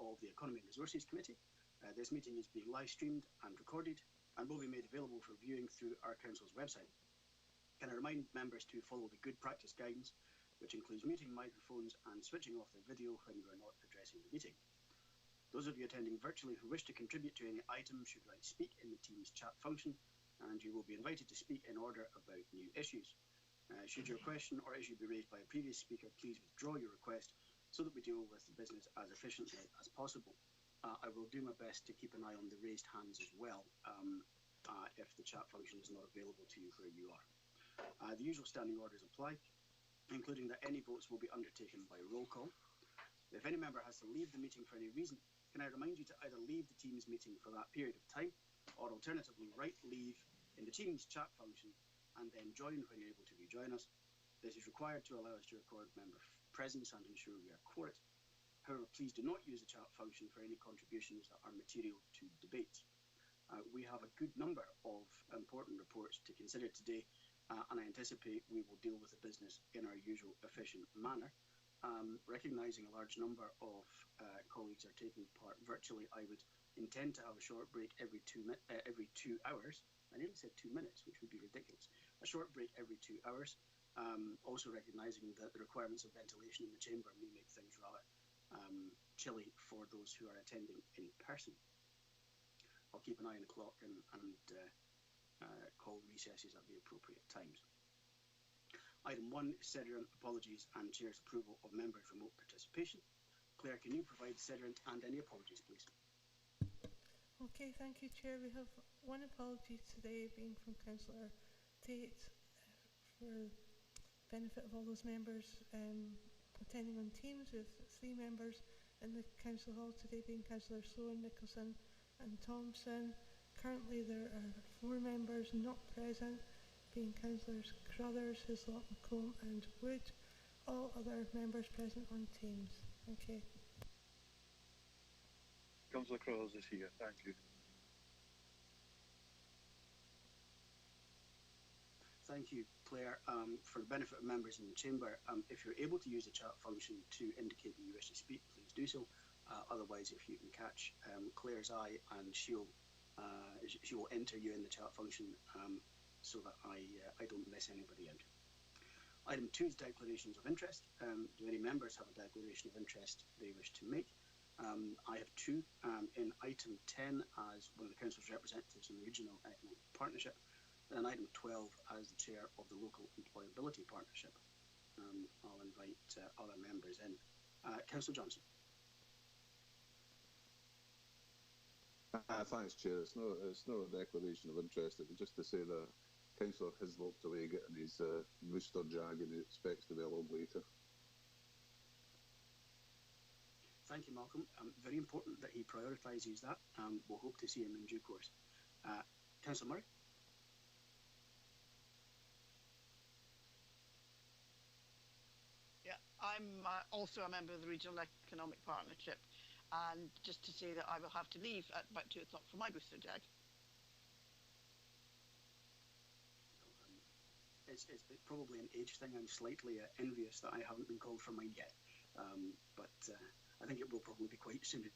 of the Economy and Resources Committee. This meeting is being live streamed and recorded and will be made available for viewing through our Council's website. Can I remind members to follow the good practice guidance, which includes muting microphones and switching off their video when you are not addressing the meeting. Those of you attending virtually who wish to contribute to any item should write speak in the Teams chat function, and you will be invited to speak in order about new issues. Should your question or issue be raised by a previous speaker, please withdraw your request so that we deal with the business as efficiently as possible. I will do my best to keep an eye on the raised hands as well if the chat function is not available to you where you are. The usual standing orders apply, including that any votes will be undertaken by roll call. If any member has to leave the meeting for any reason, can I remind you to either leave the Teams meeting for that period of time, or alternatively write leave in the Teams chat function and then join when you're able to rejoin us. This is required to allow us to record member presence and ensure we are quorate. However, please do not use the chat function for any contributions that are material to debates. We have a good number of important reports to consider today, and I anticipate we will deal with the business in our usual efficient manner. Recognising a large number of colleagues are taking part virtually, I would intend to have a short break every 2 hours. I nearly said 2 minutes, which would be ridiculous. A short break every 2 hours. Also recognising that the requirements of ventilation in the chamber may make things rather chilly for those who are attending in person. I'll keep an eye on the clock and call recesses at the appropriate times. Item 1 is Sederant apologies and Chair's approval of members' remote participation. Claire, can you provide Sederant and any apologies, please? Okay, thank you, Chair. We have one apology today being from Councillor Tate for benefit of all those members attending on Teams. We have 3 members in the Council Hall today, being Councillor Sloan, Nicholson and Thompson. Currently there are 4 members not present, being Councillors Crothers, Hislop, McComb and Wood. All other members present on Teams. Thank you. Councillor Crothers is here. Thank you. Thank you, Claire. For the benefit of members in the chamber, if you're able to use the chat function to indicate that you wish to speak, please do so. Otherwise, if you can catch Claire's eye, and she will enter you in the chat function so that I don't miss anybody out. Item 2 is declarations of interest. Do any members have a declaration of interest they wish to make? I have 2 in item 10 as one of the Council's representatives in the Regional Economic Partnership, and item 12 as the Chair of the Local Employability Partnership. I'll invite other members in. Councillor Johnson. Thanks, Chair. It's not a declaration of interest. It was just to say that Councillor Hislop's away getting his Rooster Jag and he expects to be along later. Thank you, Malcolm. Very important that he prioritises that. We'll hope to see him in due course. Councillor Murray. Yeah, I'm also a member of the Regional Economic Partnership, and just to say that I will have to leave at about 2 o'clock for my Rooster Jag. It's probably an age thing. I'm slightly envious that I haven't been called for mine yet, but I think it will probably be quite soon.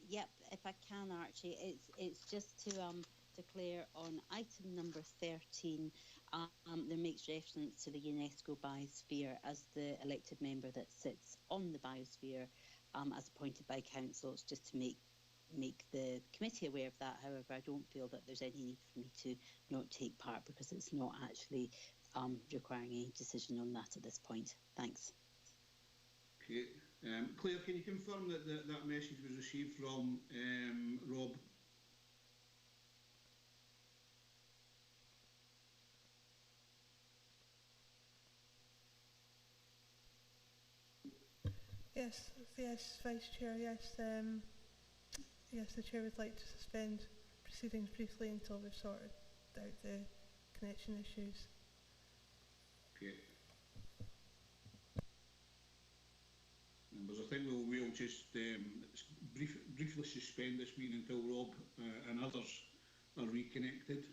Yep, if I can, Archie, it's just to declare on item number 13, there makes reference to the UNESCO Biosphere as the elected member that sits on the Biosphere as appointed by council. It's just to make the committee aware of that. However, I don't feel that there's any need for me to not take part because it's not actually requiring any decision on that at this point. Thanks. Okay. Claire, can you confirm that that message was received from Rob? Yes, yes, Vice Chair, yes. Yes, the Chair would like to suspend proceedings briefly until we've sorted out the connection issues. Okay. Members, I think we'll just briefly suspend this meeting until Rob and others are reconnected.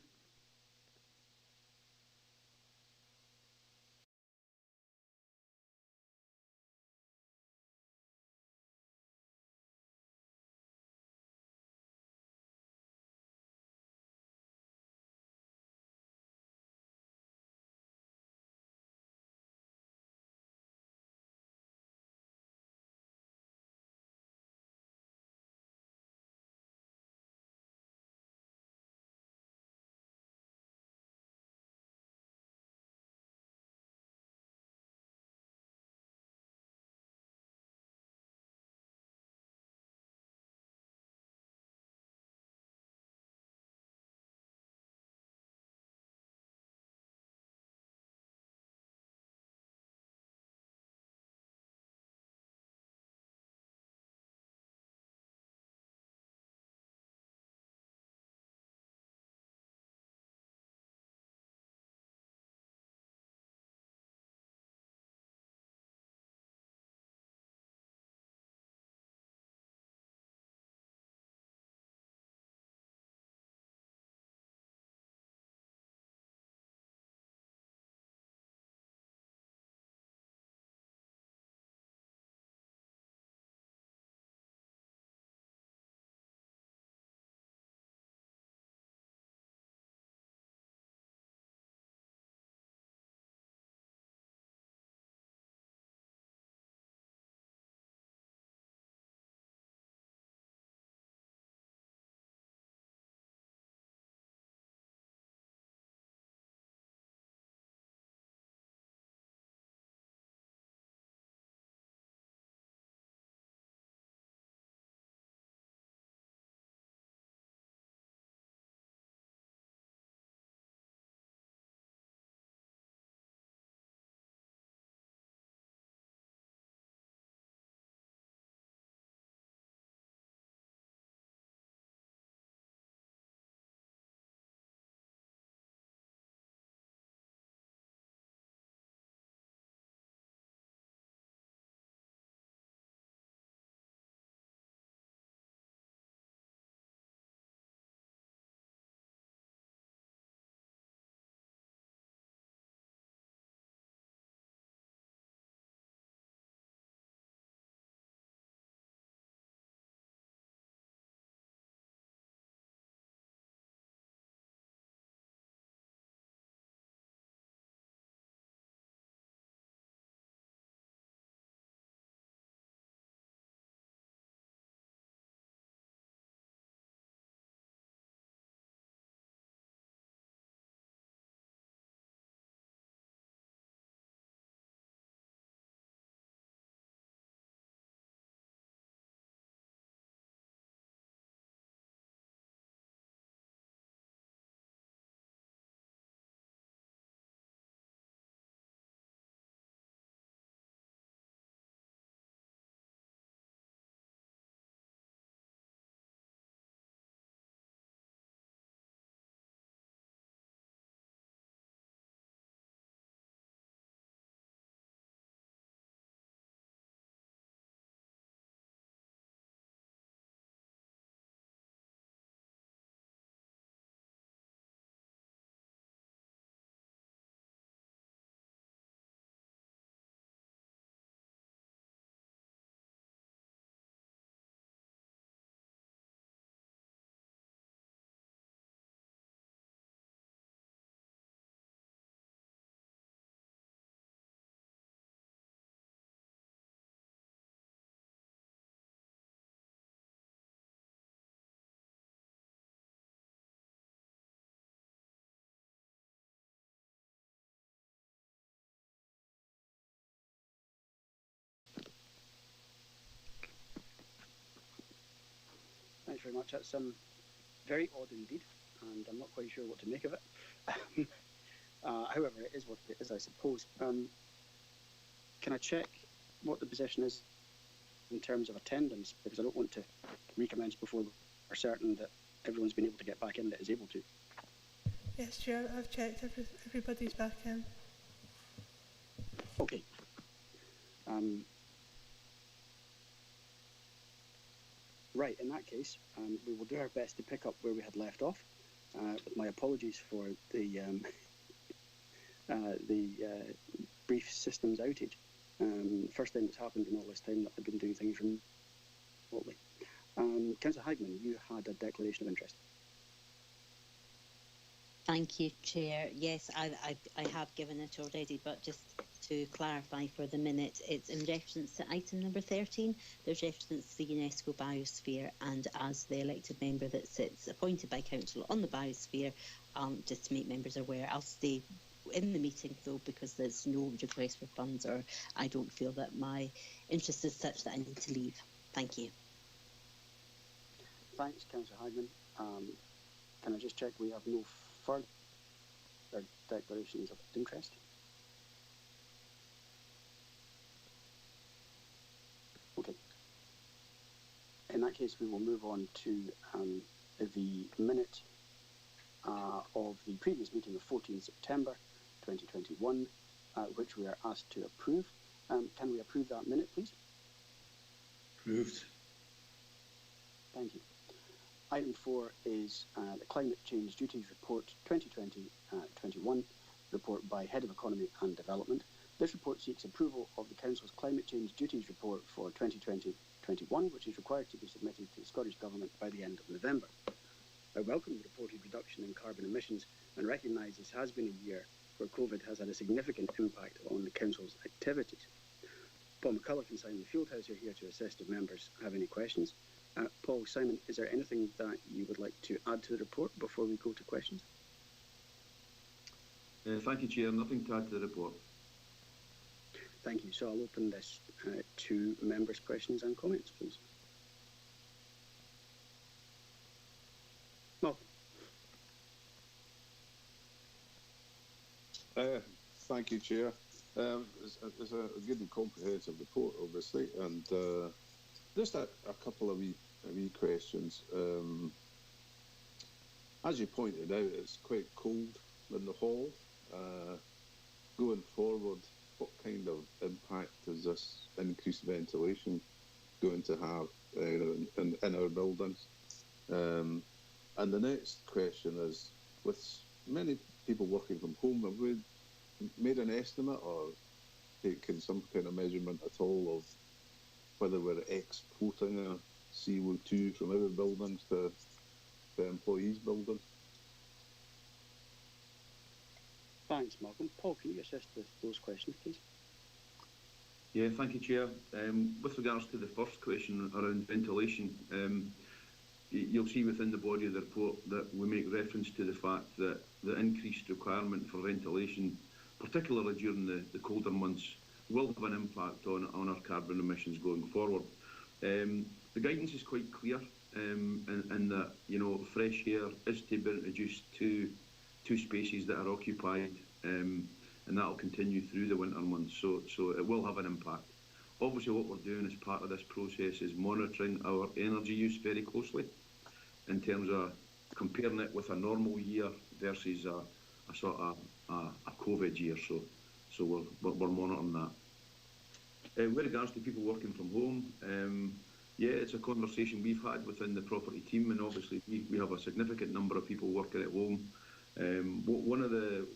very much. That's very odd indeed, and I'm not quite sure what to make of it. However, it is what it is, I suppose. Can I check what the position is in terms of attendance? Because I don't want to recommence before we're certain that everyone's been able to get back in that is able to. Yes, Chair, I've checked. Everybody's back in. Okay. Right, in that case, we will do our best to pick up where we had left off. With my apologies for the brief systems outage. First time it's happened in all this time that I've been doing things remotely. Councillor Hagman, you had a declaration of interest. Thank you, Chair. Yes, I have given it already, but just to clarify for the minute, it's in reference to item number 13. There's reference to the UNESCO Biosphere, and as the elected member that sits appointed by Council on the Biosphere, just to make members aware, I'll stay in the meeting though because there's no request for funds, or I don't feel that my interest is such that I need to leave. Thank you. Thanks, Councillor Hagman. Can I just check we have no further declarations of interest? Okay. In that case, we will move on to the minute of the previous meeting of 14 September 2021, which we are asked to approve. Can we approve that minute, please? Approved. Thank you. Item 4 is the Climate Change Duties Report 2020-21, report by Head of Economy and Development. This report seeks approval of the Council's Climate Change Duties Report for 2020-21, which is required to be submitted to the Scottish Government by the end of November. I welcome the reported reduction in carbon emissions and recognise this has been a year where COVID has had a significant impact on the Council's activities. Paul McCulloch and Simon Fieldhouse are here to assist if members have any questions. Paul, Simon, is there anything that you would like to add to the report before we go to questions? Thank you, Chair. Nothing to add to the report. Thank you. So I'll open this to members' questions and comments, please. Malcolm. Thank you, Chair. It's a good and comprehensive report, obviously, and just a couple of wee questions. As you pointed out, it's quite cold in the hall. Going forward, what kind of impact is this increased ventilation going to have in our buildings? And the next question is, with many people working from home, have we made an estimate or taken some kind of measurement at all of whether we're exporting CO2 from our buildings to the employees' buildings? Thanks, Malcolm. Paul, can you assist with those questions, please? Yeah, thank you, Chair. With regards to the first question around ventilation, you'll see within the body of the report that we make reference to the fact that the increased requirement for ventilation, particularly during the colder months, will have an impact on our carbon emissions going forward. The guidance is quite clear in that, you know, fresh air is to be introduced to spaces that are occupied, and that will continue through the winter months, so it will have an impact. Obviously what we're doing as part of this process is monitoring our energy use very closely in terms of comparing it with a normal year versus a sort of a COVID year, so we're monitoring that. With regards to people working from home, yeah, it's a conversation we've had within the property team, and obviously we have a significant number of people working at home. One of the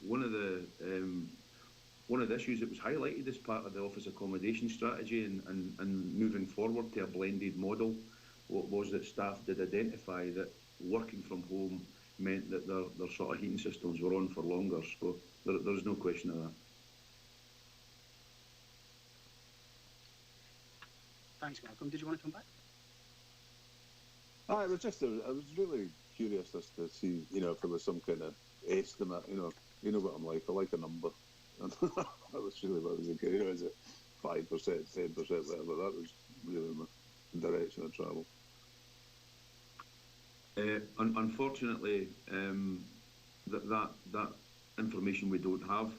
issues that was highlighted as part of the office accommodation strategy and moving forward to a blended model was that staff did identify that working from home meant that their sort of heating systems were on for longer, so there's no question of that. Thanks, Malcolm. Did you want to come back? I was really curious as to see, you know, if there was some kind of estimate, you know what I'm like. I like a number. And that was really what I was thinking. You know, is it 5%, 10%, whatever? That was really my direction of travel. Unfortunately, that information we don't have.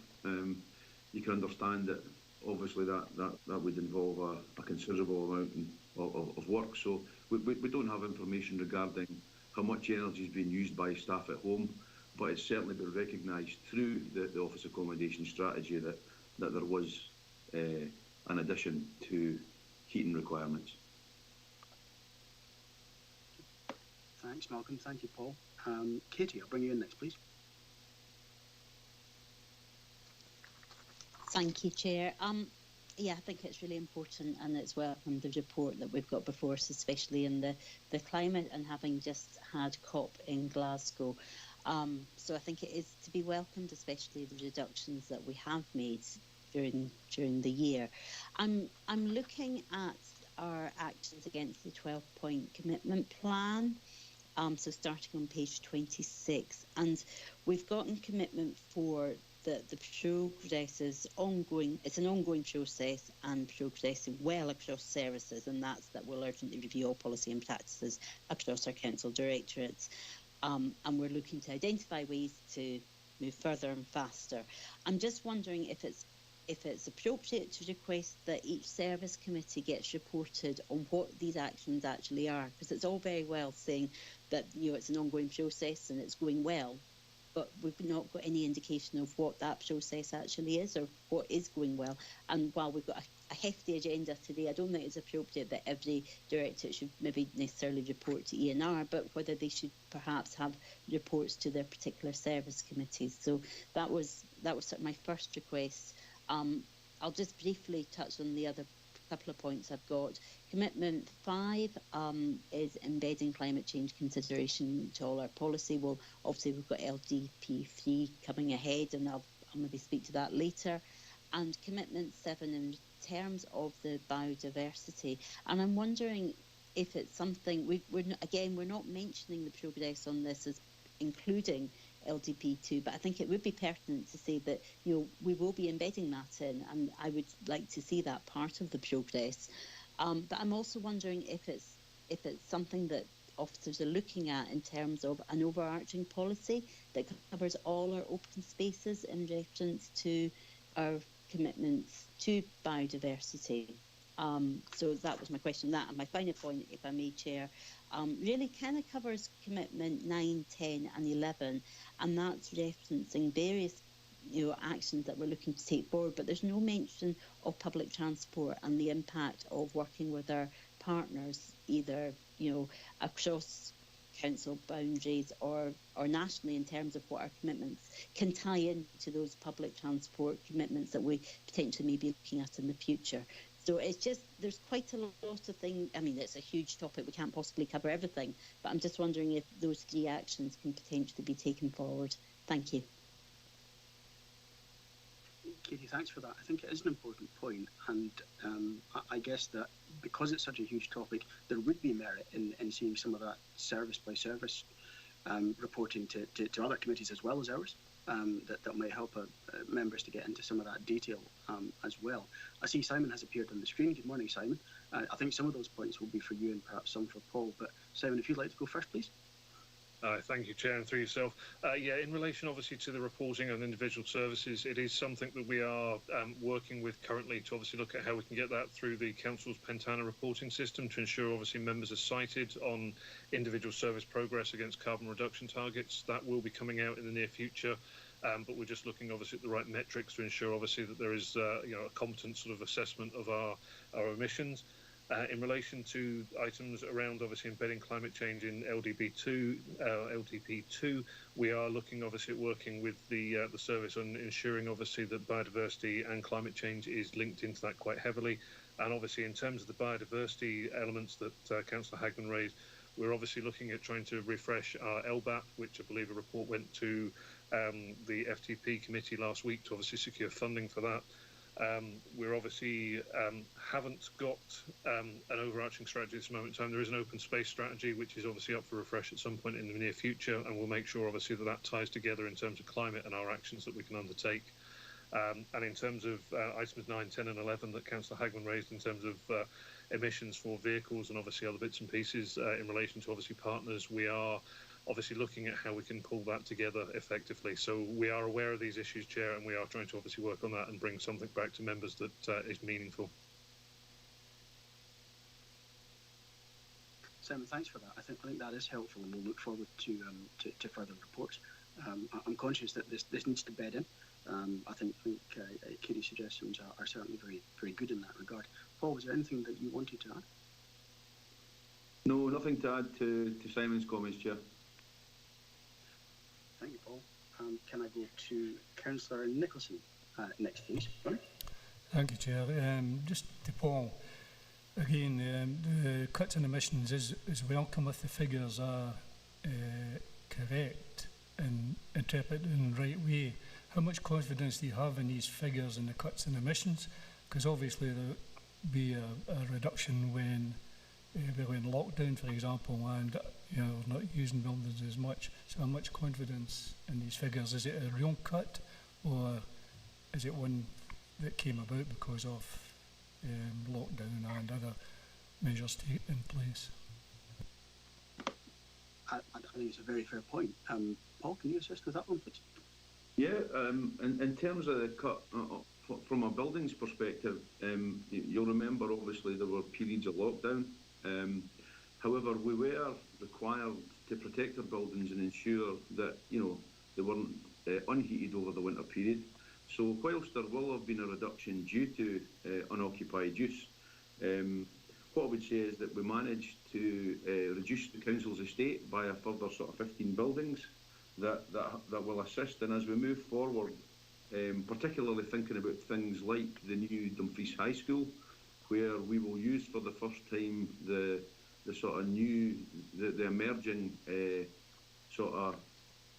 You can understand that obviously that would involve a considerable amount of work. So we don't have information regarding how much energy is being used by staff at home, but it's certainly been recognised through the office accommodation strategy that there was an addition to heating requirements. Thanks, Malcolm. Thank you, Paul. Katie, I'll bring you in next, please. Thank you, Chair. Yeah, I think it's really important, and it's welcome the report that we've got before us, especially in the climate and having just had COP in Glasgow. So I think it is to be welcomed, especially the reductions that we have made during the year. I'm looking at our actions against the 12-point commitment plan. So starting on page 26, and we've gotten commitment for the progress is ongoing. It's an ongoing process and progressing well across services, and that will urgently review all policy and practices across our council directorates. And we're looking to identify ways to move further and faster. I'm just wondering if it's appropriate to request that each service committee gets reported on what these actions actually are, because it's all very well saying that it's an ongoing process and it's going well, but we've not got any indication of what that process actually is or what is going well. And while we've got a hefty agenda today, I don't think it's appropriate that every directorate should maybe necessarily report to ENR, but whether they should perhaps have reports to their particular service committees. So that was sort of my first request. I'll just briefly touch on the other couple of points I've got. Commitment 5 is embedding climate change consideration to all our policy. Well, obviously we've got LDP3 coming ahead, and I'll maybe speak to that later. And commitment 7 in terms of the biodiversity. And I'm wondering if it's something we're not mentioning the progress on this as including LDP2, but I think it would be pertinent to say that we will be embedding that in, and I would like to see that part of the progress. But I'm also wondering if it's something that officers are looking at in terms of an overarching policy that covers all our open spaces in reference to our commitments to biodiversity. So that was my question. That, and my final point, if I may, Chair, really kind of covers commitment 9, 10 and 11, and that's referencing various actions that we're looking to take forward, but there's no mention of public transport and the impact of working with our partners, either across council boundaries or nationally, in terms of what our commitments can tie into those public transport commitments that we potentially may be looking at in the future. So it's just, there's quite a lot of things. I mean, it's a huge topic. We can't possibly cover everything, but I'm just wondering if those 3 actions can potentially be taken forward. Thank you. Katie, thanks for that. I think it is an important point, and I guess that because it's such a huge topic, there would be merit in seeing some of that service by service reporting to other committees as well as ours. That may help members to get into some of that detail as well. I see Simon has appeared on the screen. Good morning, Simon. I think some of those points will be for you and perhaps some for Paul, but Simon, if you'd like to go first, please. Thank you, Chair, and through yourself. In relation, obviously, to the reporting on individual services, it is something that we are working with currently to obviously look at how we can get that through the Council's Pentana reporting system to ensure, obviously, members are cited on individual service progress against carbon reduction targets. That will be coming out in the near future. But we're just looking, obviously, at the right metrics to ensure, obviously, that there is a competent sort of assessment of our emissions. In relation to items around, obviously, embedding climate change in LDP2, we are looking, obviously, at working with the service on ensuring, obviously, that biodiversity and climate change is linked into that quite heavily. And obviously, in terms of the biodiversity elements that Councillor Hagman raised, we're obviously looking at trying to refresh our LBAP, which I believe a report went to the FTP committee last week to obviously secure funding for that. We're obviously haven't got an overarching strategy at this moment in time. There is an open space strategy, which is obviously up for refresh at some point in the near future, and we'll make sure, obviously, that ties together in terms of climate and our actions that we can undertake. And in terms of items 9, 10 and 11 that Councillor Hagman raised in terms of emissions for vehicles and obviously other bits and pieces in relation to obviously partners. We are obviously looking at how we can pull that together effectively. So we are aware of these issues, Chair, and we are trying to obviously work on that and bring something back to members that is meaningful. Simon, thanks for that. I think that is helpful, and we'll look forward to further reports. I'm conscious that this needs to bed in. I think Kitty's suggestions are certainly very, very good in that regard. Paul, was there anything that you wanted to add? No, nothing to add to Simon's comments, Chair. Thank you, Paul. Can I go to Councillor Nicholson next, please? Ronnie? Thank you, Chair. Just to Paul, again, the cuts in emissions is welcome if the figures are correct and interpreted in the right way. How much confidence do you have in these figures and the cuts in emissions? Because obviously there will be a reduction when we're in lockdown, for example, and not using buildings as much. So how much confidence in these figures? Is it a real cut, or is it one that came about because of lockdown and other measures in place? I think it's a very fair point. Paul, can you assist with that one, please? Yeah, in terms of the cut, from a buildings perspective, you'll remember obviously there were periods of lockdown. However, we were required to protect our buildings and ensure that they weren't unheated over the winter period. So whilst there will have been a reduction due to unoccupied use, what I would say is that we managed to reduce the council's estate by a further sort of 15 buildings that will assist. And as we move forward, particularly thinking about things like the new Dumfries High School, where we will use for the first time the sort of new, the emerging sort of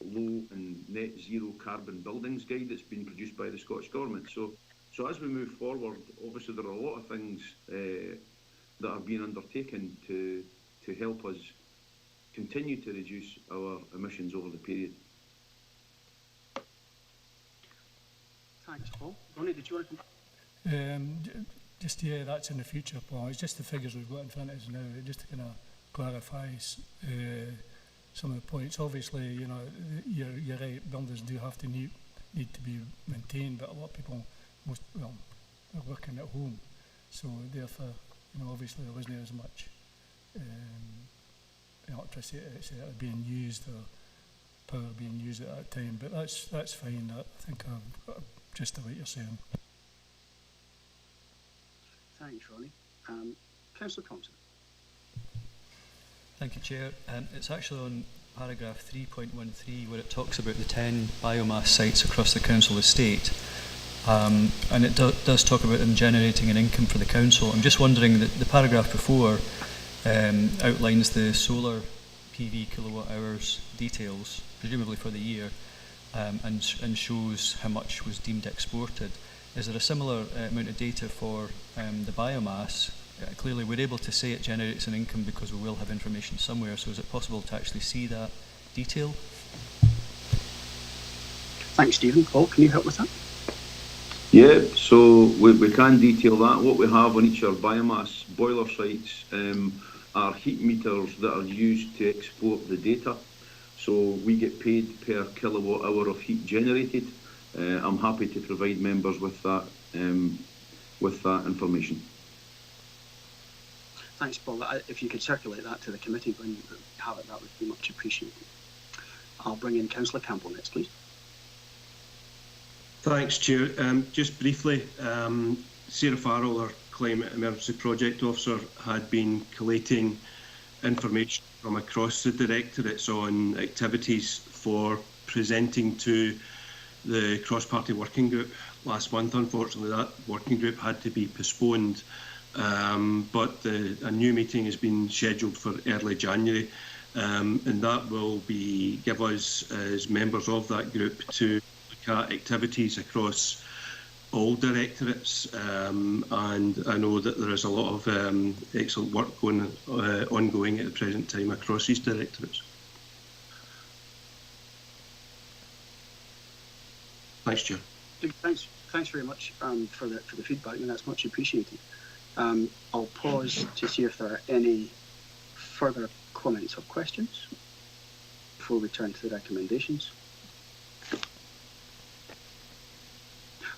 low and net zero carbon buildings guide that's been produced by the Scottish Government. So as we move forward, obviously there are a lot of things that are being undertaken to help us continue to reduce our emissions over the period. Thanks, Paul. Ronnie, did you want to come? Yeah, that's in the future, Paul. It's just the figures we've got in front of us now, just to kind of clarify some of the points. Obviously, you're right, buildings do have to need to be maintained, but a lot of people, are working at home, so therefore, obviously there wasn't as much electricity being used or power being used at that time, but that's fine. I think I've got just what you're saying. Thanks, Ronnie. Councillor Thompson. Thank you, Chair. It's actually on paragraph 3.13 where it talks about the 10 biomass sites across the council estate, and it does talk about them generating an income for the council. I'm just wondering that the paragraph before outlines the solar PV kilowatt hours details, presumably for the year, and shows how much was deemed exported. Is there a similar amount of data for the biomass? Clearly we're able to say it generates an income because we will have information somewhere, so is it possible to actually see that detail? Thanks, Stephen. Paul, can you help with that? Yeah, so we can detail that. What we have on each of our biomass boiler sites are heat meters that are used to export the data. So we get paid per kilowatt hour of heat generated. I'm happy to provide members with that information. Thanks, Paul. If you could circulate that to the committee when you have it, that would be much appreciated. I'll bring in Councillor Campbell next, please. Thanks, Chair. Just briefly, Sarah Farrell, our Climate Emergency Project Officer, had been collating information from across the directorates on activities for presenting to the cross-party working group last month. Unfortunately, that working group had to be postponed, but a new meeting has been scheduled for early January, and that will give us, as members of that group, to look at activities across all directorates, and I know that there is a lot of excellent work ongoing at the present time across these directorates. Thanks, Chair. Thanks very much for the feedback, and that's much appreciated. I'll pause to see if there are any further comments or questions before we turn to the recommendations.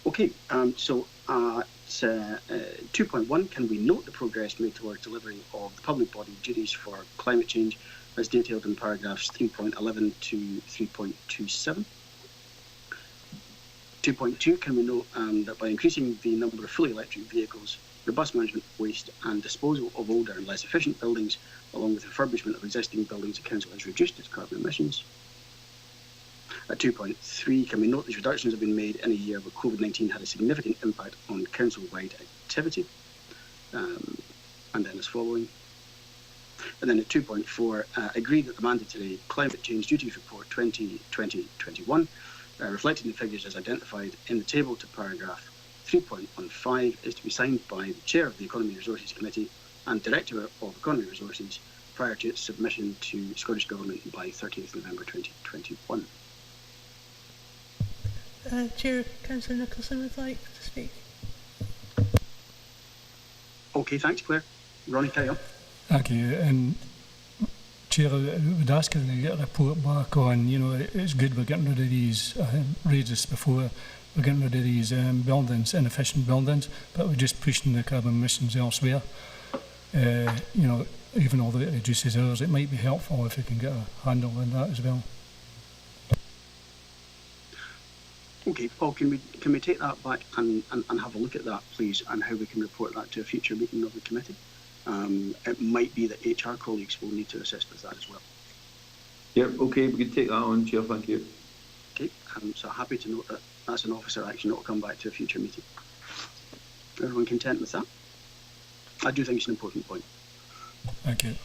Okay, so at 2.1, can we note the progress made towards delivery of the public body duties for climate change as detailed in paragraphs 3.11 to 3.27? 2.2, can we note that by increasing the number of fully electric vehicles, robust management of waste and disposal of older and less efficient buildings, along with refurbishment of existing buildings, the Council has reduced its carbon emissions? At 2.3, can we note these reductions have been made in a year where COVID-19 had a significant impact on council-wide activity? And then as following. And then at 2.4, agree that the mandatory climate change duties report 2020-21, reflecting the figures as identified in the table to paragraph 3.15, is to be signed by the Chair of the Economy and Resources Committee and Director of Economy Resources prior to its submission to Scottish Government by 30th November 2021. Chair, Councillor Nicholson would like to speak. Okay, thanks, Claire. Ronnie, carry on. Thank you. And Chair, I would ask if we get a report back on, you know, it's good we're getting rid of these, I raised this before, we're getting rid of these buildings, inefficient buildings, but we're just pushing the carbon emissions elsewhere. You know, even although it reduces ours, it might be helpful if we can get a handle on that as well. Okay, Paul, can we take that back and have a look at that, please, and how we can report that to a future meeting of the committee? It might be that HR colleagues will need to assist with that as well. Yep, okay, we can take that on, Chair, thank you. Okay, so happy to note that that's an officer action that will come back to a future meeting. Everyone content with that? I do think it's an important point. Thank you.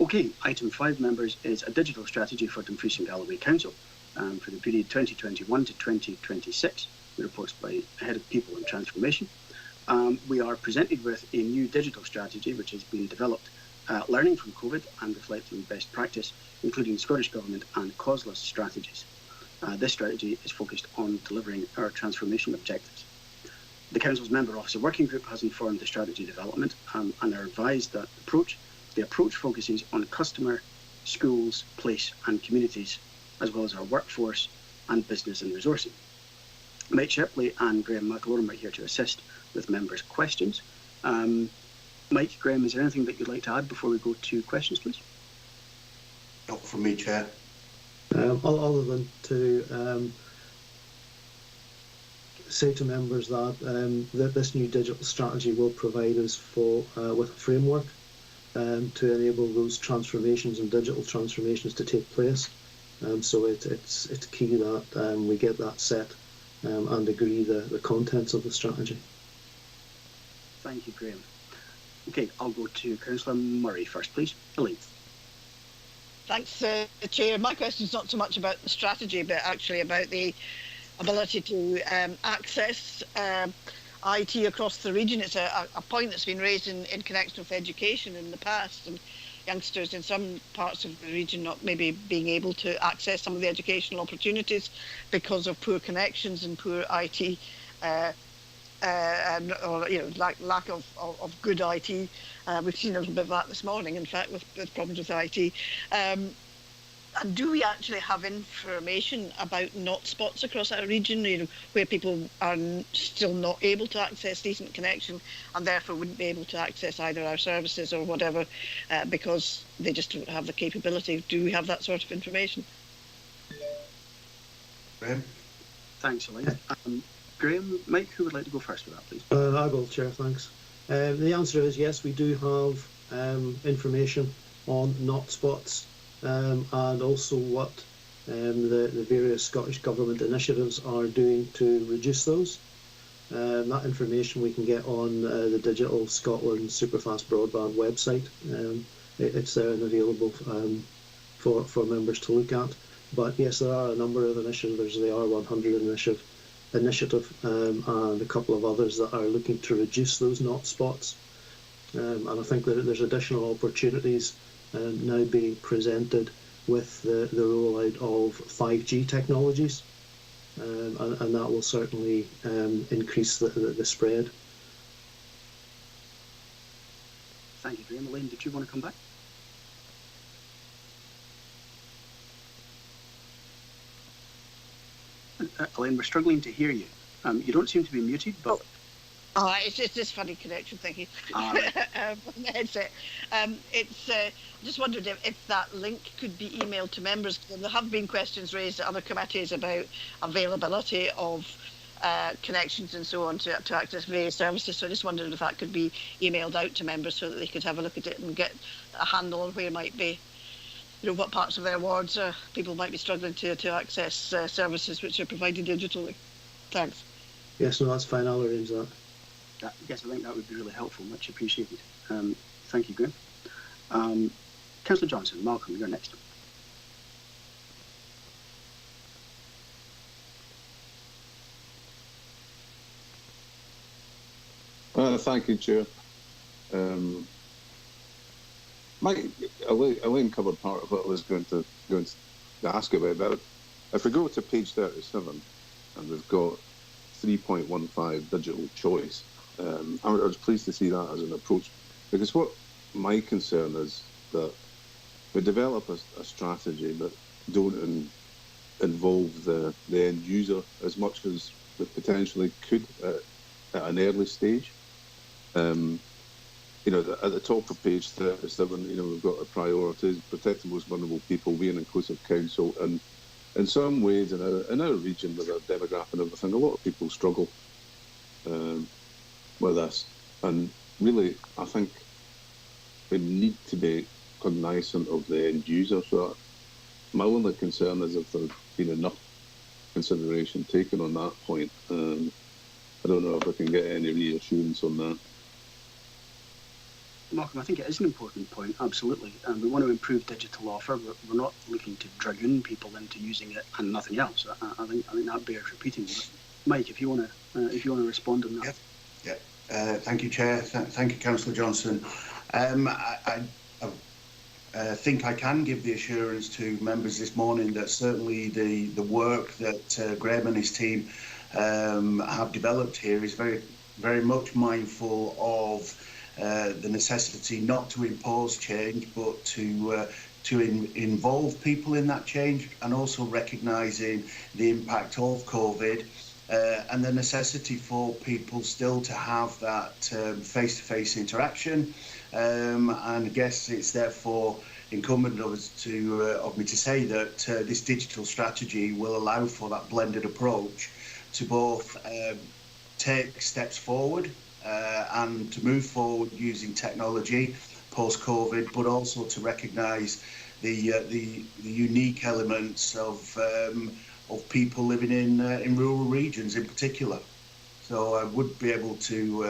Okay, item 5, members, is a digital strategy for Dumfries and Galloway Council for the period 2021 to 2026. The reports by Head of People and Transformation. We are presented with a new digital strategy which has been developed learning from COVID and reflecting best practice, including Scottish Government and COSLA strategies. This strategy is focused on delivering our transformation objectives. The Council's Member Officer Working Group has informed the strategy development and are advised that the approach focuses on customer, schools, place and communities, as well as our workforce and business and resourcing. Mike Shepley and Graham McAlorum are here to assist with members' questions. Mike, Graham, is there anything that you'd like to add before we go to questions, please? Not from me, Chair. Other than to say to members that this new digital strategy will provide us with a framework to enable those transformations and digital transformations to take place. So it's key that we get that set and agree the contents of the strategy. Thank you, Graham. Okay, I'll go to Councillor Murray first, please. Elaine. Thanks, Chair. My question is not so much about the strategy, but actually about the ability to access IT across the region. It's a point that's been raised in connection with education in the past, and youngsters in some parts of the region not maybe being able to access some of the educational opportunities because of poor connections and poor IT, or lack of good IT. We've seen a little bit of that this morning, in fact, with problems with IT. And do we actually have information about not spots across our region, where people are still not able to access decent connection and therefore wouldn't be able to access either our services or whatever because they just don't have the capability? Do we have that sort of information? Graham? Thanks, Elaine. Graham, Mike, who would like to go first for that, please? I will, Chair, thanks. The answer is yes, we do have information on not spots. And also what the various Scottish Government initiatives are doing to reduce those. That information we can get on the Digital Scotland Superfast Broadband website. It's there and available for members to look at. But yes, there are a number of initiatives. There's the R100 initiative and a couple of others that are looking to reduce those not spots. And I think that there's additional opportunities now being presented with the rollout of 5G technologies, and that will certainly increase the spread. Thank you, Graham. Elaine, did you want to come back? Elaine, we're struggling to hear you. You don't seem to be muted, but... Oh, it's just this funny connection thingy on the headset. I just wondered if that link could be emailed to members. There have been questions raised at other committees about availability of connections and so on to access various services. So I just wondered if that could be emailed out to members so that they could have a look at it and get a handle on where might be, what parts of their wards people might be struggling to access services which are provided digitally. Thanks. Yes, no, that's fine. I'll arrange that. Yes, I think that would be really helpful. Much appreciated. Thank you, Graham. Councillor Johnson, Malcolm, you're next. Thank you, Chair. Elaine covered part of what I was going to ask about. But if we go to page 37, and we've got 3.15 digital choice, I was pleased to see that as an approach, because what my concern is that we develop a strategy that don't involve the end user as much as we potentially could at an early stage. At the top of page 37, we've got the priorities: protect the most vulnerable people, be an inclusive council, and in some ways, in our region with our demographic and everything, a lot of people struggle with this. And really, I think we need to be cognizant of the end user. So my only concern is if there's been enough consideration taken on that point. I don't know if I can get any reassurance on that. Malcolm, I think it is an important point, absolutely. We want to improve digital offer. We're not looking to dragoon people into using it and nothing else. I think that bears repeating. But Mike, if you want to respond on that. Yeah. Thank you, Chair. Thank you, Councillor Johnson. I think I can give the assurance to members this morning that certainly the work that Graham and his team have developed here is very, very much mindful of the necessity not to impose change, but to involve people in that change, and also recognising the impact of COVID and the necessity for people still to have that face-to-face interaction. And I guess it's therefore incumbent of me to say that this digital strategy will allow for that blended approach to both take steps forward and to move forward using technology post-COVID, but also to recognise the unique elements of people living in rural regions in particular. So I would be able to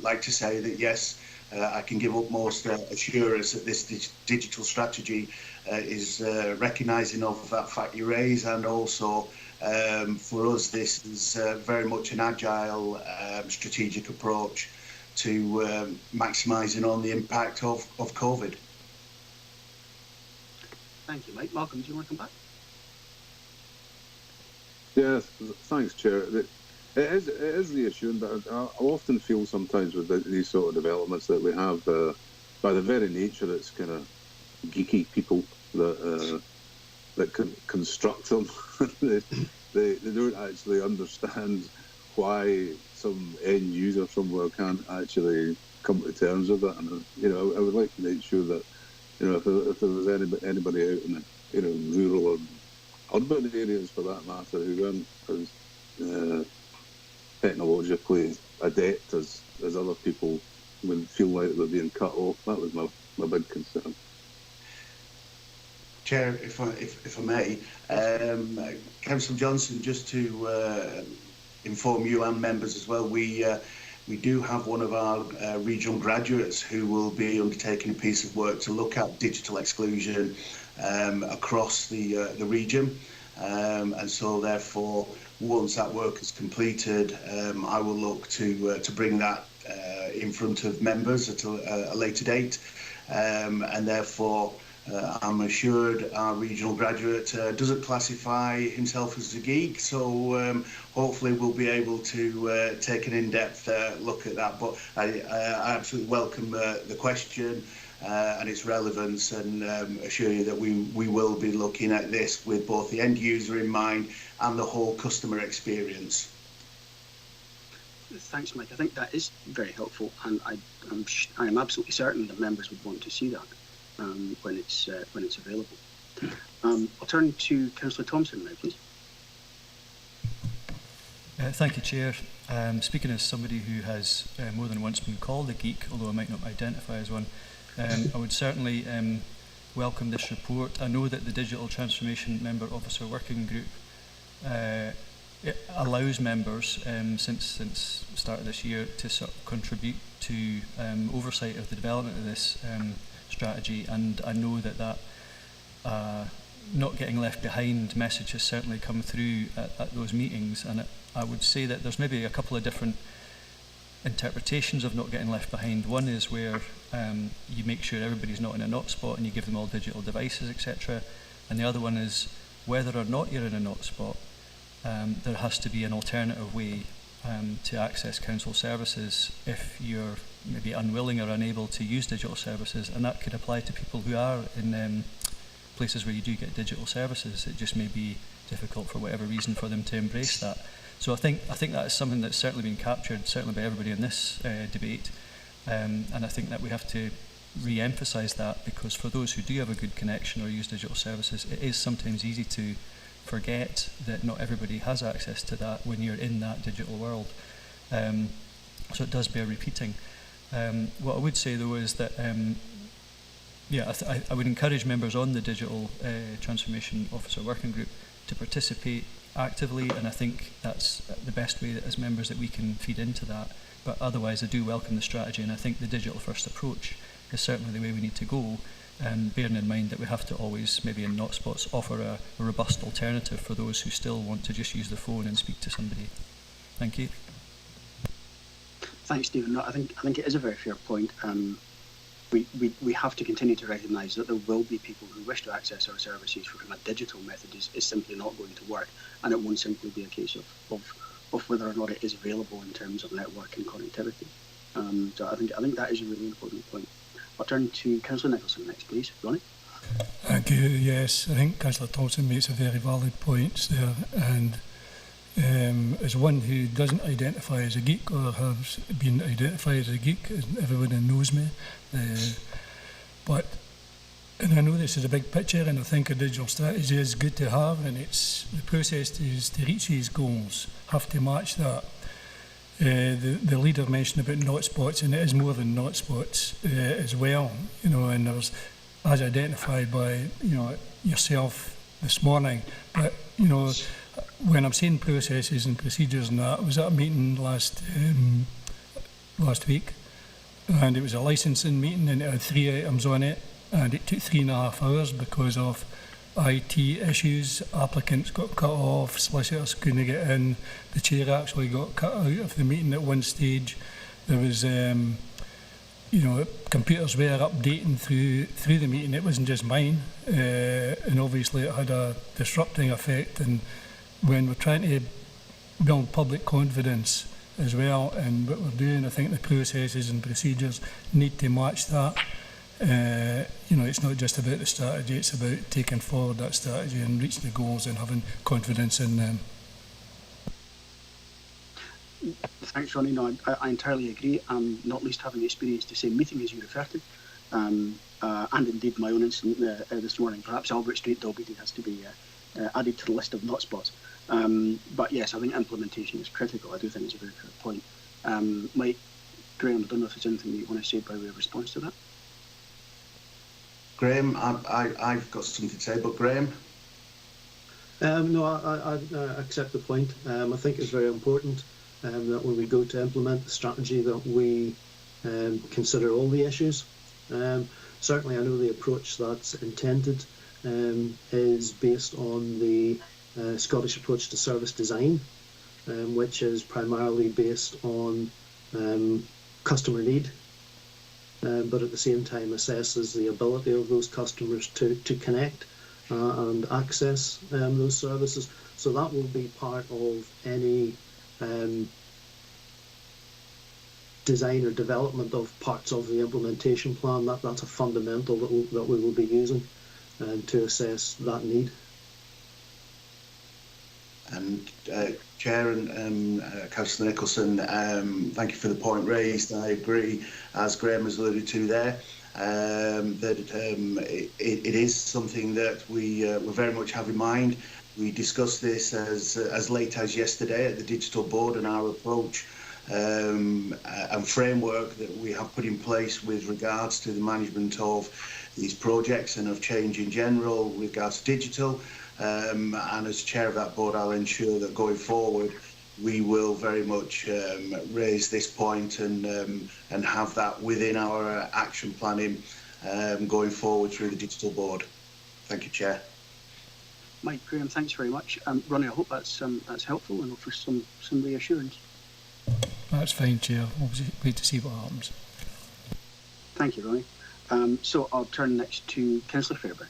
like to say that yes, I can give utmost assurance that this digital strategy is recognising of that fact you raise, and also for us this is very much an agile strategic approach to maximising on the impact of COVID. Thank you, Mike. Malcolm, do you want to come back? Yes, thanks, Chair. It is reassuring, but I often feel sometimes with these sort of developments that we have, by the very nature, it's kind of geeky people that can construct them. they don't actually understand why some end user somewhere can't actually come to terms with it. And I would like to make sure that if there was anybody out in rural or urban areas, for that matter, who weren't as technologically adept as other people, would feel like they're being cut off. That was my big concern. Chair, if I may, Councillor Johnson, just to inform you and members as well, we do have one of our regional graduates who will be undertaking a piece of work to look at digital exclusion across the region, and so therefore, once that work is completed, I will look to bring that in front of members at a later date, and therefore I'm assured our regional graduate doesn't classify himself as a geek, so hopefully we'll be able to take an in-depth look at that. But I absolutely welcome the question and its relevance, and assure you that we will be looking at this with both the end user in mind and the whole customer experience. Thanks, Mike. I think that is very helpful, and I am absolutely certain that members would want to see that when it's available. I'll turn to Councillor Thompson now, please. Thank you, Chair. Speaking as somebody who has more than once been called a geek, although I might not identify as one, I would certainly welcome this report. I know that the Digital Transformation Member Officer Working Group it allows members since the start of this year to sort of contribute to oversight of the development of this strategy, and I know that not getting left behind message has certainly come through at those meetings, and I would say that there's maybe a couple of different interpretations of not getting left behind. One is where you make sure everybody's not in a not spot and you give them all digital devices, etc. And the other one is whether or not you're in a not spot, there has to be an alternative way to access council services if you're maybe unwilling or unable to use digital services, and that could apply to people who are in places where you do get digital services. It just may be difficult for whatever reason for them to embrace that. So I think that is something that's certainly been captured, certainly by everybody in this debate, and I think that we have to re-emphasise that, because for those who do have a good connection or use digital services, it is sometimes easy to forget that not everybody has access to that when you're in that digital world. So it does bear repeating. What I would say though is that I would encourage members on the Digital Transformation Officer Working Group to participate actively, and I think that's the best way that as members that we can feed into that. But otherwise I do welcome the strategy, and I think the digital first approach is certainly the way we need to go, bearing in mind that we have to always, maybe in not spots, offer a robust alternative for those who still want to just use the phone and speak to somebody. Thank you. Thanks, Stephen. No, I think it is a very fair point. We have to continue to recognise that there will be people who wish to access our services for whom a digital method is simply not going to work, and it won't simply be a case of whether or not it is available in terms of network and connectivity. So I think that is a really important point. I'll turn to Councillor Nicholson next, please. Ronnie? Thank you. Yes, I think Councillor Thompson makes a very valid point there, and as one who doesn't identify as a geek or has been identified as a geek, everybody knows me, and I know this is a big picture, and I think a digital strategy is good to have, and it's the process is to reach these goals have to match that. The leader mentioned about not spots, and it is more than not spots as well, and there's, as identified by yourself this morning, but when I'm saying processes and procedures and that, I was at a meeting last week, and it was a licensing meeting, and it had 3 items on it, and it took 3.5 hours because of IT issues. Applicants got cut off, solicitors couldn't get in, the chair actually got cut out of the meeting at one stage. There was computers were updating through the meeting. It wasn't just mine, and obviously it had a disrupting effect. And when we're trying to build public confidence as well, and what we're doing, I think the processes and procedures need to match that. It's not just about the strategy, it's about taking forward that strategy and reaching the goals and having confidence in them. Thanks, Ronnie. No, I entirely agree, not least having experienced the same meeting as you refer to, and indeed my own incident this morning. Perhaps Albert Street Dalbeattie has to be added to the list of not spots. But yes, I think implementation is critical. I do think it's a very fair point. Mike, Graham, I don't know if there's anything that you want to say by way of response to that. Graham, I've got something to say, but Graham? No, I accept the point. I think it's very important that when we go to implement the strategy that we consider all the issues. Certainly I know the approach that's intended is based on the Scottish approach to service design, which is primarily based on customer need. but at the same time assesses the ability of those customers to connect and access those services. So that will be part of any design or development of parts of the implementation plan. That's a fundamental that we will be using to assess that need. And Chair and Councillor Nicholson, thank you for the point raised. I agree, as Graham has alluded to there, that it is something that we very much have in mind. We discussed this as late as yesterday at the Digital Board, and our approach and framework that we have put in place with regards to the management of these projects and of change in general with regards to digital. And as chair of that board, I'll ensure that going forward we will very much raise this point and have that within our action planning going forward through the digital board. Thank you, Chair. Mike, Graham, thanks very much. Ronnie, I hope that's helpful and offers some reassurance. That's fine, Chair. We'll wait to see what happens. Thank you, Ronnie. So I'll turn next to Councillor Fairbairn.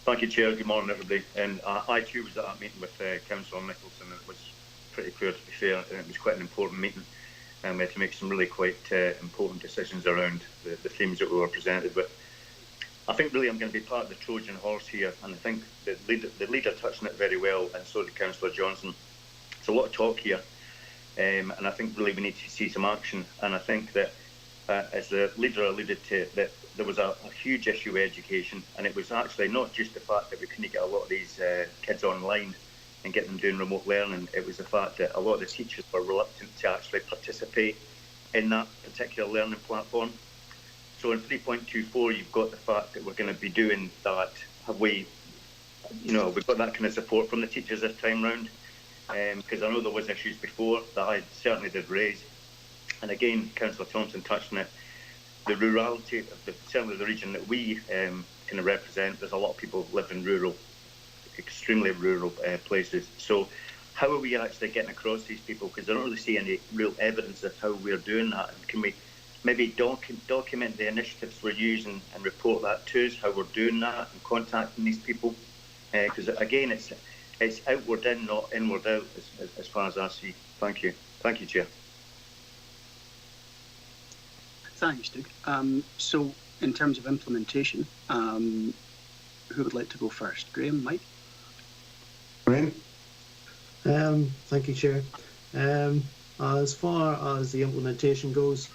Thank you, Chair. Good morning, everybody. And I too was at that meeting with Councillor Nicholson. It was pretty clear, to be fair, and it was quite an important meeting. And we had to make some really quite important decisions around the themes that we were presented with. I think really I'm going to be part of the Trojan horse here, and I think the leader touched on it very well, and so did Councillor Johnson. There's a lot of talk here, and I think really we need to see some action. And I think that, as the leader alluded to, that there was a huge issue with education, and it was actually not just the fact that we couldn't get a lot of these kids online and get them doing remote learning. It was the fact that a lot of the teachers were reluctant to actually participate in that particular learning platform. So in 3.24, you've got the fact that we're going to be doing that. Have we, we've got that kind of support from the teachers this time round? Because I know there was issues before that I certainly did raise. And again, Councillor Thompson touched on it. The rurality of certainly the region that we kind of represent, there's a lot of people who live in rural, extremely rural places. So how are we actually getting across these people? Because I don't really see any real evidence of how we're doing that. And can we maybe document the initiatives we're using and report that to us, how we're doing that and contacting these people? Because again, it's outward in, not inward out, as far as I see. Thank you. Thank you, Chair. Thanks, Doug. So in terms of implementation, who would like to go first? Graham, Mike? Graham? Thank you, Chair. As far as the implementation goes,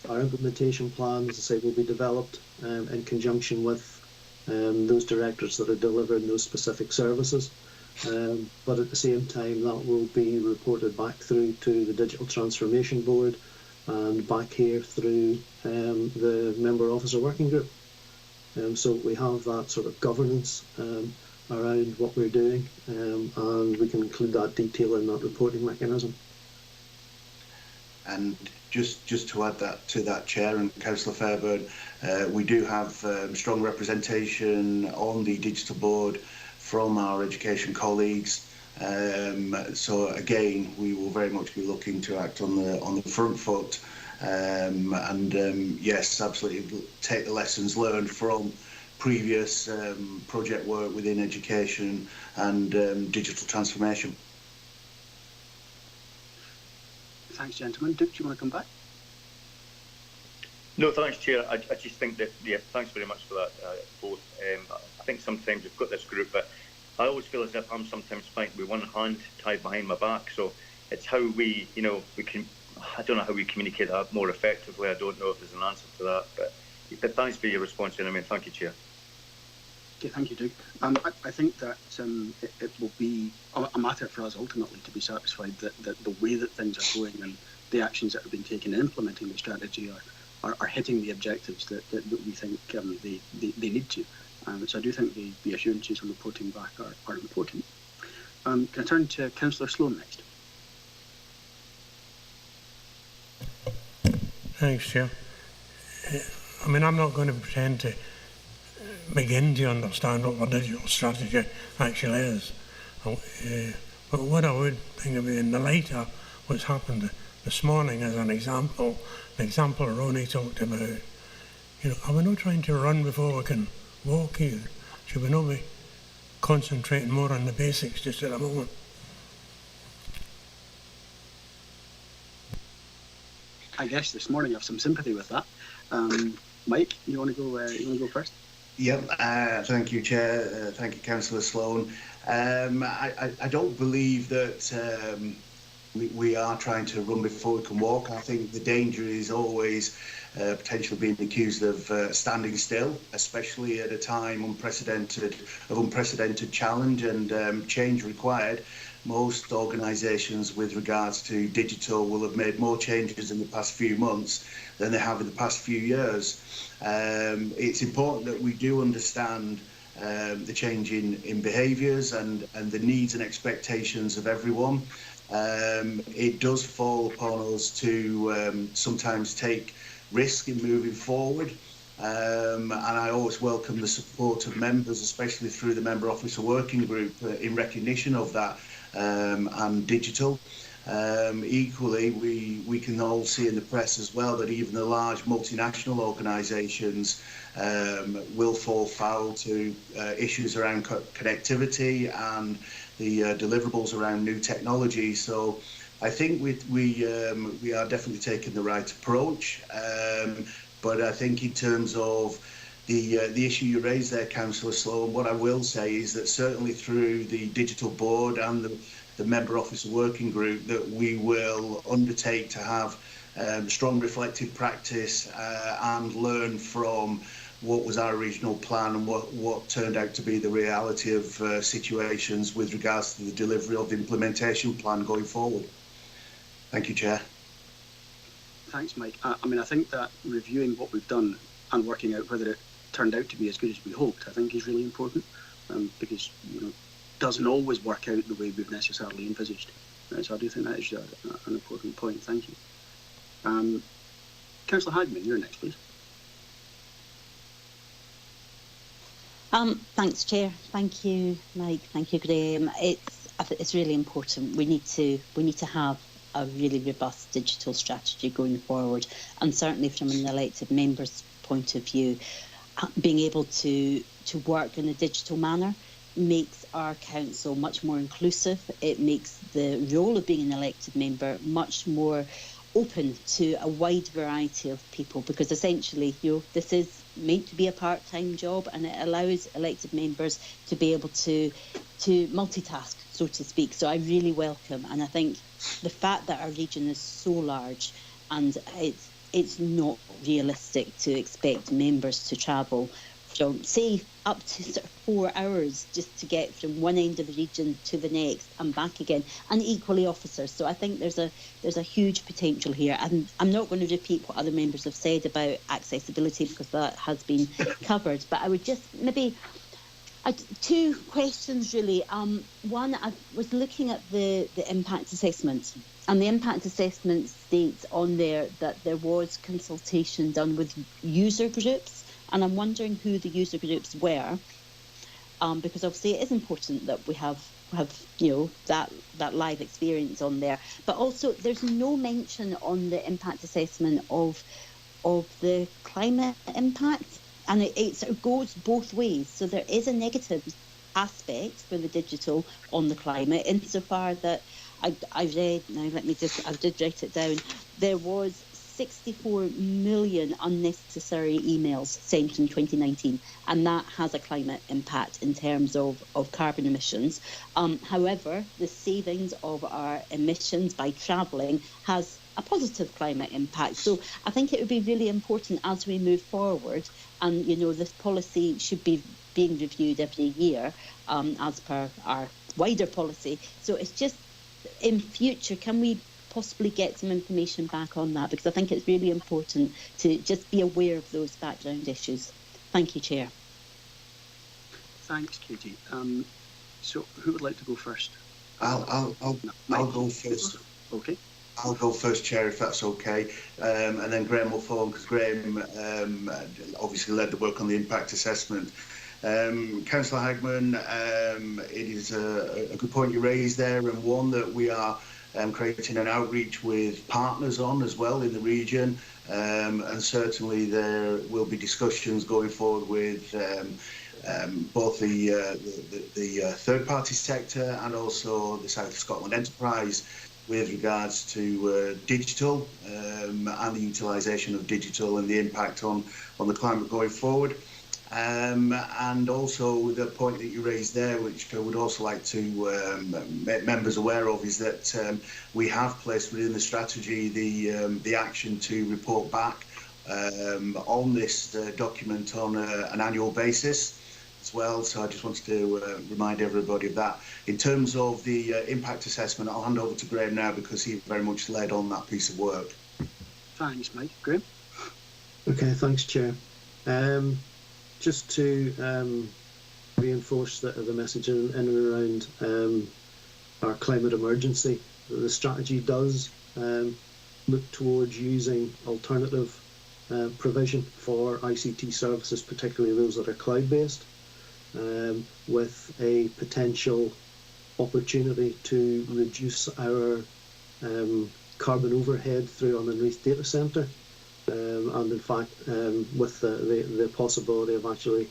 our implementation plan, as I say, will be developed in conjunction with those directors that are delivering those specific services. But at the same time, that will be reported back through to the Digital Transformation Board and back here through the Member Officer Working Group. So we have that sort of governance around what we're doing, and we can include that detail in that reporting mechanism. And just to add that to that, Chair and Councillor Fairbairn, we do have strong representation on the digital board from our education colleagues. So again, we will very much be looking to act on the front foot, and yes, absolutely take the lessons learned from previous project work within education and digital transformation. Thanks, gentlemen. Duke, do you want to come back? No, thanks, Chair. I just think that, yeah, thanks very much for that, both. I think sometimes we've got this group, but I always feel as if I'm sometimes fighting with one hand tied behind my back. So it's how we, we can, I don't know how we communicate that more effectively. I don't know if there's an answer to that, but thanks for your response, anyway. Thank you, Chair. Okay, thank you, Doug. I think that it will be a matter for us ultimately to be satisfied that the way that things are going and the actions that have been taken in implementing the strategy are hitting the objectives that we think they need to. So I do think the assurances on reporting back are important. Can I turn to Councillor Sloan next? Thanks, Chair. I mean, I'm not going to pretend to begin to understand what our digital strategy actually is. But what I would think of in the light of what's happened this morning as an example Ronnie talked about. Are we not trying to run before we can walk here? Should we not be concentrating more on the basics just at the moment? I guess this morning I have some sympathy with that. Mike, you want to go? You want to go first? Yep. Thank you, Chair. Thank you, Councillor Sloan. I don't believe that we are trying to run before we can walk. I think the danger is always potentially being accused of standing still, especially at a time of unprecedented challenge and change required. Most organisations with regards to digital will have made more changes in the past few months than they have in the past few years. It's important that we do understand the change in behaviours and the needs and expectations of everyone. It does fall upon us to sometimes take risk in moving forward. And I always welcome the support of members, especially through the Member Officer Working Group, in recognition of that and digital. Equally, we can all see in the press as well that even the large multinational organisations will fall foul to issues around connectivity and the deliverables around new technology. So I think we are definitely taking the right approach. But I think in terms of the issue you raised there, Councillor Sloan, what I will say is that certainly through the Digital Board and the Member Officer Working Group, that we will undertake to have strong reflective practice and learn from what was our original plan and what turned out to be the reality of situations with regards to the delivery of the implementation plan going forward. Thank you, Chair. Thanks, Mike. I think that reviewing what we've done and working out whether it turned out to be as good as we hoped, I think is really important, because it doesn't always work out the way we've necessarily envisaged. So I do think that is an important point. Thank you. Councillor Hagman, you're next, please. Thanks, Chair. Thank you, Mike. Thank you, Graham. It's really important. We need to have a really robust digital strategy going forward, and certainly from an elected member's point of view, being able to work in a digital manner makes our council much more inclusive. It makes the role of being an elected member much more open to a wide variety of people, because essentially, this is meant to be a part-time job, and it allows elected members to be able to multitask, so to speak. So I really welcome, and I think the fact that our region is so large, and it's not realistic to expect members to travel from, say, up to sort of 4 hours just to get from one end of the region to the next and back again, and equally officers. So I think there's a huge potential here, and I'm not going to repeat what other members have said about accessibility because that has been covered, but I would just maybe two questions really. One, I was looking at the impact assessment, and the impact assessment states on there that there was consultation done with user groups, and I'm wondering who the user groups were, because obviously it is important that we have that live experience on there. But also, there's no mention on the impact assessment of the climate impact, and it sort of goes both ways. So there is a negative aspect for the digital on the climate, insofar that I read, now I did write it down, there was 64 million unnecessary emails sent in 2019, and that has a climate impact in terms of carbon emissions. However, the savings of our emissions by travelling has a positive climate impact. So I think it would be really important as we move forward, and this policy should be being reviewed every year as per our wider policy. So it's just, in future, can we possibly get some information back on that, because I think it's really important to just be aware of those background issues. Thank you, Chair. Thanks, Katie. So who would like to go first? I'll go first. Okay. I'll go first, Chair, if that's okay. And then Graham will follow, because Graham obviously led the work on the impact assessment. Councillor Hagman, it is a good point you raised there, and one that we are creating an outreach with partners on as well in the region. And certainly there will be discussions going forward with both the third-party sector and also the South of Scotland Enterprise with regards to digital and the utilisation of digital and the impact on the climate going forward. And also the point that you raised there, which I would also like to make members aware of, is that we have placed within the strategy the action to report back on this document on an annual basis as well. So I just wanted to remind everybody of that. In terms of the impact assessment, I'll hand over to Graham now because he very much led on that piece of work. Thanks, Mike. Graham? Okay, thanks, Chair. Just to reinforce the message in and around our climate emergency, the strategy does look towards using alternative provision for ICT services, particularly those that are cloud-based, with a potential opportunity to reduce our carbon overhead through our Manreath data centre. And in fact, with the possibility of actually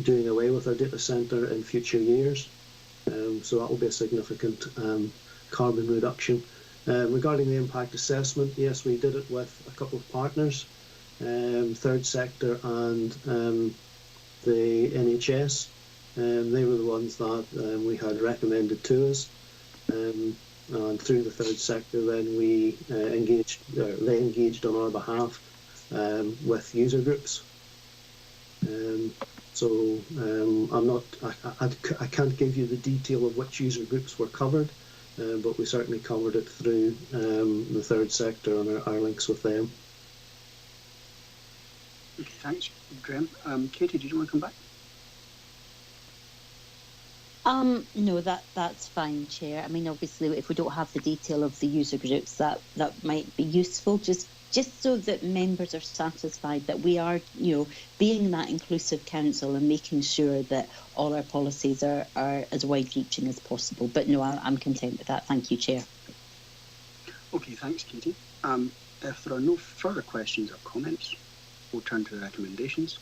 doing away with our data centre in future years. So that will be a significant carbon reduction. Regarding the impact assessment, yes, we did it with a couple of partners, third sector and the NHS. They were the ones that we had recommended to us. And through the third sector, then we they engaged on our behalf with user groups. So I can't give you the detail of which user groups were covered, but we certainly covered it through the third sector and our links with them. Okay, thanks, Graham. Katie, did you want to come back? No, that's fine, Chair. I mean, obviously, if we don't have the detail of the user groups, that might be useful, just so that members are satisfied that we are, being that inclusive council and making sure that all our policies are as wide-reaching as possible. But no, I'm content with that. Thank you, Chair. Okay, thanks, Katie. If there are no further questions or comments, we'll turn to the recommendations.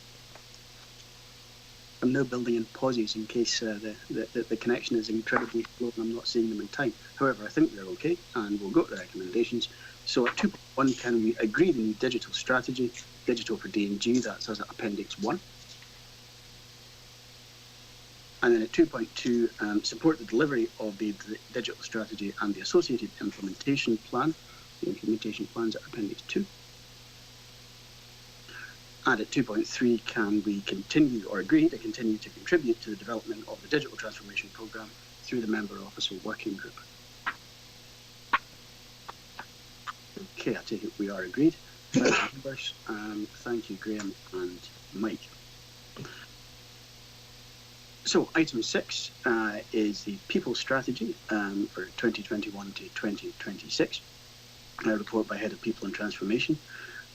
I'm now building in pauses in case the connection is incredibly slow and I'm not seeing them in time. However, I think they're okay, and we'll go to the recommendations. So at 2.1, can we agree the new digital strategy, digital for D&G, that's as Appendix 1. And then at 2.2, support the delivery of the digital strategy and the associated implementation plan. The implementation plan's at Appendix 2. And at 2.3, can we continue or agree to continue to contribute to the development of the digital transformation programme through the member officer working group? Okay, I take it we are agreed. Members, thank you, Graham and Mike. So item 6 is the people strategy for 2021 to 2026. A report by Head of People and Transformation.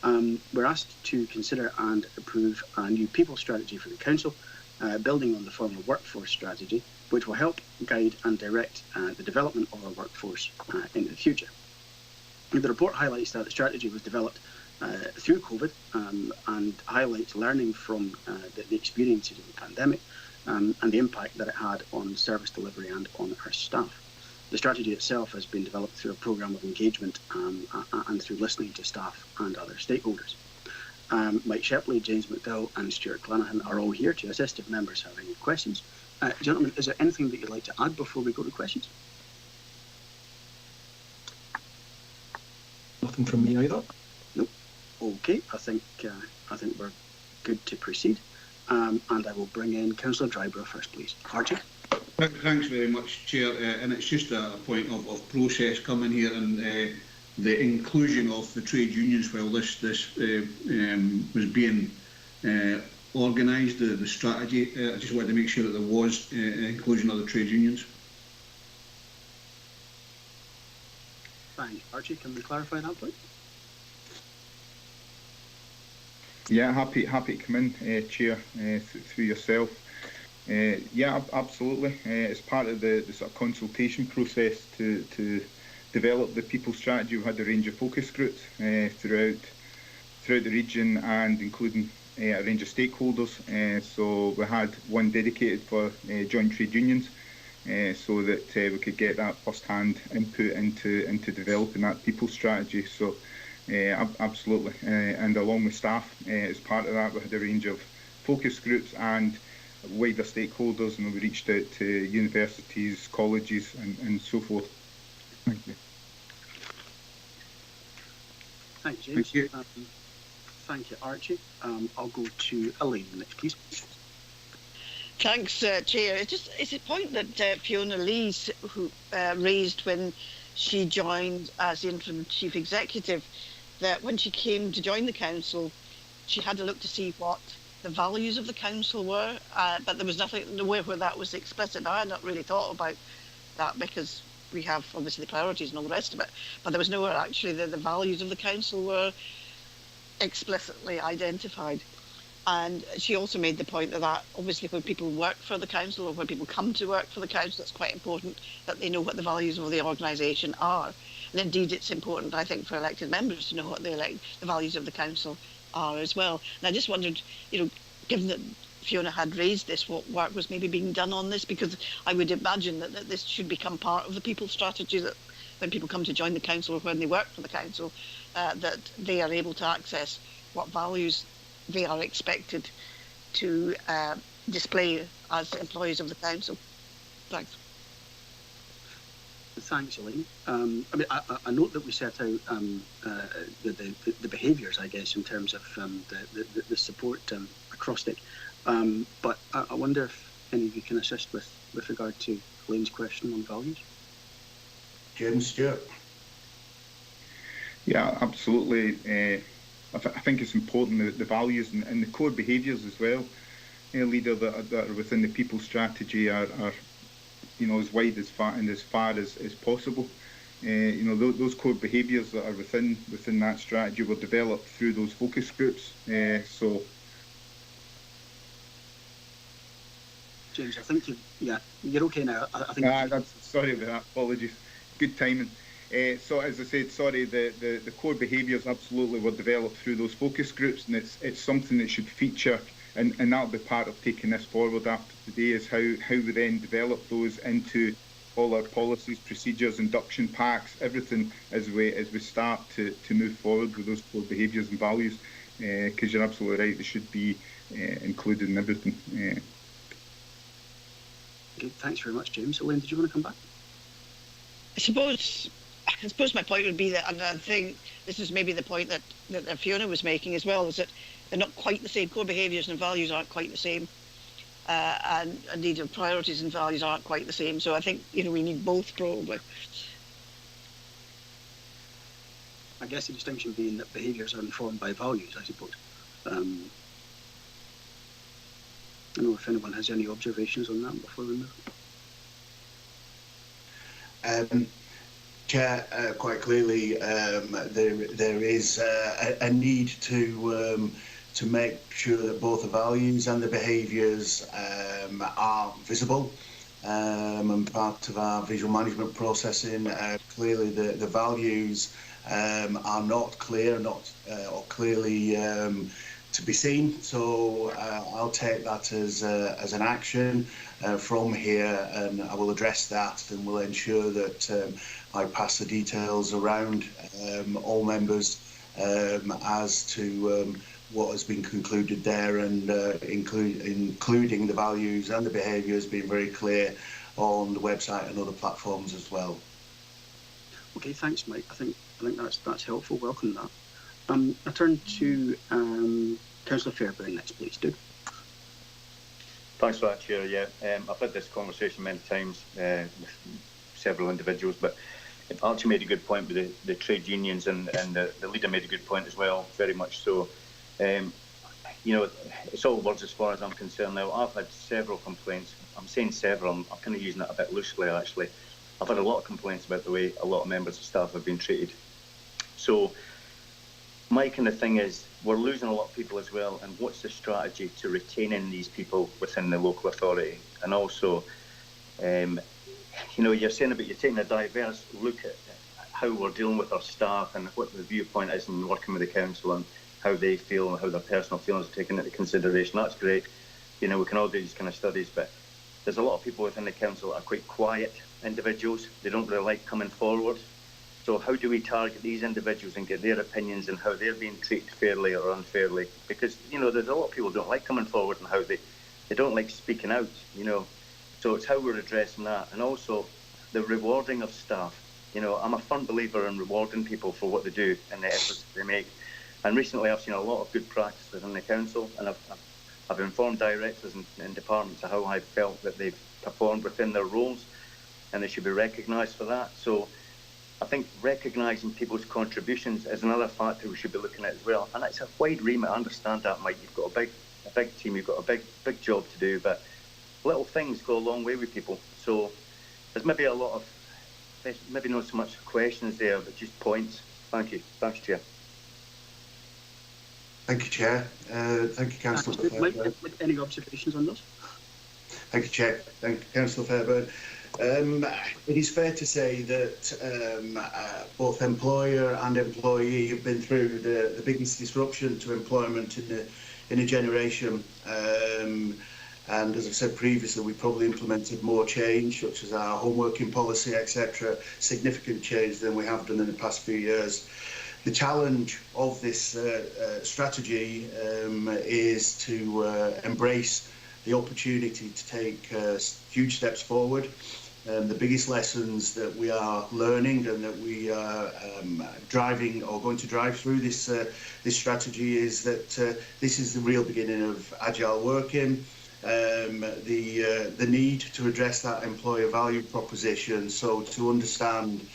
We're asked to consider and approve a new people strategy for the Council, building on the former workforce strategy, which will help guide and direct the development of our workforce in the future. The report highlights that the strategy was developed through COVID and highlights learning from the experiences of the pandemic and the impact that it had on service delivery and on our staff. The strategy itself has been developed through a programme of engagement and through listening to staff and other stakeholders. Mike Shepley, James McDowell and Stuart Clanahan are all here to assist if members have any questions. Gentlemen, is there anything that you'd like to add before we go to questions? Nothing from me either. Nope. Okay, I think we're good to proceed. And I will bring in Councillor Drybrough first, please. Archie? Thanks very much, Chair. And it's just a point of process coming here and the inclusion of the trade unions while this was being organised, the strategy. I just wanted to make sure that there was inclusion of the trade unions. Fine. Archie, can we clarify that point? Yeah, happy to come in, Chair, through yourself. Yeah, absolutely. It's part of the sort of consultation process to develop the people strategy. We had a range of focus groups throughout the region, and including a range of stakeholders. So we had one dedicated for joint trade unions, so that we could get that first-hand input into developing that people strategy. So absolutely, and along with staff, as part of that, we had a range of focus groups and wider stakeholders, and we reached out to universities, colleges, and so forth. Thank you. Thank you, James. Thank you. Thank you, Archie. I'll go to Elaine next, please. Thanks, Chair. It's a point that Fiona Lees raised when she joined as interim chief executive, that when she came to join the council, she had to look to see what the values of the council were, but there was nowhere where that was explicit. Now, I had not really thought about that because we have obviously the priorities and all the rest of it, but there was nowhere actually that the values of the council were explicitly identified. And she also made the point that obviously when people work for the council, or when people come to work for the council, it's quite important that they know what the values of the organisation are. And indeed, it's important, I think, for elected members to know what the values of the council are as well. And I just wondered, given that Fiona had raised this, what work was maybe being done on this, because I would imagine that this should become part of the people strategy, that when people come to join the council or when they work for the council, that they are able to access what values they are expected to display as employees of the council. Thanks. Thanks, Elaine. I note that we set out the behaviours, I guess, in terms of the support acrostic. But I wonder if any of you can assist with regard to Elaine's question on values. James Stewart. Yeah, absolutely. I think it's important that the values and the core behaviours as well, leader that are within the people strategy are as wide as far as possible. Those core behaviours that are within that strategy were developed through those focus groups. So, James, I think you're okay now. I think. Sorry about that. Apologies. Good timing. So as I said, sorry, the core behaviours absolutely were developed through those focus groups, and it's something that should feature, and that'll be part of taking this forward after today, is how we then develop those into all our policies, procedures, induction packs, everything as we start to move forward with those core behaviours and values, because you're absolutely right, they should be included in everything. Okay, thanks very much, James. Elaine, did you want to come back? I suppose my point would be that, and I think this is maybe the point that Fiona was making as well, is that they're not quite the same. Core behaviours and values aren't quite the same, and indeed priorities and values aren't quite the same. So I think we need both probably. I guess the distinction being that behaviours are informed by values, I suppose. I don't know if anyone has any observations on that before we move. Chair, quite clearly, there is a need to make sure that both the values and the behaviours are visible, and part of our visual management processing. Clearly, the values are not clear, or clearly to be seen. So I'll take that as an action from here, and I will address that, and will ensure that I pass the details around all members as to what has been concluded there, and including the values and the behaviours being very clear on the website and other platforms as well. Okay, thanks, Mike. I think that's helpful. Welcome that. I turn to Councillor Fairbairn next, please, Doug. Thanks for that, Chair. Yeah, I've had this conversation many times with several individuals, but Archie made a good point with the trade unions, and the leader made a good point as well, very much so. It's all words as far as I'm concerned now. I've had several complaints. I'm saying several, I'm kind of using it a bit loosely actually. I've had a lot of complaints about the way a lot of members of staff have been treated. So my kind of thing is we're losing a lot of people as well, and what's the strategy to retaining these people within the local authority? And also, you're saying about you're taking a diverse look at how we're dealing with our staff and what the viewpoint is in working with the council and how they feel and how their personal feelings are taken into consideration. That's great. We can all do these kind of studies, but there's a lot of people within the council that are quite quiet individuals. They don't really like coming forward. So how do we target these individuals and get their opinions and how they're being treated fairly or unfairly? Because, there's a lot of people who don't like coming forward and how they don't like speaking out, So it's how we're addressing that. And also the rewarding of staff. I'm a firm believer in rewarding people for what they do and the efforts they make. And recently I've seen a lot of good practice within the council, and I've informed directors and departments of how I felt that they've performed within their roles, and they should be recognised for that. So I think recognising people's contributions is another factor we should be looking at as well. And it's a wide remit. I understand that, Mike. You've got a big team. You've got a big job to do, but little things go a long way with people. So there's maybe maybe not so much questions there, but just points. Thank you. Thanks, Chair. Thank you, Chair. Thank you, Councillor Fairbairn. Any observations on those? Thank you, Chair. Thank you, Councillor Fairbairn. It is fair to say that both employer and employee have been through the biggest disruption to employment in a generation. And as I've said previously, we probably implemented more change, such as our home working policy, etc., significant change than we have done in the past few years. The challenge of this strategy is to embrace the opportunity to take huge steps forward. The biggest lessons that we are learning and that we are driving or going to drive through this strategy is that this is the real beginning of agile working. The need to address that employer value proposition, so to understand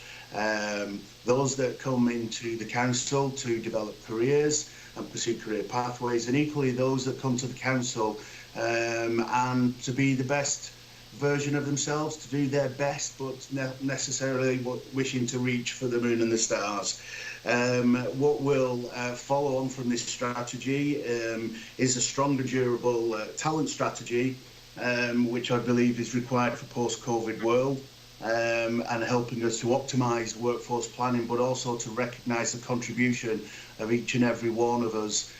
those that come into the council to develop careers and pursue career pathways, and equally those that come to the council and to be the best version of themselves, to do their best, but not necessarily wishing to reach for the moon and the stars. What will follow on from this strategy is a stronger, durable talent strategy, which I believe is required for post-COVID world, and helping us to optimise workforce planning, but also to recognise the contribution of each and every one of us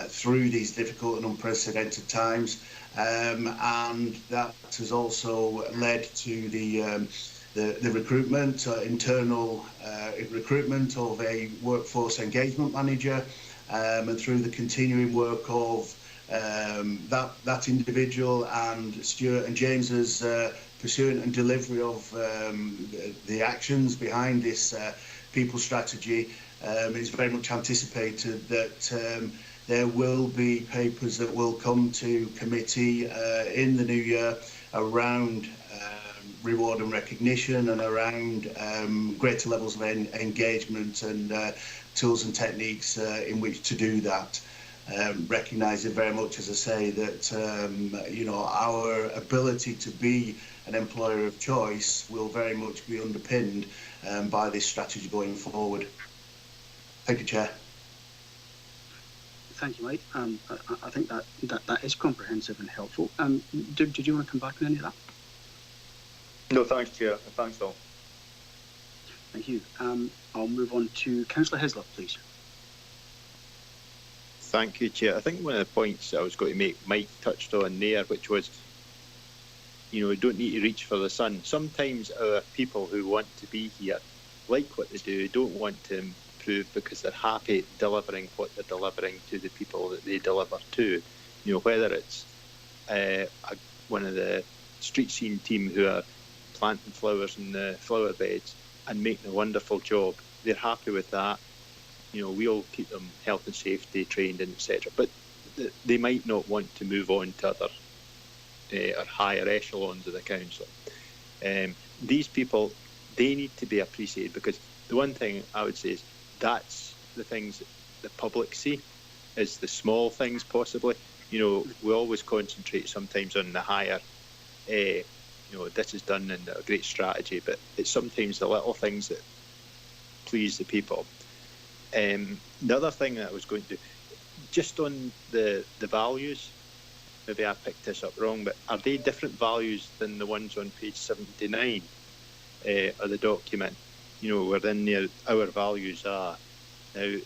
through these difficult and unprecedented times. And that has also led to the recruitment, internal recruitment of a workforce engagement manager, and through the continuing work of that individual and Stuart and James's pursuit and delivery of the actions behind this people strategy. It's very much anticipated that there will be papers that will come to committee in the new year around reward and recognition and around greater levels of engagement and tools and techniques in which to do that. Recognising very much, as I say, that our ability to be an employer of choice will very much be underpinned by this strategy going forward. Thank you, Chair. Thank you, Mike. I think that is comprehensive and helpful. Did you want to come back on any of that? No, thanks, Chair. Thanks, all. Thank you. I'll move on to Councillor Hislop, please. Thank you, Chair. I think one of the points I was going to make, Mike touched on there, which was, we don't need to reach for the sun. Sometimes our people who want to be here like what they do, don't want to improve because they're happy delivering what they're delivering to the people that they deliver to. Whether it's one of the street scene team who are planting flowers in the flower beds and making a wonderful job, they're happy with that. We'll keep them health and safety trained and etc. But they might not want to move on to other or higher echelons of the council. These people, they need to be appreciated, because the one thing I would say is that's the things that the public see is the small things possibly. We always concentrate sometimes on the higher, this is done and a great strategy, but it's sometimes the little things that please the people. The other thing that I was going to, just on the values, maybe I picked this up wrong, but are they different values than the ones on page 79 of the document? You know, wherein there our values are. Now,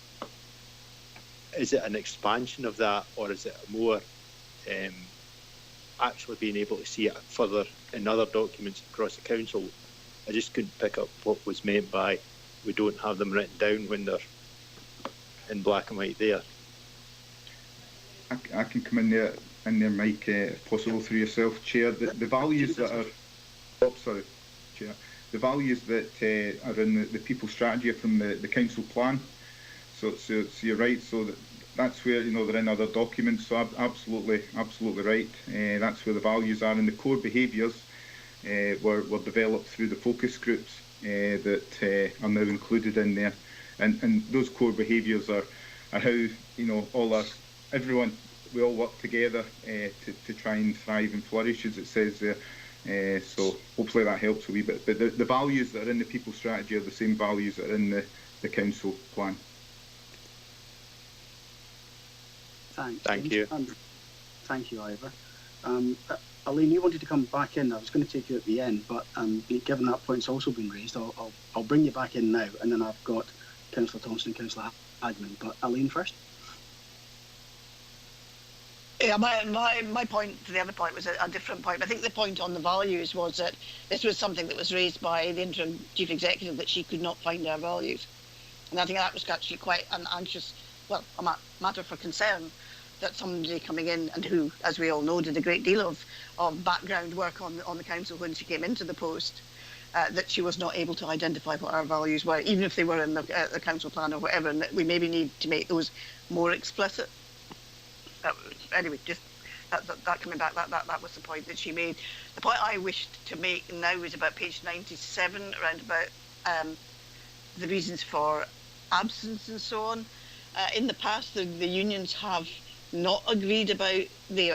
is it an expansion of that, or is it more actually being able to see it further in other documents across the council? I just couldn't pick up what was meant by we don't have them written down when they're in black and white there. I can come in there, Mike, if possible, through yourself, Chair. The values that are... Oh, sorry, Chair. The values that are in the people strategy are from the council plan. So you're right. So that's where, you know, they're in other documents. So absolutely right. That's where the values are, and the core behaviours were developed through the focus groups that are now included in there. And those core behaviours are how, you know, everyone, we all work together to try and thrive and flourish, as it says there. So hopefully that helps a wee bit. But the values that are in the people strategy are the same values that are in the council plan. Thank you. Thank you, Ivor. Aline, you wanted to come back in. I was going to take you at the end, but given that point's also been raised, I'll bring you back in now, and then I've got Councillor Thompson and Councillor Hagman. But Aline first. Yeah, my point to the other point was a different point. I think the point on the values was that this was something that was raised by the interim chief executive, that she could not find our values. And I think that was actually quite an anxious, well, a matter for concern, that somebody coming in and who, as we all know, did a great deal of background work on the council when she came into the post, that she was not able to identify what our values were, even if they were in the council plan or whatever, and that we maybe need to make those more explicit. Anyway, just that coming back, that was the point that she made. The point I wished to make now is about page 97, around about the reasons for absence and so on. In the past, the unions have not agreed about the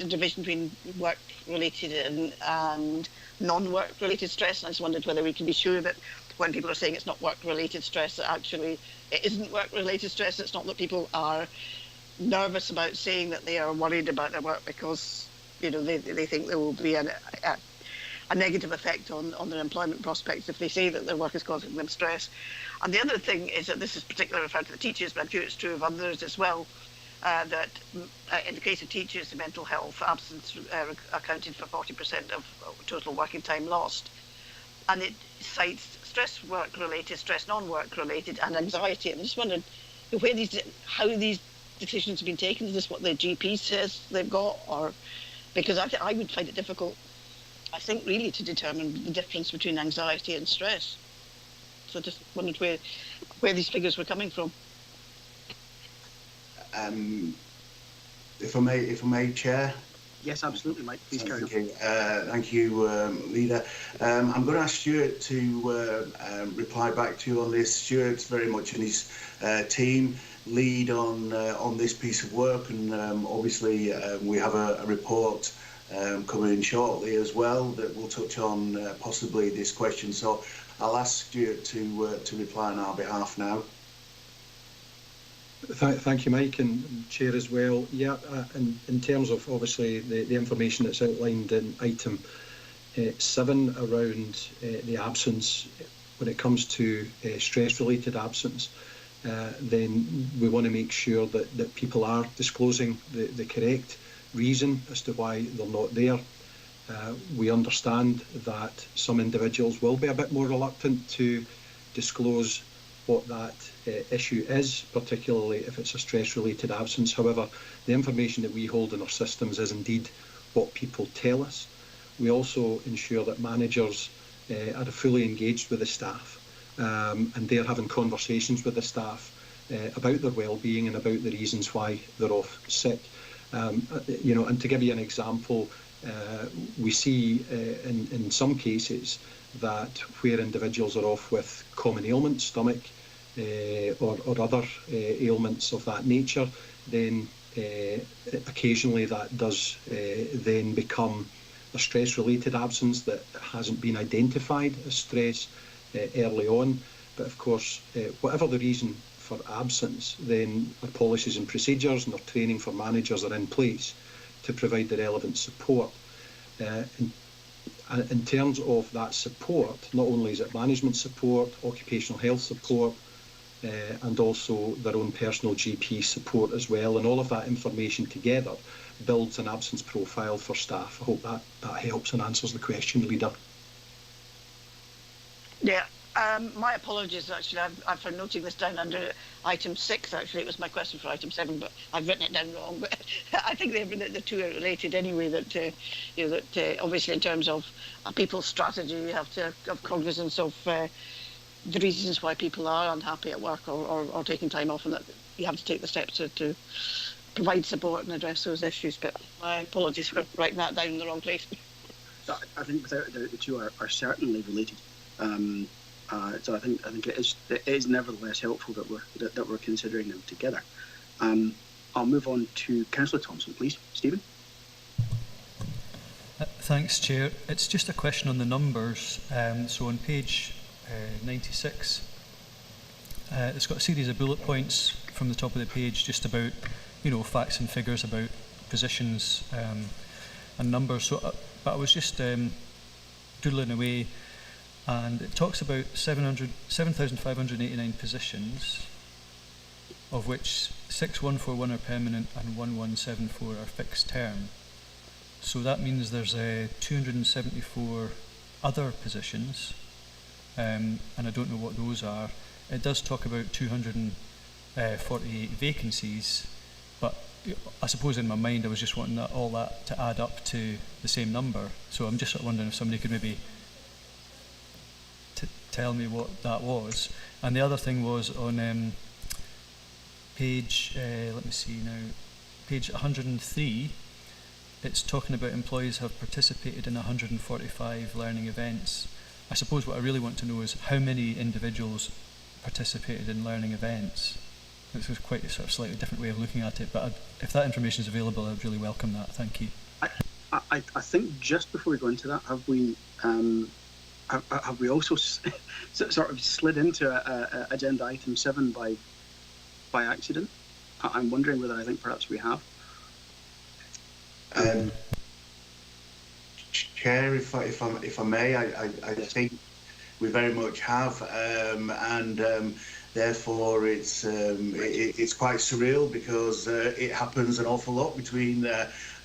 division between work-related and non-work-related stress, and I just wondered whether we can be sure that when people are saying it's not work-related stress, that actually it isn't work-related stress. It's not that people are nervous about saying that they are worried about their work because, you know, they think there will be a negative effect on their employment prospects if they say that their work is causing them stress. And the other thing is that this is particularly referred to the teachers, but I'm sure it's true of others as well, that in the case of teachers, the mental health absence accounted for 40% of total working time lost. And it cites stress work-related, stress non-work-related, and anxiety. And I just wondered how these decisions have been taken. Is this what the GP says they've got? Or because I would find it difficult, I think, really to determine the difference between anxiety and stress. So I just wondered where these figures were coming from. If I may, Chair. Yes, absolutely, Mike. Please carry on. Thank you, Leader. I'm going to ask Stuart to reply back to you on this. Stuart's very much in his team lead on this piece of work, and obviously we have a report coming in shortly as well that will touch on possibly this question. So I'll ask Stuart to reply on our behalf now. Thank you, Mike, and Chair as well. Yeah, in terms of obviously the information that's outlined in item 7 around the absence, when it comes to stress-related absence, then we want to make sure that people are disclosing the correct reason as to why they're not there. We understand that some individuals will be a bit more reluctant to disclose what that issue is, particularly if it's a stress-related absence. However, the information that we hold in our systems is indeed what people tell us. We also ensure that managers are fully engaged with the staff, and they're having conversations with the staff about their well-being and about the reasons why they're off sick. You know, and to give you an example, we see in some cases that where individuals are off with common ailments, stomach or other ailments of that nature, then occasionally that does then become a stress-related absence that hasn't been identified as stress early on. But of course, whatever the reason for absence, then our policies and procedures and our training for managers are in place to provide the relevant support. In terms of that support, not only is it management support, occupational health support, and also their own personal GP support as well, and all of that information together builds an absence profile for staff. I hope that helps and answers the question, Leader. Yeah, my apologies, actually. I'm for noting this down under item 6, actually. It was my question for item 7, but I've written it down wrong. But I think the two are related anyway, that, obviously in terms of a people's strategy, you have to have cognizance of the reasons why people are unhappy at work or taking time off, and that you have to take the steps to provide support and address those issues. But my apologies for writing that down in the wrong place. I think without doubt the two are certainly related. So I think it is nevertheless helpful that we're considering them together. I'll move on to Councillor Thompson, please. Stephen. Thanks, Chair. It's just a question on the numbers. So on page 96, it's got a series of bullet points from the top of the page, just about facts and figures about positions and numbers. So, but I was just doodling away. And it talks about 7,589 positions, of which 6,141 are permanent and 1,174 are fixed term. So that means there's 274 other positions, and I don't know what those are. It does talk about 248 vacancies, but I suppose in my mind I was just wanting all that to add up to the same number. So I'm just sort of wondering if somebody could maybe tell me what that was. And the other thing was on page, let me see now, page 103, it's talking about employees have participated in 145 learning events. I suppose what I really want to know is how many individuals participated in learning events. This was quite a sort of slightly different way of looking at it, but if that information is available, I'd really welcome that. Thank you. I think just before we go into that, have we also sort of slid into agenda item 7 by accident? I'm wondering whether I think perhaps we have. Chair, if I may, I think we very much have, and therefore it's quite surreal because it happens an awful lot between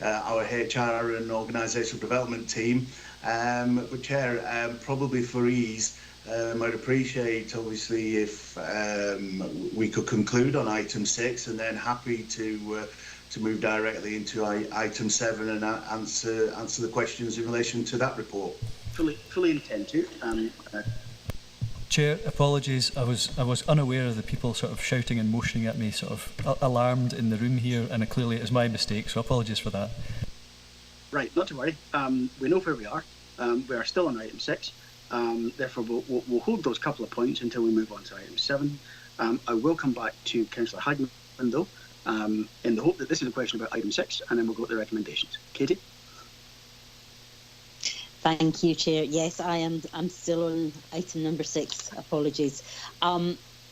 our HR and organisational development team. But Chair, probably for ease, I'd appreciate obviously if we could conclude on item 6 and then happy to move directly into item 7 and answer the questions in relation to that report. Fully intend to. Chair, apologies. I was unaware of the people sort of shouting and motioning at me, sort of alarmed in the room here, and clearly it is my mistake. So apologies for that. Right, not to worry. We know where we are. We are still on item 6. Therefore, we'll hold those couple of points until we move on to item 7. I will come back to Councillor Hagman, though, in the hope that this is a question about item 6, and then we'll go to the recommendations. Katie? Thank you, Chair. Yes, I'm still on item number 6. Apologies.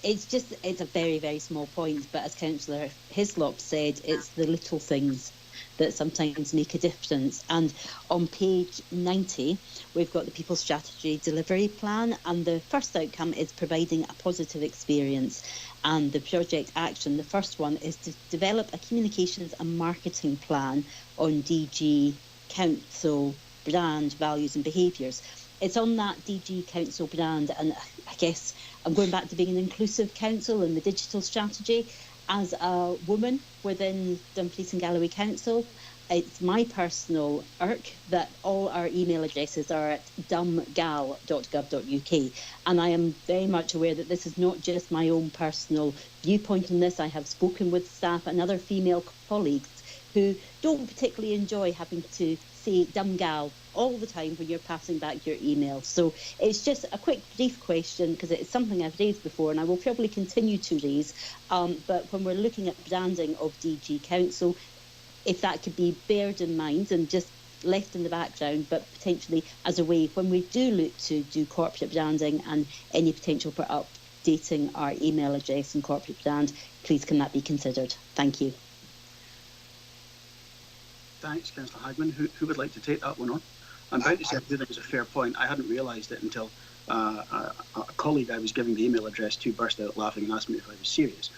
It's a very, very small point, but as Councillor Hislop said, it's the little things that sometimes make a difference. And on page 90, we've got the People Strategy Delivery Plan, and the first outcome is providing a positive experience. And the project action, the first one, is to develop a communications and marketing plan on DG Council brand, values and behaviours. It's on that DG Council brand, and I guess I'm going back to being an inclusive council and the digital strategy. As a woman within Dumfries and Galloway Council, it's my personal irk that all our email addresses are at dumgal.gov.uk, and I am very much aware that this is not just my own personal viewpoint on this. I have spoken with staff and other female colleagues who don't particularly enjoy having to say dumgal all the time when you're passing back your email. So it's just a quick brief question, because it's something I've raised before and I will probably continue to raise, but when we're looking at branding of DG Council, if that could be bared in mind and just left in the background, but potentially as a way when we do look to do corporate branding and any potential for updating our email address and corporate brand, please can that be considered? Thank you. Thanks, Councillor Hagman. Who would like to take that one on? I'm bound to say I do think it's a fair point. I hadn't realised it until a colleague I was giving the email address to burst out laughing and asked me if I was serious,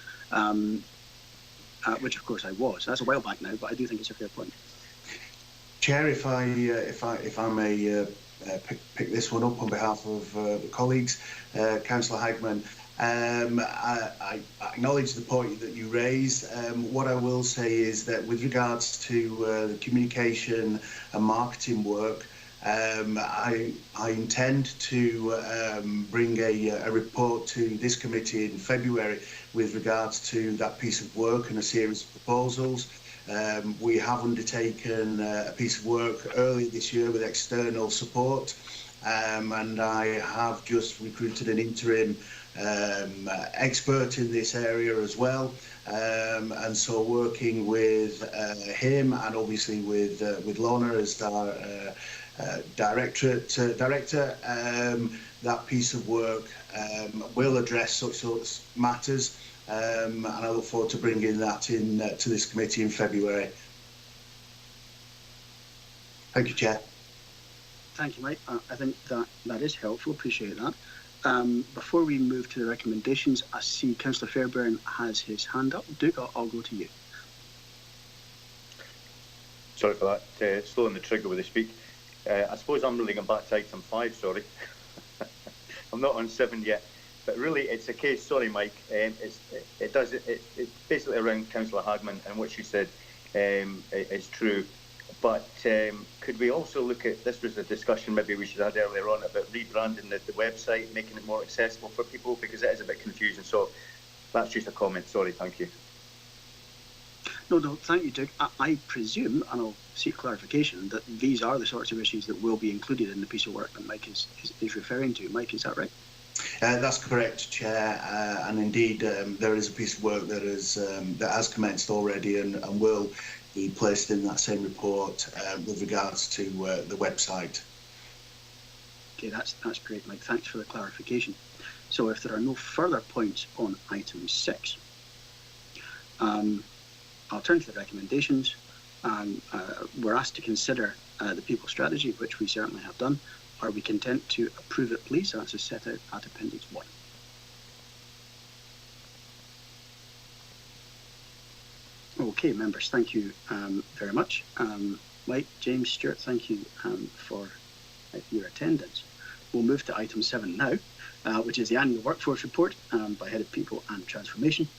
which of course I was. That's a while back now, but I do think it's a fair point. Chair, if I may pick this one up on behalf of the colleagues, Councillor Hagman, I acknowledge the point that you raised. What I will say is that with regards to the communication and marketing work, I intend to bring a report to this committee in February with regards to that piece of work and a series of proposals. We have undertaken a piece of work earlier this year with external support, and I have just recruited an interim expert in this area as well, and so working with him and obviously with Lorna as our director, that piece of work will address such sorts of matters, and I look forward to bringing that in to this committee in February. Thank you, Chair. Thank you, Mike. I think that is helpful. Appreciate that. Before we move to the recommendations, I see Councillor Fairbairn has his hand up. Duke, I'll go to you. Sorry for that. Slowing the trigger with the speak. I suppose I'm really going back to item 5, sorry. I'm not on 7 yet. But really, it's a case, sorry, Mike, it's basically around Councillor Hagman, and what she said is true. But could we also look at, this was a discussion maybe we should have had earlier on about rebranding the website, making it more accessible for people, because it is a bit confusing. So that's just a comment, sorry, thank you. No, thank you, Duke. I presume, and I'll seek clarification, that these are the sorts of issues that will be included in the piece of work that Mike is referring to. Mike, is that right? That's correct, Chair, and indeed there is a piece of work that has commenced already and will be placed in that same report with regards to the website. Okay, that's great, Mike. Thanks for the clarification. So if there are no further points on item 6, I'll turn to the recommendations. We're asked to consider the people strategy, which we certainly have done. Are we content to approve it, please? That's as set out at Appendix 1. Okay, members, thank you very much. Mike, James, Stuart, thank you for your attendance. We'll move to item 7 now, which is the annual workforce report by Head of People and Transformation.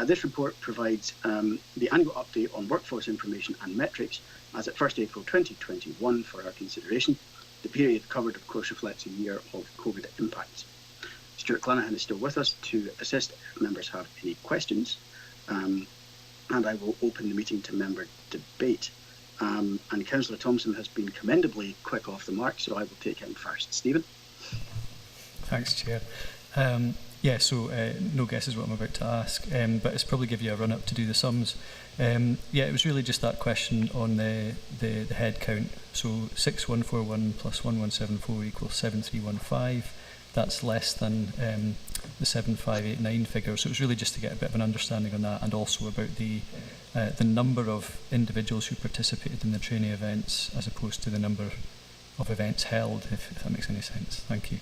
This report provides the annual update on workforce information and metrics as at 1st April 2021 for our consideration. The period covered, of course, reflects a year of COVID impacts. Stuart Clanahan is still with us to assist if members have any questions, and I will open the meeting to member debate. And Councillor Thompson has been commendably quick off the mark, so I will take him first. Stephen? Thanks, Chair. No guesses what I'm about to ask, but it's probably give you a run-up to do the sums. It was really just that question on the head count. So 6141 plus 1174 equals 7315. That's less than the 7589 figure. So it was really just to get a bit of an understanding on that, and also about the number of individuals who participated in the training events as opposed to the number of events held, if that makes any sense. Thank you.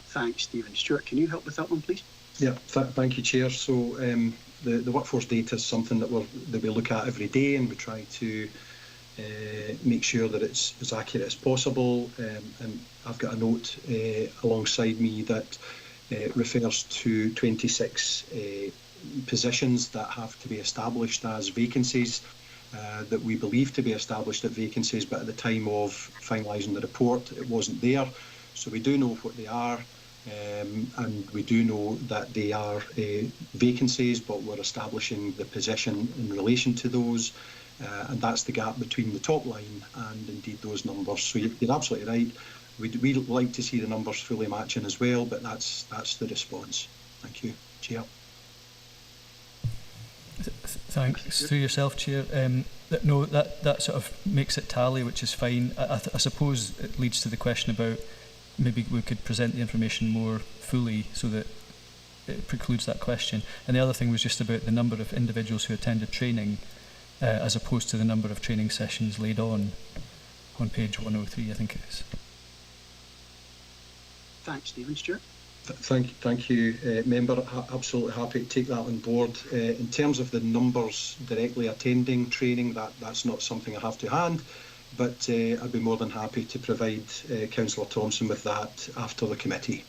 Thanks, Stephen. Stuart, can you help with that one, please? Yeah, thank you, Chair. So the workforce data is something that we look at every day, and we try to make sure that it's as accurate as possible. And I've got a note alongside me that refers to 26 positions that have to be established as vacancies, that we believe to be established as vacancies, but at the time of finalising the report, it wasn't there. So we do know what they are. And we do know that they are vacancies, but we're establishing the position in relation to those, and that's the gap between the top line and indeed those numbers. So you're absolutely right. We'd like to see the numbers fully matching as well, but that's the response. Thank you, Chair. Thanks. Through yourself, Chair. No, that sort of makes it tally, which is fine. I suppose it leads to the question about maybe we could present the information more fully so that it precludes that question. And the other thing was just about the number of individuals who attended training as opposed to the number of training sessions laid on page 103, I think it is. Thanks, Stephen. Stuart? Thank you, Member. Absolutely happy to take that on board. In terms of the numbers directly attending training, that's not something I have to hand, but I'd be more than happy to provide Councillor Thompson with that after the committee.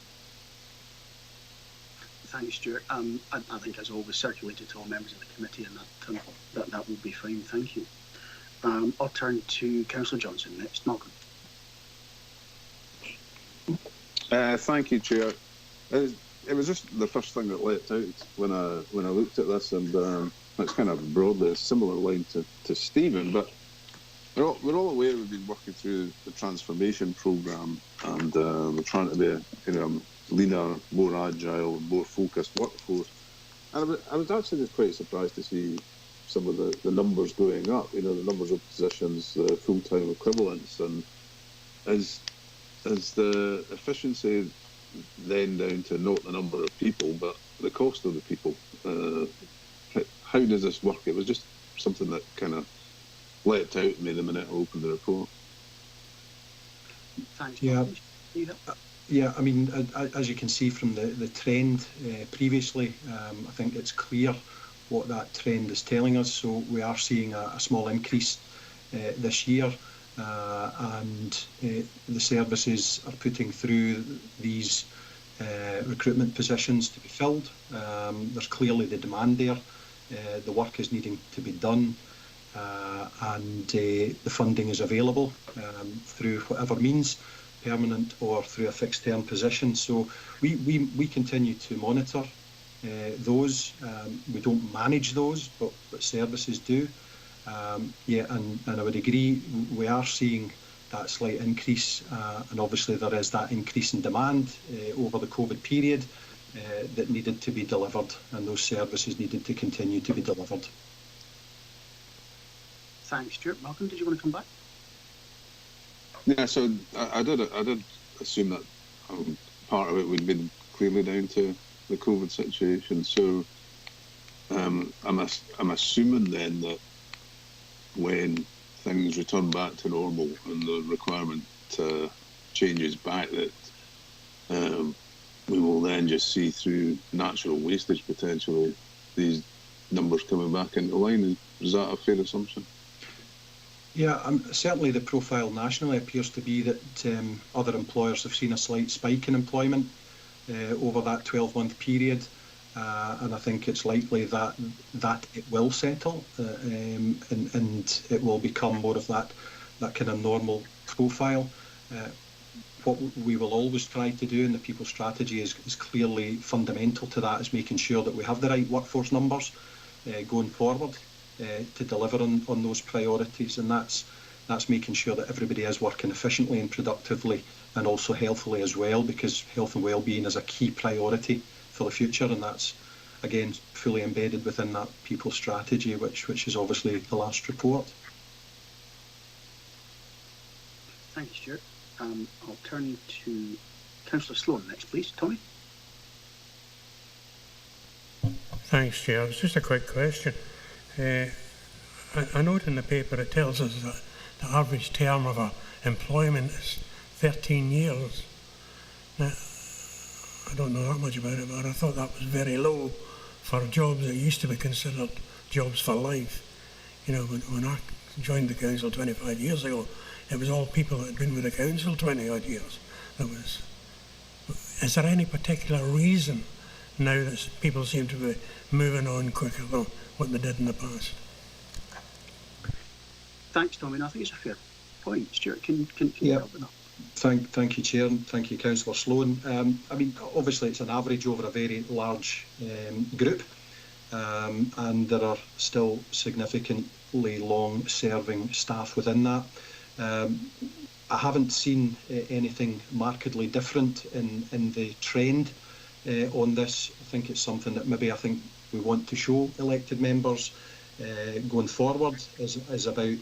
Thanks, Stuart. I think, as always, circulated to all members of the committee, and that will be fine. Thank you. I'll turn to Councillor Johnson next. Malcolm. Thank you, Chair. It was just the first thing that leapt out when I looked at this, and it's kind of broadly a similar line to Stephen, but we're all aware we've been working through the transformation programme, and we're trying to be a leaner, more agile, more focused workforce. And I was actually quite surprised to see some of the numbers going up, the numbers of positions, the full-time equivalents, and as the efficiency then down to not the number of people, but the cost of the people. How does this work? It was just something that kind of leapt out at me the minute I opened the report. Thanks. Yeah, I mean, as you can see from the trend previously, I think it's clear what that trend is telling us. So we are seeing a small increase this year. And the services are putting through these recruitment positions to be filled. There's clearly the demand there. The work is needing to be done, and the funding is available through whatever means, permanent or through a fixed term position. So we continue to monitor those. We don't manage those, but services do. And I would agree, we are seeing that slight increase, and obviously there is that increase in demand over the COVID period that needed to be delivered, and those services needed to continue to be delivered. Thanks, Stuart. Malcolm, did you want to come back? Yeah, so I did assume that part of it would be clearly down to the COVID situation. So I'm assuming then that when things return back to normal and the requirement changes back, that we will then just see through natural wastage potentially these numbers coming back into line. Is that a fair assumption? Yeah, certainly the profile nationally appears to be that other employers have seen a slight spike in employment over that 12-month period. And I think it's likely that it will settle and it will become more of that kind of normal profile. What we will always try to do in the people strategy is clearly fundamental to that, is making sure that we have the right workforce numbers going forward to deliver on those priorities, and that's making sure that everybody is working efficiently and productively and also healthily as well, because health and well-being is a key priority for the future, and that's again fully embedded within that people strategy, which is obviously the last report. Thank you, Stuart. I'll turn to Councillor Sloan next, please. Tommy? Thanks, Chair. It's just a quick question. I note in the paper it tells us that the average term of employment is 13 years. Now, I don't know that much about it, but I thought that was very low for jobs that used to be considered jobs for life. When I joined the council 25 years ago, it was all people that had been with the council 20 odd years. Is there any particular reason now that people seem to be moving on quicker than what they did in the past? Thanks, Tommy. I think it's a fair point. Stuart, can you help with that? Thank you, Chair, and thank you, Councillor Sloan. I mean, obviously it's an average over a very large group, and there are still significantly long-serving staff within that. I haven't seen anything markedly different in the trend on this. I think it's something that maybe we want to show elected members going forward is about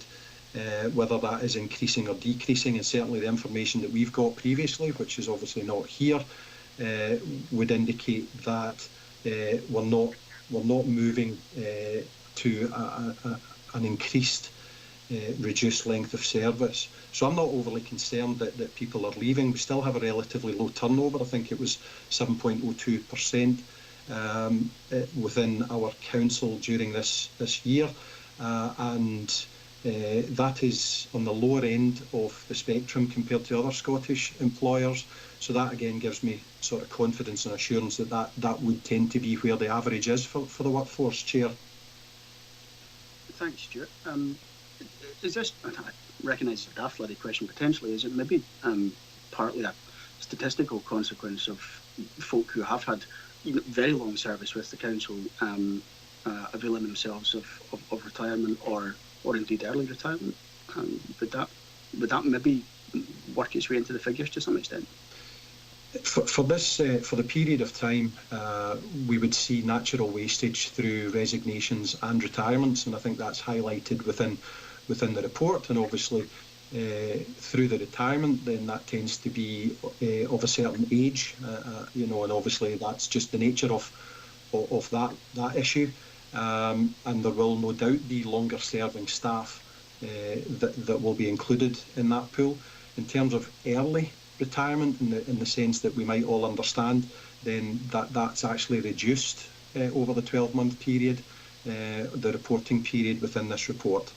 whether that is increasing or decreasing, and certainly the information that we've got previously, which is obviously not here, would indicate that we're not moving to an increased reduced length of service. So I'm not overly concerned that people are leaving. We still have a relatively low turnover. I think it was 7.02% within our council during this year, and that is on the lower end of the spectrum compared to other Scottish employers. So that again gives me sort of confidence and assurance that would tend to be where the average is for the workforce, Chair. Thanks, Stuart. Is this, I recognise it's a daft bloody question potentially, is it maybe partly a statistical consequence of folk who have had very long service with the council availing themselves of retirement or indeed early retirement? Would that maybe work its way into the figures to some extent? For the period of time, we would see natural wastage through resignations and retirements, and I think that's highlighted within the report. And obviously, through the retirement, then that tends to be of a certain age, and obviously that's just the nature of that issue. And there will no doubt be longer serving staff that will be included in that pool. In terms of early retirement, in the sense that we might all understand, then that's actually reduced over the 12-month period, the reporting period within this report.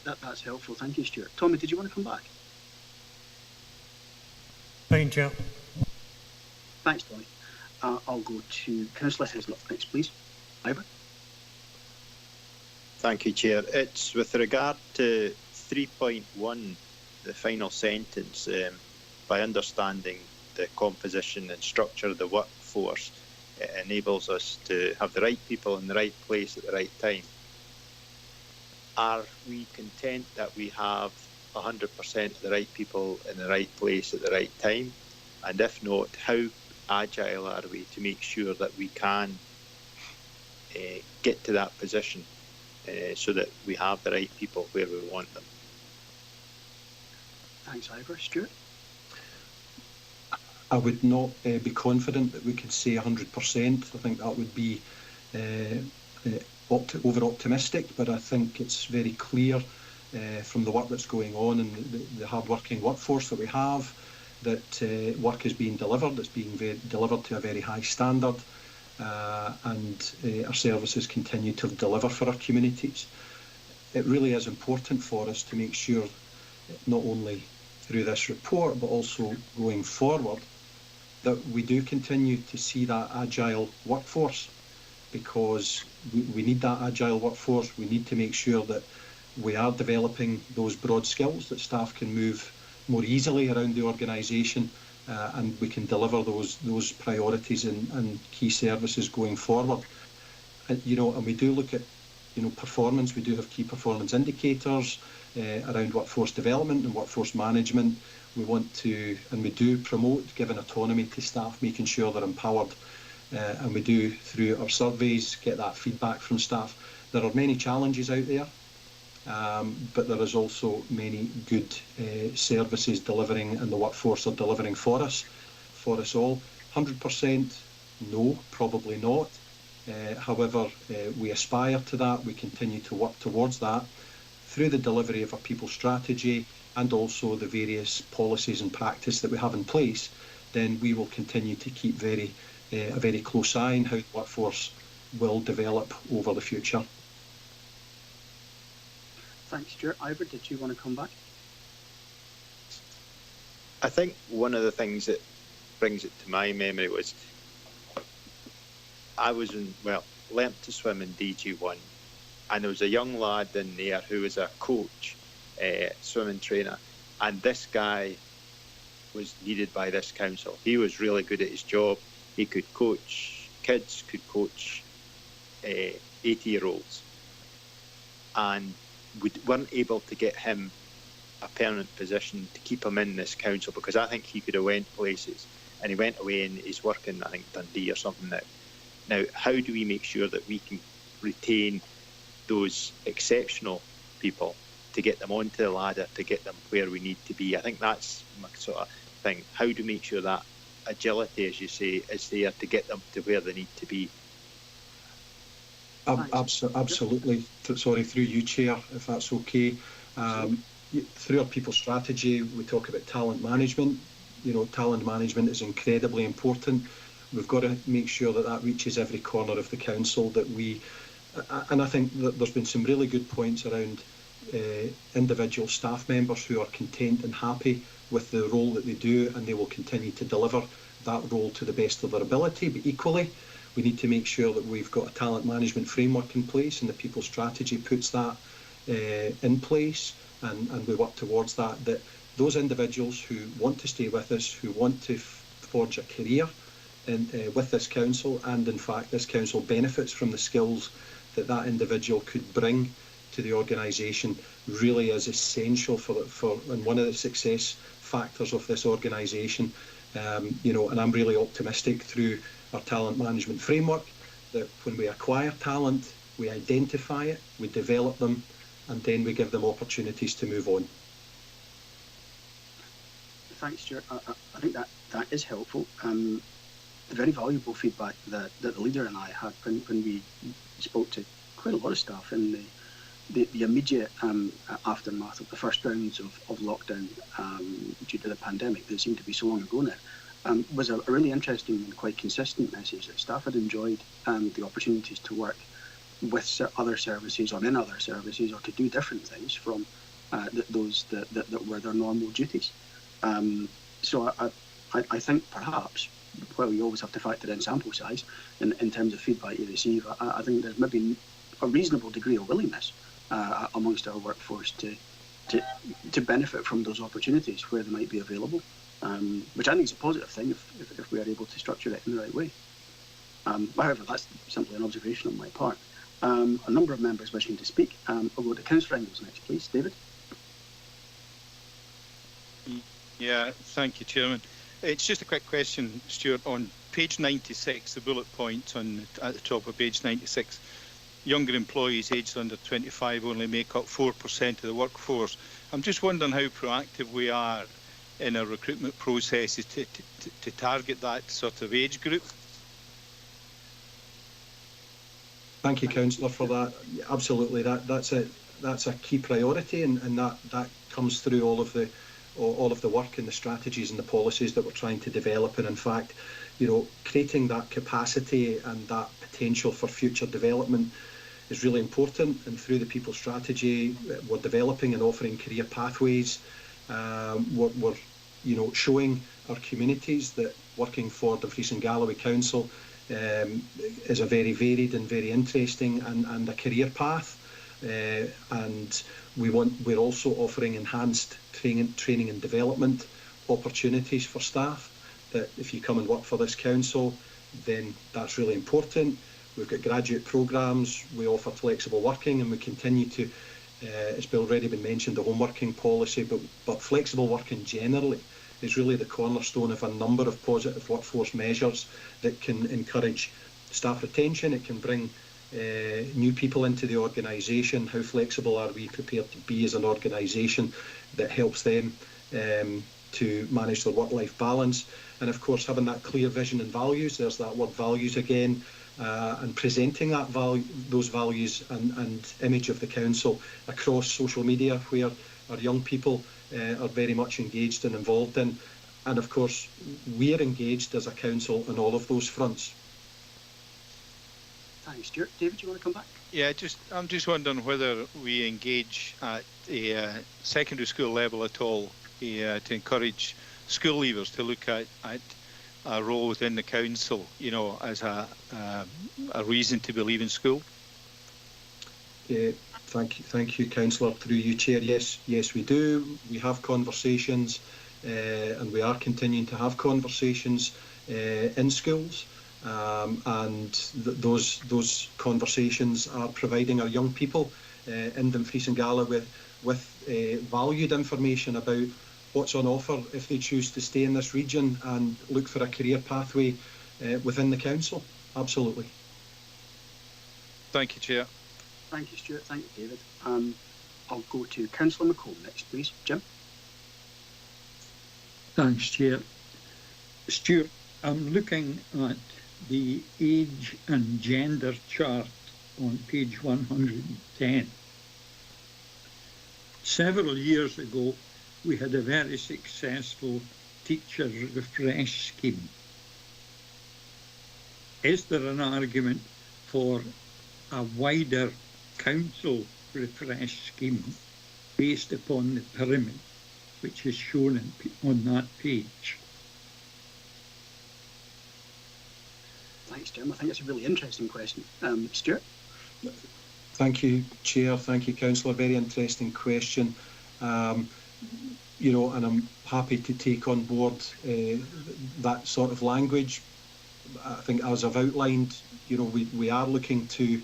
That's helpful. Thank you, Stuart. Tommy, did you want to come back? Fine, Chair. Thanks, Tommy. I'll go to Councillor Hislop next, please. Ivor. Thank you, Chair. It's with regard to 3.1, the final sentence. By understanding the composition and structure of the workforce, it enables us to have the right people in the right place at the right time. Are we content that we have 100% of the right people in the right place at the right time? And if not, how agile are we to make sure that we can get to that position so that we have the right people where we want them? Thanks, Ivor. Stuart? I would not be confident that we could say 100%. I think that would be over-optimistic, but I think it's very clear from the work that's going on and the hard-working workforce that we have that work is being delivered. It's being delivered to a very high standard, and our services continue to deliver for our communities. It really is important for us to make sure, not only through this report, but also going forward, that we do continue to see that agile workforce, because we need that agile workforce. We need to make sure that we are developing those broad skills that staff can move more easily around the organisation, and we can deliver those priorities and key services going forward. And we do look at performance. We do have key performance indicators around workforce development and workforce management. We want to, and we do promote giving autonomy to staff, making sure they're empowered, and we do, through our surveys, get that feedback from staff. There are many challenges out there, but there is also many good services delivering, and the workforce are delivering for us all. 100%, no, probably not. However, we aspire to that. We continue to work towards that through the delivery of a people strategy and also the various policies and practice that we have in place. Then we will continue to keep a very close eye on how the workforce will develop over the future. Thanks, Stuart. Ivor, did you want to come back? I think one of the things that brings it to my memory was I was learnt to swim in DG1, and there was a young lad in there who was a coach, swimming trainer, and this guy was needed by this council. He was really good at his job. He could coach kids, could coach 80-year-olds, and we weren't able to get him a permanent position to keep him in this council, because I think he could have went places, and he went away and he's working, I think, Dundee or something now. Now, how do we make sure that we can retain those exceptional people, to get them onto the ladder, to get them where we need to be. I think that's my sort of thing. How do we make sure that agility, as you say, is there to get them to where they need to be? Absolutely. Sorry, through you, Chair, if that's okay. Through our people strategy, we talk about talent management. You know, talent management is incredibly important. We've got to make sure that that reaches every corner of the council, that we, and I think that there's been some really good points around individual staff members who are content and happy with the role that they do, and they will continue to deliver that role to the best of their ability. But equally, we need to make sure that we've got a talent management framework in place, and the people strategy puts that in place, and we work towards that, that those individuals who want to stay with us, who want to forge a career with this council, and in fact this council benefits from the skills that that individual could bring to the organisation, really is essential for and one of the success factors of this organisation. You know, and I'm really optimistic through our talent management framework that when we acquire talent, we identify it, we develop them, and then we give them opportunities to move on. Thanks, Stuart. I think that is helpful. Very valuable feedback that the leader and I had when we spoke to quite a lot of staff in the immediate aftermath of the first rounds of lockdown due to the pandemic that seemed to be so long ago now, was a really interesting and quite consistent message that staff had enjoyed the opportunities to work with other services or in other services, or to do different things from those that were their normal duties. So I think perhaps, well, you always have to factor in sample size in terms of feedback you receive. I think there's maybe a reasonable degree of willingness amongst our workforce to benefit from those opportunities where they might be available, which I think is a positive thing if we are able to structure it in the right way. However, that's simply an observation on my part. A number of members wishing to speak. I'll go to Councillor Inglis next, please. David? Yeah, thank you, Chairman. It's just a quick question, Stuart. On page 96, the bullet point at the top of page 96, younger employees aged under 25 only make up 4% of the workforce. I'm just wondering how proactive we are in our recruitment processes to target that sort of age group. Thank you, Councillor, for that. Absolutely, that's a key priority, and that comes through all of the work and the strategies and the policies that we're trying to develop. And in fact, you know, creating that capacity and that potential for future development is really important. And through the people strategy, we're developing and offering career pathways. We're you know, showing our communities that working for Dumfries and Galloway Council is a very varied and very interesting and a career path. And we're also offering enhanced training and development opportunities for staff, that if you come and work for this council, then that's really important. We've got graduate programmes, we offer flexible working, and we continue to, it's already been mentioned, the home working policy, but flexible working generally is really the cornerstone of a number of positive workforce measures that can encourage staff retention. It can bring new people into the organisation. How flexible are we prepared to be as an organisation that helps them to manage their work-life balance? And of course, having that clear vision and values, there's that word values again, and presenting that those values and image of the council across social media, where our young people are very much engaged and involved in. And of course, we're engaged as a council on all of those fronts. Thanks, Stuart. David, do you want to come back? Yeah, I'm just wondering whether we engage at a secondary school level at all to encourage school leavers to look at a role within the council, you know, as a reason to be leaving school. Thank you, Councillor. Through you, Chair. Yes, we do. We have conversations, and we are continuing to have conversations in schools. And those conversations are providing our young people in Dumfries and Galloway with valued information about what's on offer if they choose to stay in this region and look for a career pathway within the council. Absolutely. Thank you, Chair. Thank you, Stuart. Thank you, David. I'll go to Councillor McComb next, please. Jim? Thanks, Chair. Stuart, I'm looking at the age and gender chart on page 110. Several years ago, we had a very successful teacher refresh scheme. Is there an argument for a wider council refresh scheme based upon the pyramid which is shown on that page? Thanks, Jim. I think it's a really interesting question. Stuart? Thank you, Chair. Thank you, Councillor. Very interesting question. You know, and I'm happy to take on board that sort of language. I think, as I've outlined, you know, we are looking to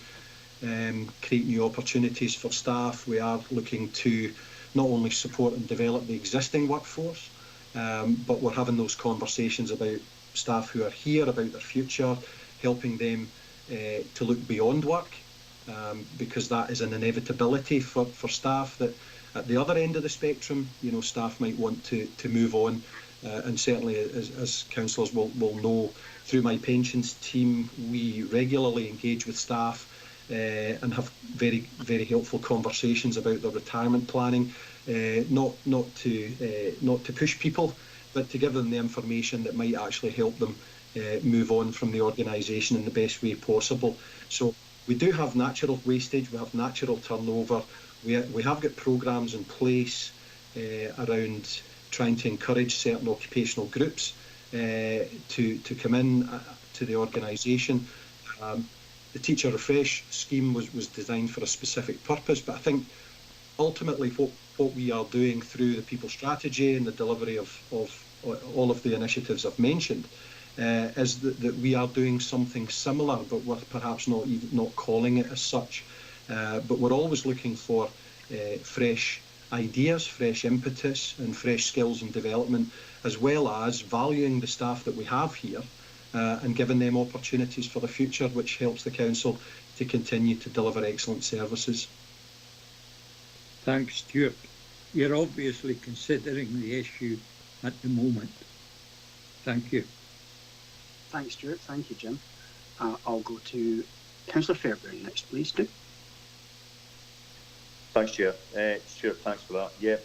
create new opportunities for staff. We are looking to not only support and develop the existing workforce, but we're having those conversations about staff who are here, about their future, helping them to look beyond work, because that is an inevitability for staff that at the other end of the spectrum, you know, staff might want to move on, and certainly as councillors will know, through my pensions team, we regularly engage with staff and have very, very helpful conversations about their retirement planning, not to push people, but to give them the information that might actually help them move on from the organisation in the best way possible. So we do have natural wastage, we have natural turnover, we have got programmes in place around trying to encourage certain occupational groups to come in to the organisation. The teacher refresh scheme was designed for a specific purpose, but I think ultimately what we are doing through the people strategy and the delivery of all of the initiatives I've mentioned is that we are doing something similar, but we're perhaps not calling it as such. But we're always looking for fresh ideas, fresh impetus and fresh skills and development, as well as valuing the staff that we have here and giving them opportunities for the future, which helps the council to continue to deliver excellent services. Thanks, Stuart. You're obviously considering the issue at the moment. Thank you. Thanks, Stuart. Thank you, Jim. I'll go to Councillor Fairbairn next, please, Stu. Thanks, Chair. Stuart, thanks for that. Yeah,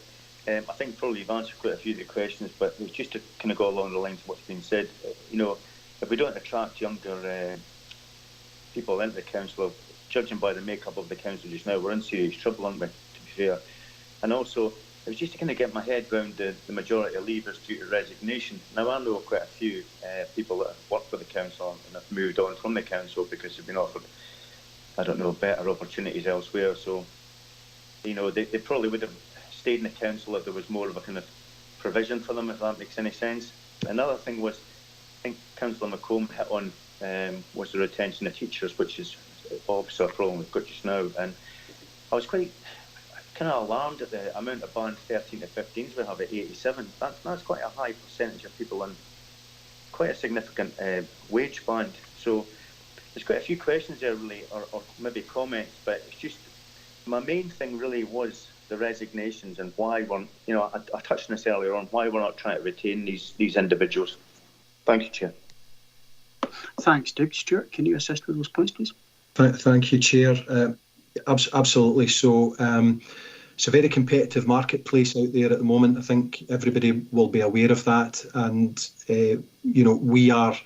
I think probably you've answered quite a few of the questions, but it was just to kind of go along the lines of what's been said. You know, if we don't attract younger people into the council, judging by the makeup of the council just now, we're in serious trouble, aren't we, to be fair? And also, it was just to kind of get my head around the majority of leavers due to resignation. Now, I know quite a few people that have worked for the council and have moved on from the council because they've been offered, I don't know, better opportunities elsewhere. So, you know, they probably would have stayed in the council if there was more of a kind of provision for them, if that makes any sense. Another thing was, I think Councillor McComb hit on, was the retention of teachers, which is obviously a problem we've got just now. And I was quite kind of alarmed at the amount of band 13 to 15s we have at 87. That's quite a high percentage of people in quite a significant wage band. So there's quite a few questions there really, or maybe comments, but it's just, my main thing really was the resignations and why we're, you know, I touched on this earlier on, why we're not trying to retain these individuals. Thank you, Chair. Thanks, Doug. Stuart, can you assist with those points, please? Thank you, Chair. Absolutely. So it's a very competitive marketplace out there at the moment. I think everybody will be aware of that. And, you know, we are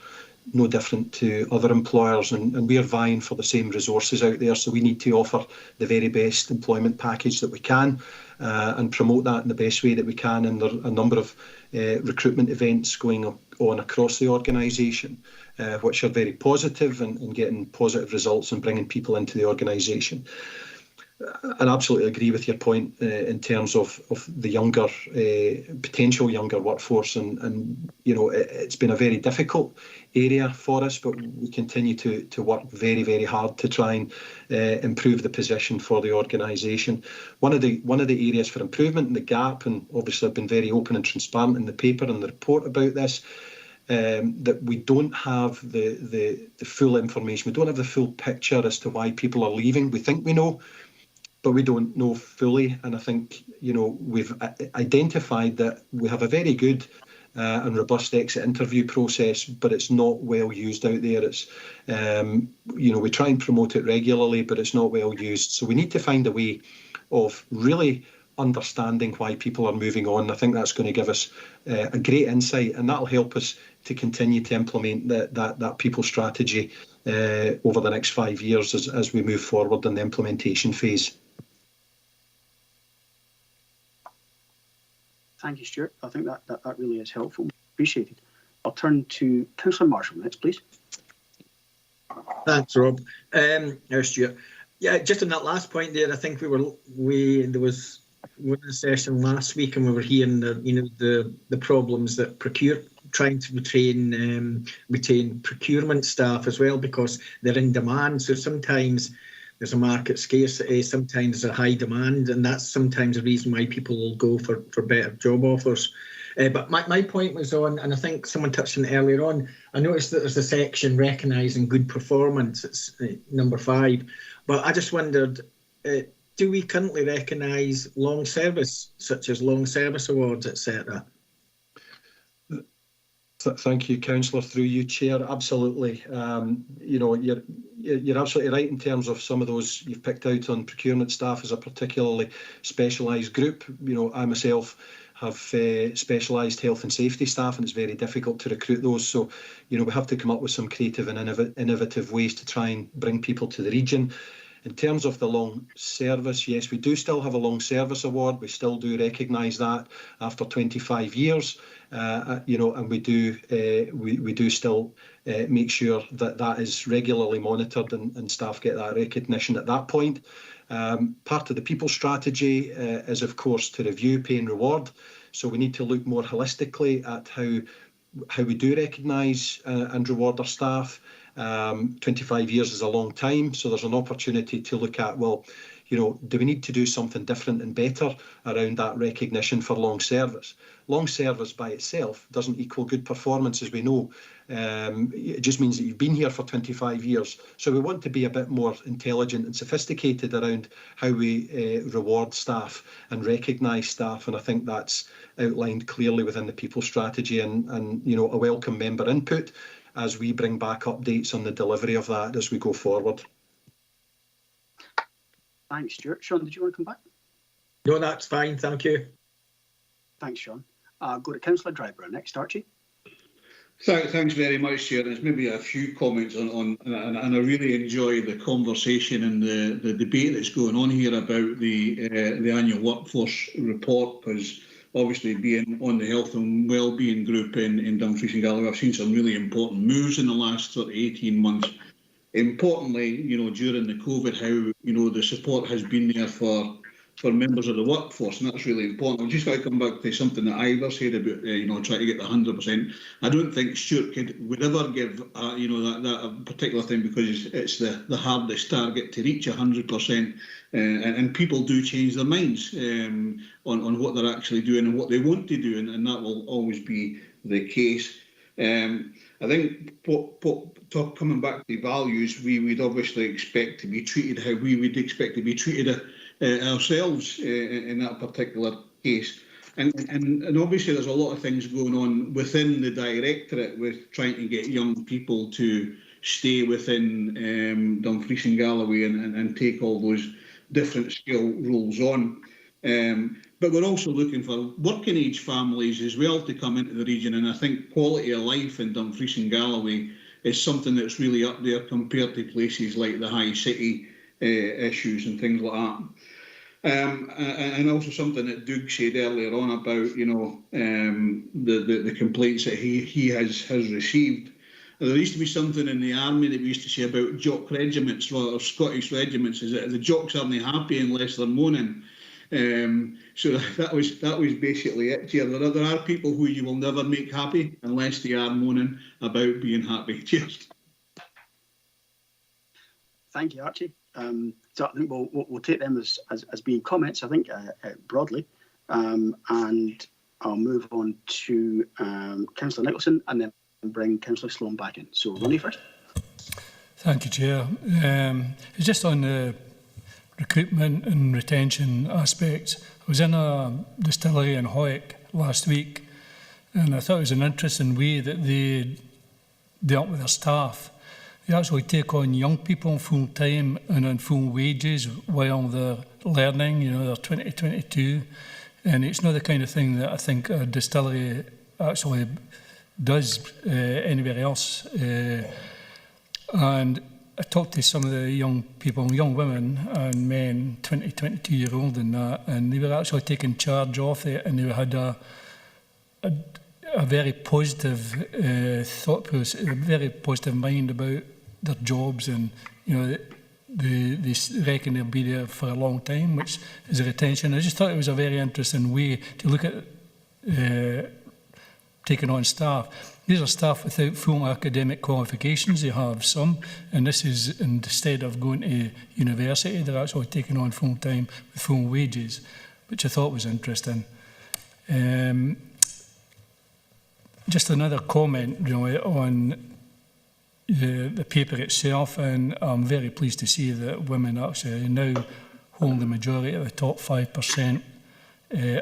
no different to other employers, and we are vying for the same resources out there. So we need to offer the very best employment package that we can and promote that in the best way that we can. And there are a number of recruitment events going on across the organisation, which are very positive and getting positive results and bringing people into the organisation. I absolutely agree with your point in terms of the younger, potential younger workforce, and you know, it's been a very difficult area for us, but we continue to work very, very hard to try and improve the position for the organisation. One of the areas for improvement and the gap, and obviously I've been very open and transparent in the paper and the report about this, that we don't have the full information, we don't have the full picture as to why people are leaving. We think we know. but we don't know fully. And I think, you know, we've identified that we have a very good and robust exit interview process, but it's not well used out there. It's, you know, we try and promote it regularly, but it's not well used. So we need to find a way of really understanding why people are moving on. I think that's going to give us a great insight, and that'll help us to continue to implement that people strategy over the next 5 years as we move forward in the implementation phase. Thank you, Stuart. I think that really is helpful. Appreciated. I'll turn to Councillor Marshall next, please. Thanks, Rob. Stuart. Yeah, just on that last point there, I think there was one session last week, and we were hearing the problems that trying to retain procurement staff as well, because they're in demand. So sometimes there's a market scarcity, sometimes there's a high demand, and that's sometimes the reason why people will go for better job offers. But my point was on, and I think someone touched on it earlier on, I noticed that there's a section recognising good performance. It's number 5. But I just wondered, do we currently recognise long service, such as long service awards, etc.? Thank you, Councillor. Through you, Chair. Absolutely. You know, you're absolutely right in terms of some of those you've picked out on procurement staff as a particularly specialised group. You know, I myself have specialised health and safety staff, and it's very difficult to recruit those. So, you know, we have to come up with some creative and innovative ways to try and bring people to the region. In terms of the long service, yes, we do still have a long service award. We still do recognise that after 25 years, you know, and we do still make sure that is regularly monitored and staff get that recognition at that point. Part of the people strategy is, of course, to review pay and reward. So we need to look more holistically at how we do recognise and reward our staff. 25 years is a long time, so there's an opportunity to look at, well, you know, do we need to do something different and better around that recognition for long service? Long service by itself doesn't equal good performance, as we know. It just means that you've been here for 25 years. So we want to be a bit more intelligent and sophisticated around how we reward staff and recognise staff. And I think that's outlined clearly within the people strategy, and you know, a welcome member input as we bring back updates on the delivery of that as we go forward. Thanks, Stuart. Sean, did you want to come back? No, that's fine. Thank you. Thanks, Sean. Go to Councillor Drybrough next, Archie. Thanks very much, Chair. There's maybe a few comments on and I really enjoy the conversation and the debate that's going on here about the annual workforce report, because obviously being on the health and wellbeing group in Dumfries and Galloway, I've seen some really important moves in the last sort of 18 months. Importantly, you know, during the COVID, how, you know, the support has been there for members of the workforce, and that's really important. I've just got to come back to something that Ivor said about, you know, trying to get the 100%. I don't think Stuart would ever give, you know, that particular thing, because it's the hardest target to reach 100%, and people do change their minds on what they're actually doing and what they want to do, and that will always be the case. I think coming back to values, we would obviously expect to be treated how we would expect to be treated ourselves in that particular case. And obviously there's a lot of things going on within the Directorate with trying to get young people to stay within Dumfries and Galloway and take all those different skill roles on. But we're also looking for working age families as well to come into the region, and I think quality of life in Dumfries and Galloway is something that's really up there compared to places like the High City issues and things like that. And also something that Doug said earlier on about, you know, the complaints that he has received. There used to be something in the army that we used to say about jock regiments or Scottish regiments, is that the jocks aren't happy unless they're moaning. So that was basically it here. There are people who you will never make happy unless they are moaning about being happy. Cheers. Thank you, Archie. So I think we'll take them as being comments, I think, broadly. And I'll move on to Councillor Nicholson and then bring Councillor Sloan back in. So Ronnie first. Thank you, Chair. It's just on the recruitment and retention aspects. I was in a distillery in Hoyk last week, and I thought it was an interesting way that they dealt with their staff. They actually take on young people full time and on full wages while they're learning, you know, they're 20, 22. And it's not the kind of thing that I think a distillery actually does anywhere else. And I talked to some of the young people, young women and men, 20, 22-year-old and that, and they were actually taking charge of it, and they had a very positive thought process, a very positive mind about their jobs, and you know they reckon they'll be there for a long time, which is a retention. I just thought it was a very interesting way to look at taking on staff. These are staff without full academic qualifications. They have some, and this is instead of going to university, they're actually taking on full time with full wages, which I thought was interesting. Just another comment, really, on the paper itself, and I'm very pleased to see that women actually now hold the majority of the top 5%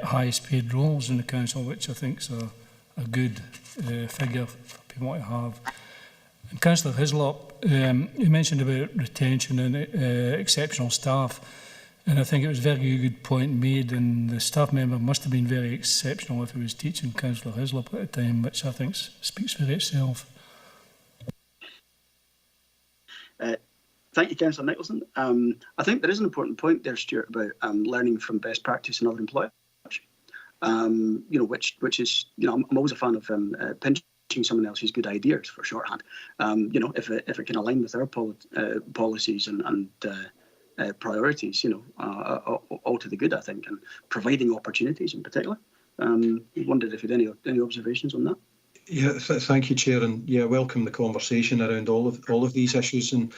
highest paid roles in the council, which I think is a good figure for people to have. And Councillor Hislop, you mentioned about retention and exceptional staff, and I think it was a very good point made, and the staff member must have been very exceptional if he was teaching Councillor Hislop at the time, which I think speaks for itself. Thank you, Councillor Nicholson. I think there is an important point there, Stuart, about learning from best practice in other employers. You know, which is, you know, I'm always a fan of pinching someone else's good ideas for shorthand. You know, if it can align with our policies and priorities, you know, all to the good, I think, and providing opportunities in particular. Wondered if you had any observations on that. Yeah, thank you, Chair, and yeah, welcome the conversation around all of these issues, and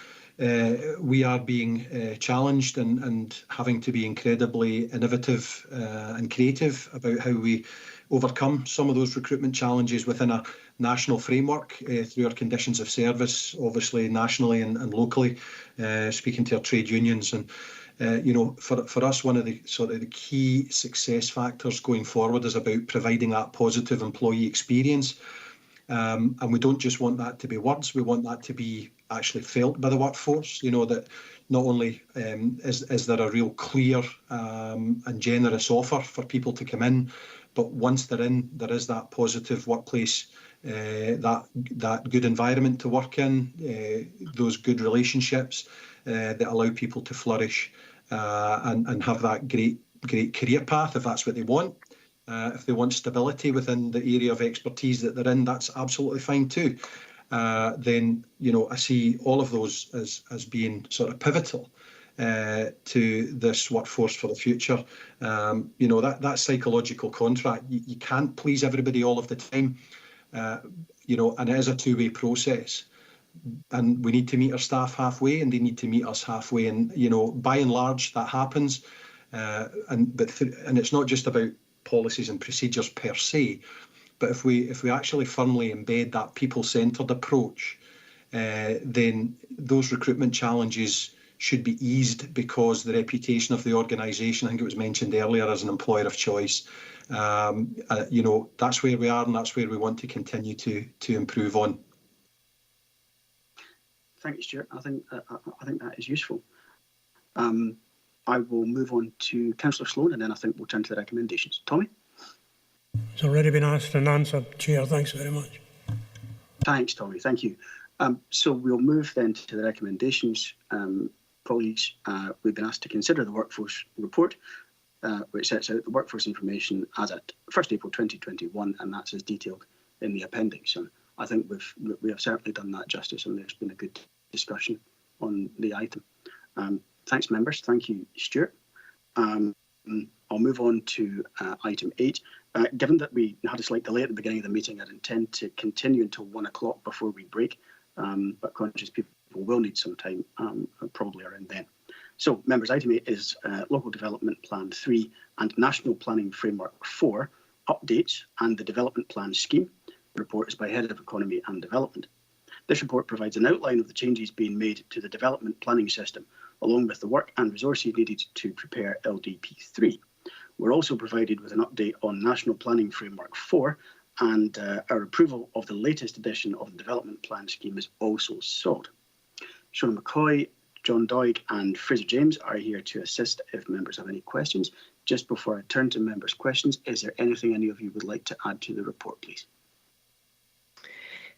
we are being challenged and having to be incredibly innovative and creative about how we overcome some of those recruitment challenges within a national framework through our conditions of service, obviously nationally and locally, speaking to our trade unions. And you know, for us, one of the sort of the key success factors going forward is about providing that positive employee experience. And we don't just want that to be words, we want that to be actually felt by the workforce, you know, that not only is there a real clear and generous offer for people to come in, but once they're in, there is that positive workplace, that good environment to work in, those good relationships that allow people to flourish and have that great career path if that's what they want. If they want stability within the area of expertise that they're in, that's absolutely fine too. Then, you know, I see all of those as being sort of pivotal to this workforce for the future. You know, that psychological contract, you can't please everybody all of the time, you know, and it is a two-way process. And we need to meet our staff halfway, and they need to meet us halfway. And, you know, by and large, that happens. And it's not just about policies and procedures per se, but if we actually firmly embed that people-centred approach, then those recruitment challenges should be eased, because the reputation of the organisation, I think it was mentioned earlier, as an employer of choice, you know, that's where we are, and that's where we want to continue to improve on. Thank you, Stuart. I think that is useful. I will move on to Councillor Sloan, and then I think we'll turn to the recommendations. Tommy? It's already been asked and answered, Chair. Thanks very much. Thanks, Tommy. Thank you. So we'll move then to the recommendations. Colleagues, we've been asked to consider the workforce report, which sets out the workforce information as at 1st April 2021, and that's as detailed in the appendix. And I think we have certainly done that justice, and there's been a good discussion on the item. Thanks, members. Thank you, Stuart. I'll move on to item 8. Given that we had a slight delay at the beginning of the meeting, I'd intend to continue until 1 o'clock before we break, but conscious people will need some time, probably around then. So, members, item 8 is Local Development Plan 3 and National Planning Framework 4 updates and the Development Plan Scheme. The report is by Head of Economy and Development. This report provides an outline of the changes being made to the development planning system along with the work and resources needed to prepare LDP3. We're also provided with an update on National Planning Framework 4, and our approval of the latest edition of the Development Plan Scheme is also sought. Shona McCoy, John Doig and Fraser James are here to assist if members have any questions. Just before I turn to members' questions, is there anything any of you would like to add to the report, please?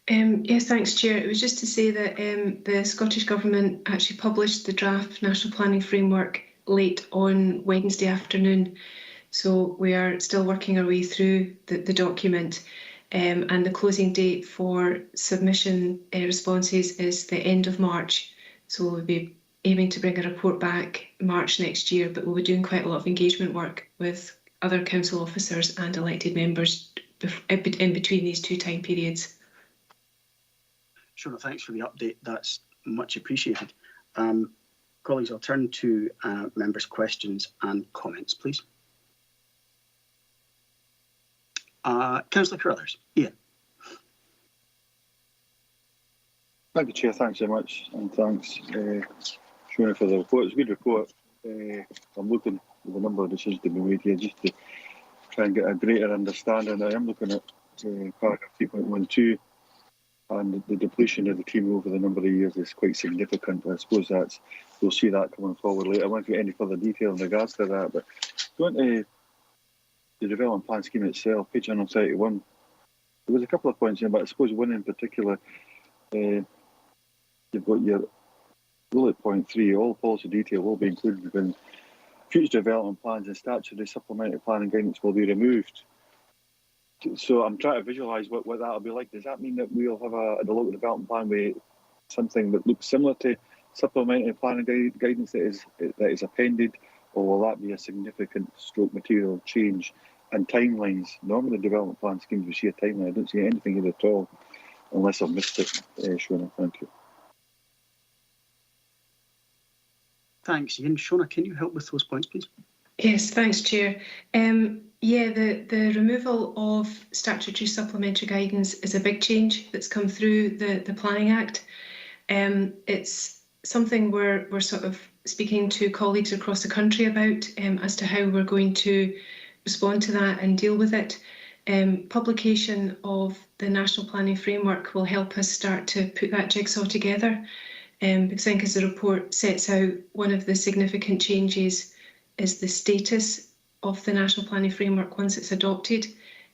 Yes, thanks, Chair. It was just to say that the Scottish Government actually published the draft National Planning Framework late on Wednesday afternoon. So we are still working our way through the document, and the closing date for submission responses is the end of March. So we'll be aiming to bring a report back March next year, but we'll be doing quite a lot of engagement work with other council officers and elected members in between these two time periods. Shona, thanks for the update. That's much appreciated. Colleagues, I'll turn to members' questions and comments, please. Councillor Carruthers, Ian. Thank you, Chair. Thanks very much, and thanks, Shona, for the report. It's a good report. I'm looking at the number of decisions to be made here just to try and get a greater understanding. I am looking at paragraph 3.12, and the depletion of the team over the number of years is quite significant. I suppose we'll see that coming forward later. I won't get any further detail in regards to that, but going to the development plan scheme itself, page 131, there was a couple of points in, but I suppose one in particular, you've got your bullet point 3, all policy detail will be included within future development plans, and statutory supplementary planning guidance will be removed. So I'm trying to visualise what that'll be like. Does that mean that we'll have the local development plan with something that looks similar to supplementary planning guidance that is appended, or will that be a significant stroke material change? And timelines. Normally the development plan schemes we see a timeline. I don't see anything here at all, unless I've missed it, Shona. Thank you. Thanks, Ian. Shona, can you help with those points, please? Yes, thanks, Chair. Yeah, the removal of statutory supplementary guidance is a big change that's come through the Planning Act. It's something we're sort of speaking to colleagues across the country about as to how we're going to respond to that and deal with it. Publication of the National Planning Framework will help us start to put that jigsaw together, because I think as the report sets out, one of the significant changes is the status of the National Planning Framework once it's adopted,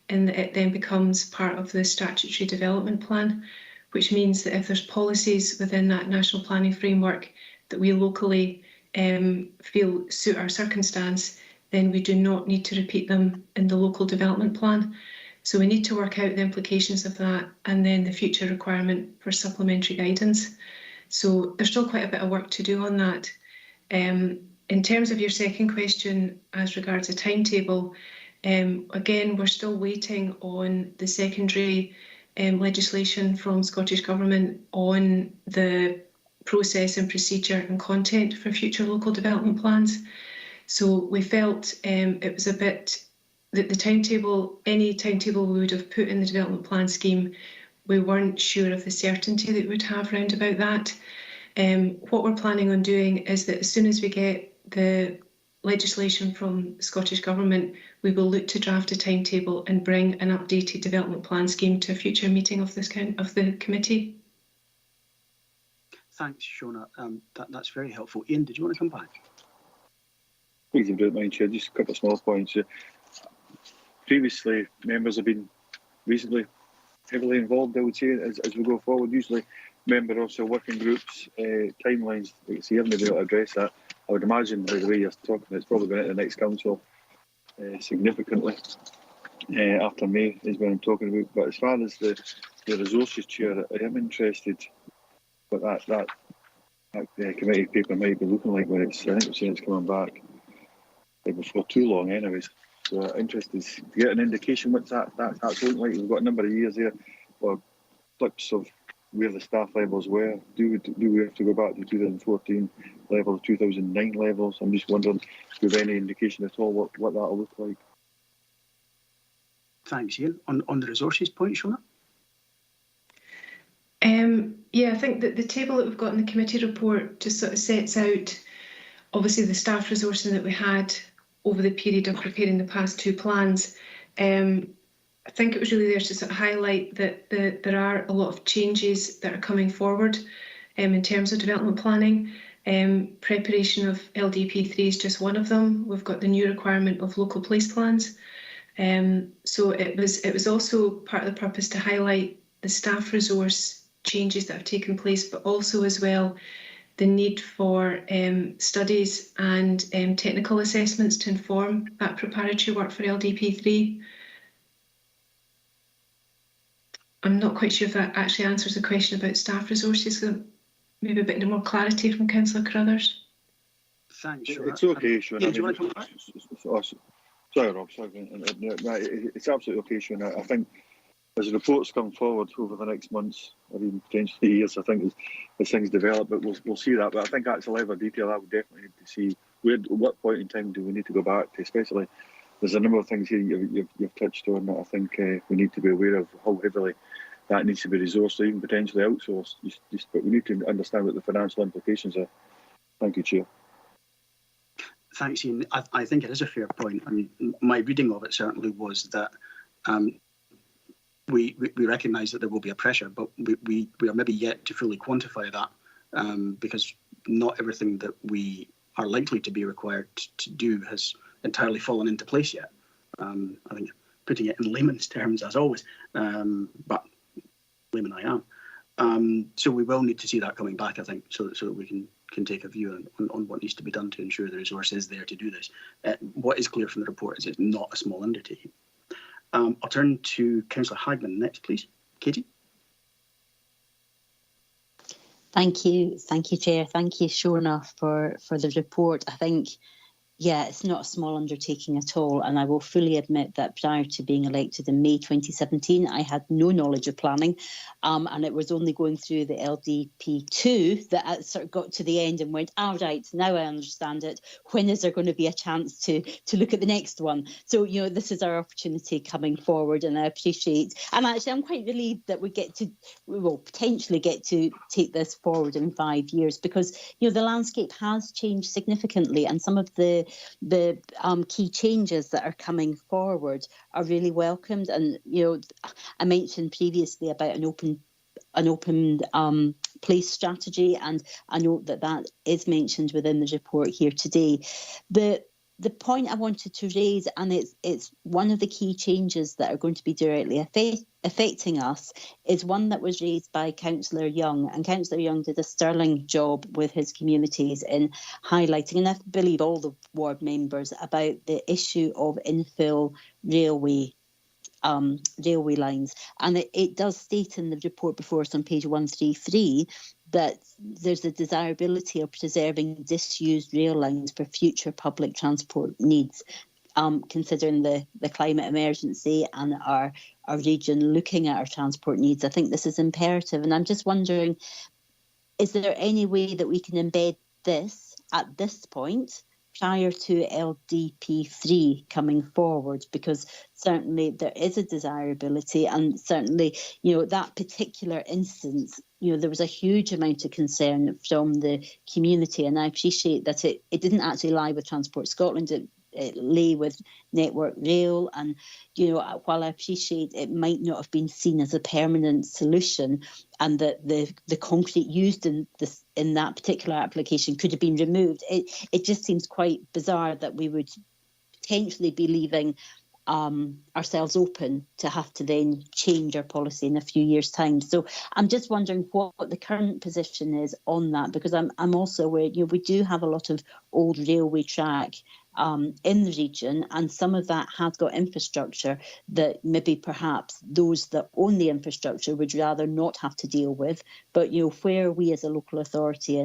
and it then becomes part of the statutory development plan, which means that if there's policies within that National Planning Framework that we locally feel suit our circumstance, then we do not need to repeat them in the local development plan. So we need to work out the implications of that, and then the future requirement for supplementary guidance. So there's still quite a bit of work to do on that. In terms of your second question as regards a timetable, again, we're still waiting on the secondary legislation from Scottish Government on the process and procedure and content for future local development plans. So we felt it was a bit that the timetable, any timetable we would have put in the development plan scheme, we weren't sure of the certainty that we would have round about that. What we're planning on doing is that as soon as we get the legislation from the Scottish Government, we will look to draft a timetable and bring an updated development plan scheme to a future meeting of the committee. Thanks, Shona. That's very helpful. Ian, did you want to come back? Please, if you don't mind, Chair, just a couple of small points. Previously, members have been reasonably heavily involved, I would say, as we go forward. Usually, member also working groups, timelines, so you haven't been able to address that. I would imagine, by the way you're talking, it's probably going to the next council significantly after May is what I'm talking about. But as far as the resources, Chair, I am interested what that committee paper might be looking like when it's, I think we're saying it's coming back before too long anyways. So interested to get an indication what that's looking like. We've got a number of years here for flips of where the staff levels were. Do we have to go back to 2014 levels, 2009 levels? I'm just wondering if we have any indication at all what that'll look like. Thanks, Ian. On the resources point, Shona? Yeah, I think that the table that we've got in the committee report just sort of sets out obviously the staff resourcing that we had over the period of preparing the past 2 plans, I think it was really there to sort of highlight that there are a lot of changes that are coming forward in terms of development planning. Preparation of LDP3 is just one of them. We've got the new requirement of local place plans. So it was also part of the purpose to highlight the staff resource changes that have taken place, but also as well the need for studies and technical assessments to inform that preparatory work for LDP3. I'm not quite sure if that actually answers the question about staff resources. So maybe a bit more clarity from Councillor Carruthers. Thanks. It's okay, Sean. Yeah, do you want to come back? Sorry, Rob. Sorry. It's absolutely okay, Sean. I think as reports come forward over the next months, or even potentially years, I think as things develop, but we'll see that. But I think that's a level of detail I would definitely need to see. At what point in time do we need to go back to? Especially, there's a number of things here you've touched on that I think we need to be aware of how heavily that needs to be resourced or even potentially outsourced. But we need to understand what the financial implications are. Thank you, Chair. Thanks, Ian. I think it is a fair point. I mean, my reading of it certainly was that we recognise that there will be a pressure, but we are maybe yet to fully quantify that because not everything that we are likely to be required to do has entirely fallen into place yet. I think putting it in layman's terms, as always, but layman I am. So we will need to see that coming back, I think, so that we can take a view on what needs to be done to ensure the resource is there to do this. What is clear from the report is it's not a small undertaking. I'll turn to Councillor Hagman next, please. Katie? Thank you, Chair. Thank you, Shona, for the report. I think, yeah, it's not a small undertaking at all, and I will fully admit that prior to being elected in May 2017, I had no knowledge of planning, and it was only going through the LDP2 that I sort of got to the end and went, right, now I understand it. When is there going to be a chance to look at the next one? So, this is our opportunity coming forward, and I appreciate, and actually I'm quite relieved that we will potentially get to take this forward in 5 years, because, the landscape has changed significantly, and some of the key changes that are coming forward are really welcomed. And I mentioned previously about an open place strategy, and I know that is mentioned within the report here today. The point I wanted to raise, and it's one of the key changes that are going to be directly affecting us, is one that was raised by Councillor Young. And Councillor Young did a sterling job with his communities in highlighting, and I believe all the ward members, about the issue of infill railway lines. And it does state in the report before us on page 133 that there's a desirability of preserving disused rail lines for future public transport needs, considering the climate emergency and our region looking at our transport needs. I think this is imperative, and I'm just wondering, is there any way that we can embed this at this point prior to LDP3 coming forward? Because certainly there is a desirability, and certainly, that particular instance, there was a huge amount of concern from the community, and I appreciate that it didn't actually lie with Transport Scotland. It lay with Network Rail, and while I appreciate it might not have been seen as a permanent solution, and that the concrete used in that particular application could have been removed, it just seems quite bizarre that we would potentially be leaving ourselves open to have to then change our policy in a few years' time. So I'm just wondering what the current position is on that, because I'm also aware we do have a lot of old railway track in the region, and some of that has got infrastructure that maybe perhaps those that own the infrastructure would rather not have to deal with. But where are we as a local authority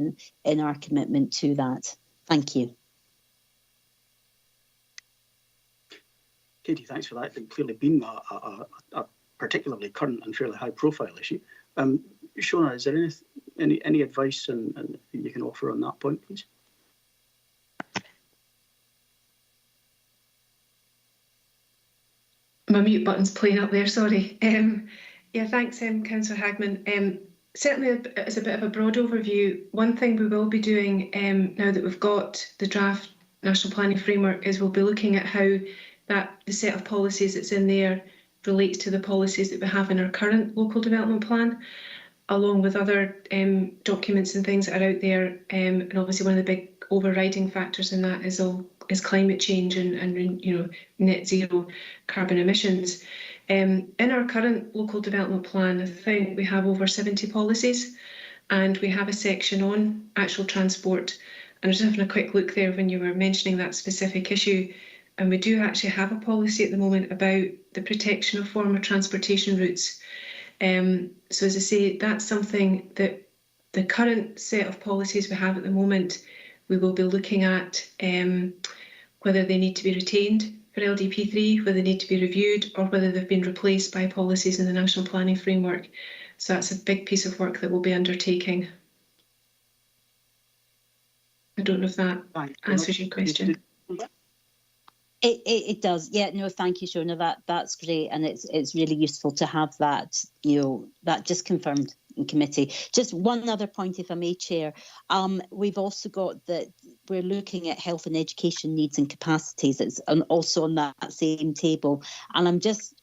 in our commitment to that? Thank you. Katie, thanks for that. It's clearly been a particularly current and fairly high-profile issue. Shona, is there any advice and you can offer on that point, please? My mute button's playing up there, sorry. Yeah, thanks, Councillor Hagman. certainly as a bit of a broad overview, one thing we will be doing now that we've got the draft National Planning Framework is we'll be looking at how the set of policies that's in there relates to the policies that we have in our current local development plan, along with other documents and things that are out there. And obviously one of the big overriding factors in that is climate change and net zero carbon emissions. In our current local development plan, I think we have over 70 policies, and we have a section on actual transport. And I was just having a quick look there when you were mentioning that specific issue, and we do actually have a policy at the moment about the protection of former transportation routes. So as I say, that's something that the current set of policies we have at the moment, we will be looking at whether they need to be retained for LDP3, whether they need to be reviewed, or whether they've been replaced by policies in the National Planning Framework. So that's a big piece of work that we'll be undertaking. I don't know if that answers your question. It does. Yeah, no, thank you, Shona. That's great, and it's really useful to have that, that just confirmed in committee. Just one other point, if I may, Chair. We've also got that we're looking at health and education needs and capacities. It's also on that same table, and I've just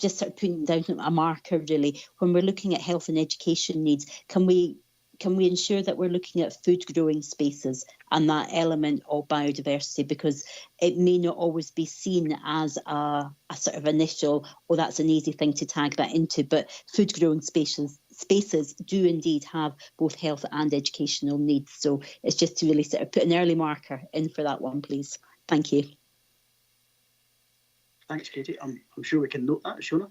sort of putting down a marker really. When we're looking at health and education needs, can we ensure that we're looking at food growing spaces and that element of biodiversity, because it may not always be seen as a sort of initial, that's an easy thing to tag that into, but food growing spaces do indeed have both health and educational needs. So it's just to really sort of put an early marker in for that one, please. Thank you. Thanks, Katie. I'm sure we can note that, Shona.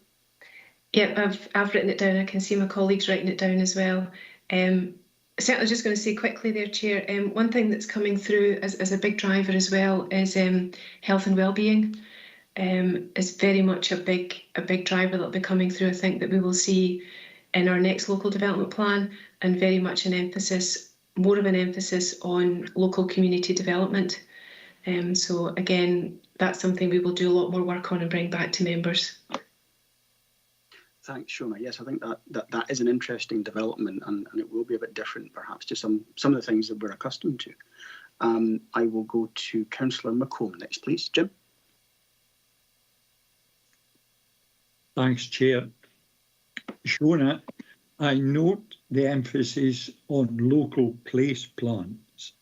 Yeah, I've written it down. I can see my colleagues writing it down as well. I was just going to say quickly there, Chair, one thing that's coming through as a big driver as well is health and wellbeing. Is very much a big driver that will be coming through. I think that we will see in our next local development plan, and very much more of an emphasis on local community development. So again, that's something we will do a lot more work on and bring back to members. Thanks, Shona. Yes, I think that is an interesting development, and it will be a bit different, perhaps, to some of the things that we're accustomed to. I will go to Councillor McComb next, please. Jim? Thanks, Chair. Shona, I note the emphasis on local place plans.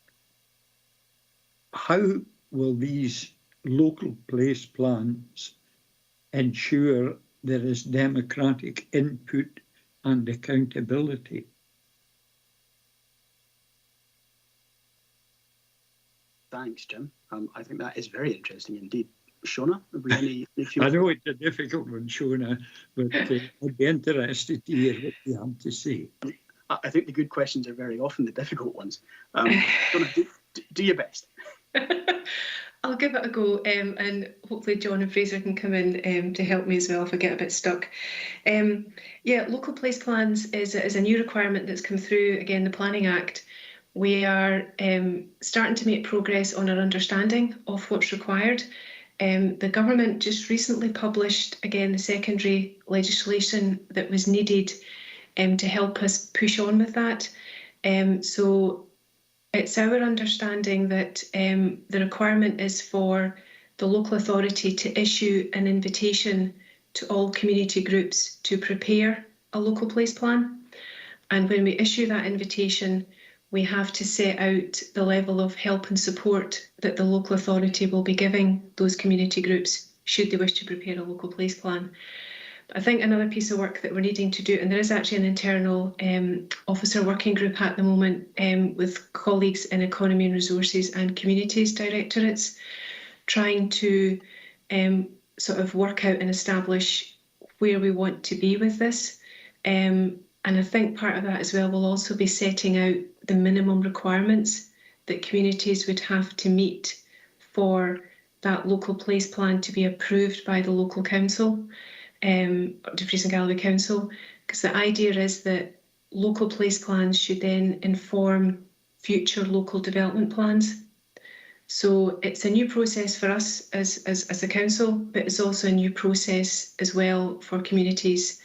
How will these local place plans ensure there is democratic input and accountability? Thanks, Jim. I think that is very interesting indeed. Shona, have we any I know it's a difficult one, Shona, but I'd be interested to hear what you have to say. I think the good questions are very often the difficult ones. Shona, do your best. I'll give it a go, and hopefully John and Fraser can come in to help me as well if I get a bit stuck. Yeah, local place plans is a new requirement that's come through, again, the Planning Act. We are starting to make progress on our understanding of what's required. The government just recently published, again, the secondary legislation that was needed to help us push on with that. So it's our understanding that the requirement is for the local authority to issue an invitation to all community groups to prepare a local place plan. And when we issue that invitation, we have to set out the level of help and support that the local authority will be giving those community groups should they wish to prepare a local place plan. I think another piece of work that we're needing to do, and there is actually an internal officer working group at the moment with colleagues in Economy and Resources and Communities Directorates, trying to sort of work out and establish where we want to be with this. And I think part of that as well will also be setting out the minimum requirements that communities would have to meet for that local place plan to be approved by the local council. Dumfries and Galloway Council, because the idea is that local place plans should then inform future local development plans. So it's a new process for us as a council, but it's also a new process as well for communities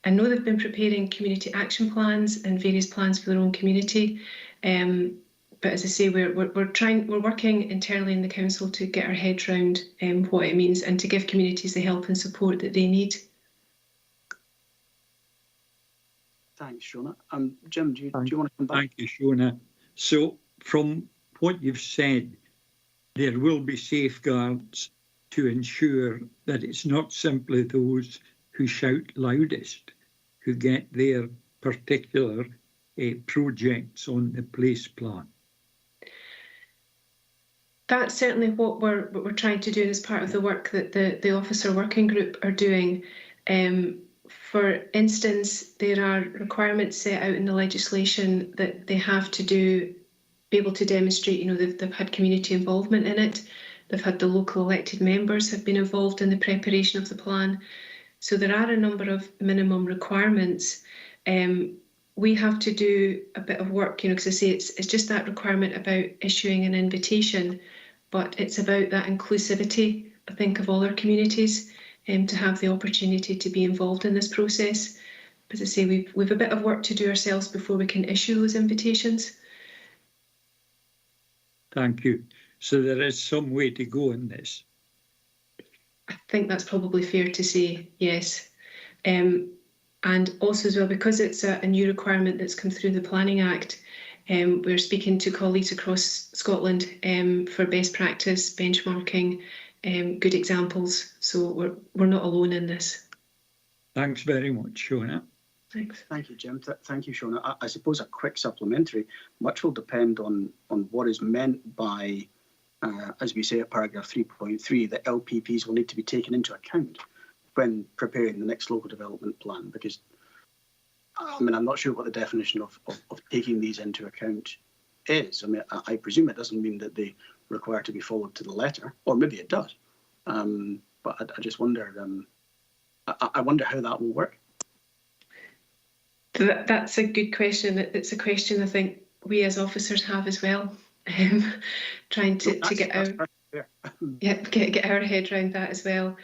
I know they've been preparing community action plans and various plans for their own community. But as I say, we're working internally in the council to get our heads around what it means and to give communities the help and support that they need. Thanks, Shona. Jim, do you want to come back? Thank you, Shona. So from what you've said, there will be safeguards to ensure that it's not simply those who shout loudest who get their particular projects on the place plan. That's certainly what we're trying to do as part of the work that the officer working group are doing. For instance, there are requirements set out in the legislation that they have to be able to demonstrate, they've had community involvement in it. They've had the local elected members have been involved in the preparation of the plan. So there are a number of minimum requirements. We have to do a bit of work, because I say it's just that requirement about issuing an invitation, but it's about that inclusivity, I think, of all our communities to have the opportunity to be involved in this process. As I say, we've a bit of work to do ourselves before we can issue those invitations. Thank you. So there is some way to go in this. I think that's probably fair to say, yes. And also as well, because it's a new requirement that's come through the Planning Act, we're speaking to colleagues across Scotland for best practice, benchmarking, good examples. So we're not alone in this. Thanks very much, Shona. Thanks. Thank you, Jim. Thank you, Shona. I suppose a quick supplementary. Much will depend on what is meant by, as we say at paragraph 3.3, that LPPs will need to be taken into account when preparing the next local development plan, because I'm not sure what the definition of taking these into account is. I presume it doesn't mean that they require to be followed to the letter, or maybe it does. But I just wonder, I wonder how that will work. That's a good question. It's a question I think we as officers have as well, trying to get our head around that as well.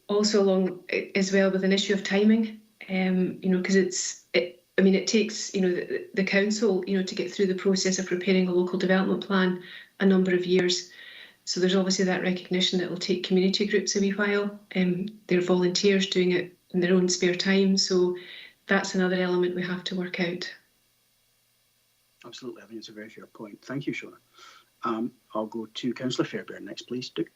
Also along as well with an issue of timing, because it takes the council to get through the process of preparing a local development plan a number of years. So there's obviously that recognition that it will take community groups a wee while. They're volunteers doing it in their own spare time, so that's another element we have to work out. Absolutely, I think it's a very fair point. Thank you, Shona. I'll go to Councillor Fairbairn next, please. Duke.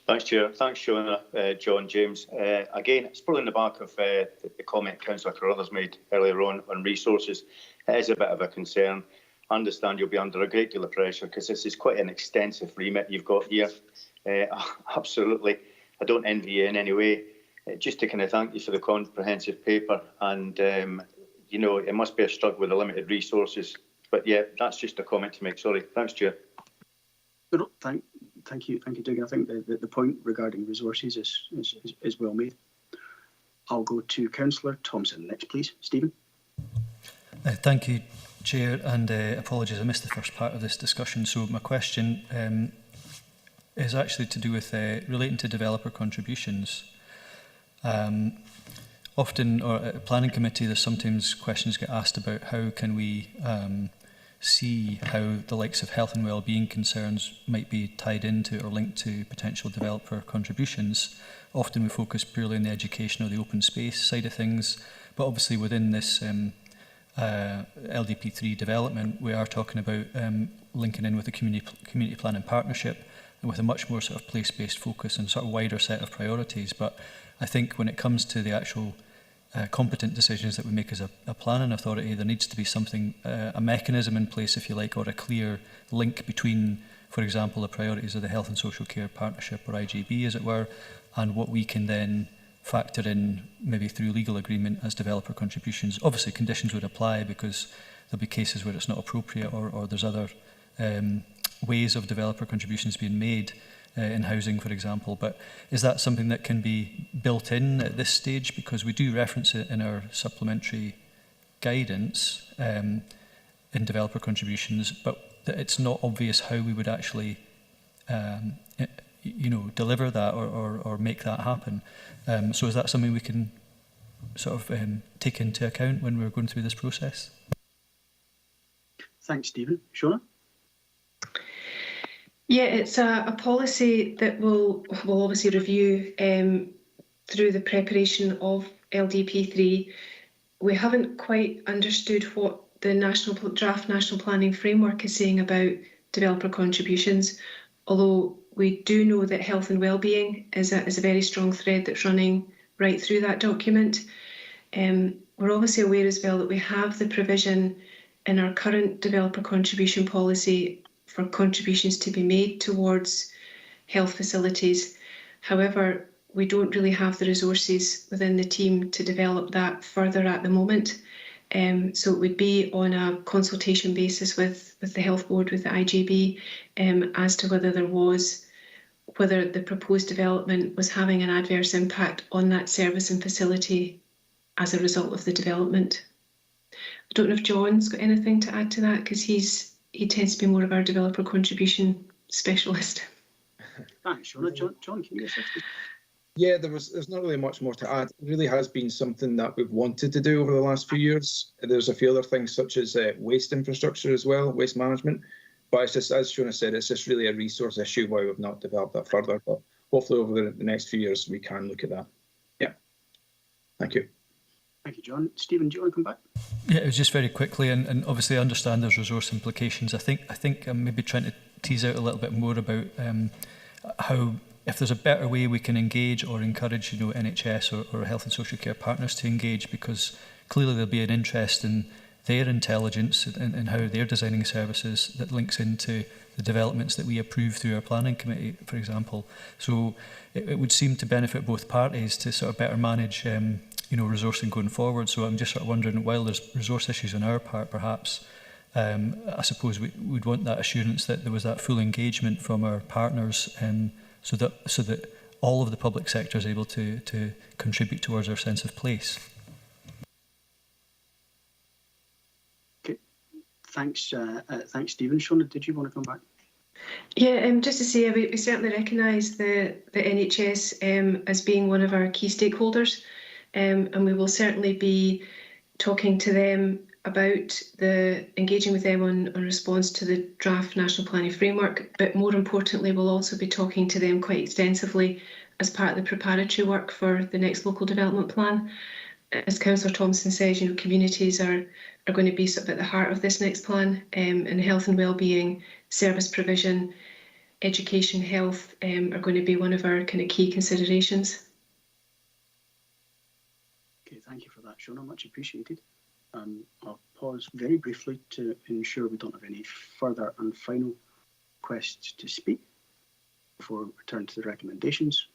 Thanks, Chair. Thanks, Shona, John, James. Again, it's probably in the back of the comment Councillor Carruthers made earlier on resources. It is a bit of a concern. I understand you'll be under a great deal of pressure because this is quite an extensive remit you've got here. Absolutely. I don't envy you in any way. Just to kind of thank you for the comprehensive paper, and it must be a struggle with the limited resources. But yeah, that's just a comment to make. Sorry. Thanks, Chair. No, thank you, Doug. I think the point regarding resources is well made. I'll go to Councillor Thompson next, please. Stephen. Thank you, Chair, and apologies, I missed the first part of this discussion. So my question is actually to do with relating to developer contributions. Often, or at a planning committee, there's sometimes questions get asked about how can we see how the likes of health and well-being concerns might be tied into or linked to potential developer contributions. Often we focus purely on the education or the open space side of things, but obviously within this LDP3 development, we are talking about linking in with the community planning partnership and with a much more sort of place-based focus and sort of wider set of priorities. But I think when it comes to the actual competent decisions that we make as a planning authority, there needs to be something, a mechanism in place, if you like, or a clear link between, for example, the priorities of the Health and Social Care Partnership, or IGB as it were, and what we can then factor in maybe through legal agreement as developer contributions. Obviously conditions would apply because there'll be cases where it's not appropriate, or there's other ways of developer contributions being made in housing, for example. But is that something that can be built in at this stage? Because we do reference it in our supplementary guidance in developer contributions, but it's not obvious how we would actually deliver that or make that happen. So is that something we can sort of take into account when we're going through this process? Thanks, Stephen. Shona? Yeah, it's a policy that we'll obviously review through the preparation of LDP3. We haven't quite understood what the draft national planning framework is saying about developer contributions, although we do know that health and wellbeing is a very strong thread that's running right through that document. We're obviously aware as well that we have the provision in our current developer contribution policy for contributions to be made towards health facilities. However, we don't really have the resources within the team to develop that further at the moment. So it would be on a consultation basis with the Health Board, with the IGB, as to whether the proposed development was having an adverse impact on that service and facility as a result of the development. I don't know if John's got anything to add to that, because he tends to be more of our developer contribution specialist. Thanks, Shona. John, can you assist me? Yeah, there's not really much more to add. It really has been something that we've wanted to do over the last few years. There's a few other things such as waste infrastructure as well, waste management. But it's just, as Shona said, it's just really a resource issue why we've not developed that further. But hopefully over the next few years we can look at that. Yeah. Thank you. Thank you, John. Stephen, do you want to come back? Yeah, it was just very quickly, and obviously I understand there's resource implications. I think I'm maybe trying to tease out a little bit more about how, if there's a better way we can engage or encourage, NHS or health and social care partners to engage, because clearly there'll be an interest in their intelligence and how they're designing services that links into the developments that we approve through our planning committee, for example. So it would seem to benefit both parties to sort of better manage resourcing going forward. So I'm just sort of wondering, while there's resource issues on our part, perhaps, I suppose we'd want that assurance that there was that full engagement from our partners, so that all of the public sector is able to contribute towards our sense of place. Okay, thanks, Stephen. Shona, did you want to come back? Yeah, just to say, we certainly recognise the NHS as being one of our key stakeholders. And we will certainly be talking to them about engaging with them on response to the draft national planning framework. But more importantly, we'll also be talking to them quite extensively as part of the preparatory work for the next local development plan. As Councillor Thompson says, communities are going to be sort of at the heart of this next plan, and health and wellbeing, service provision, education, health are going to be one of our kind of key considerations. Okay, thank you for that, Shona. Much appreciated. I'll pause very briefly to ensure we don't have any further and final requests to speak before we return to the recommendations.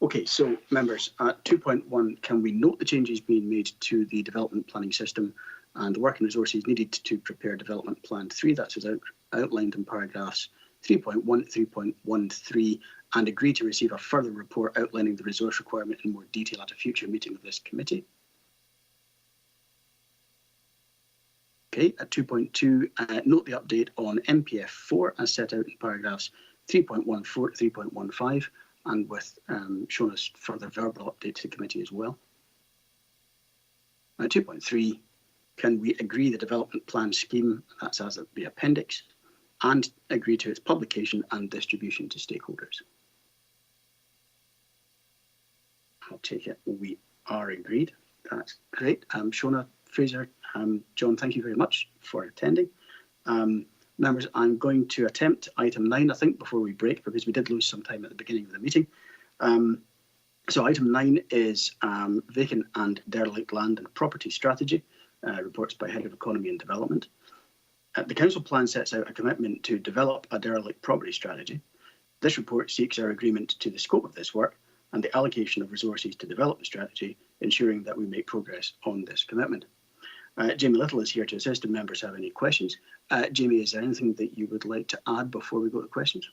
Okay, so members, at 2.1, can we note the changes being made to the development planning system and the working resources needed to prepare development plan 3, that's as outlined in paragraphs 3.1, 3.13, and agree to receive a further report outlining the resource requirement in more detail at a future meeting of this committee. Okay, at 2.2, note the update on MPF 4 as set out in paragraphs 3.14, 3.15, and with Shona's further verbal update to the committee as well. At 2.3, can we agree the development plan scheme, that's as the appendix, and agree to its publication and distribution to stakeholders? I'll take it we are agreed. That's great. Shona, Fraser, John, thank you very much for attending. Members, I'm going to attempt item 9, I think, before we break, because we did lose some time at the beginning of the meeting. So item 9 is vacant and derelict land and property strategy, reports by Head of Economy and Development. The Council plan sets out a commitment to develop a derelict property strategy. This report seeks our agreement to the scope of this work and the allocation of resources to develop the strategy, ensuring that we make progress on this commitment. Jamie Little is here to assist if members have any questions. Jamie, is there anything that you would like to add before we go to questions?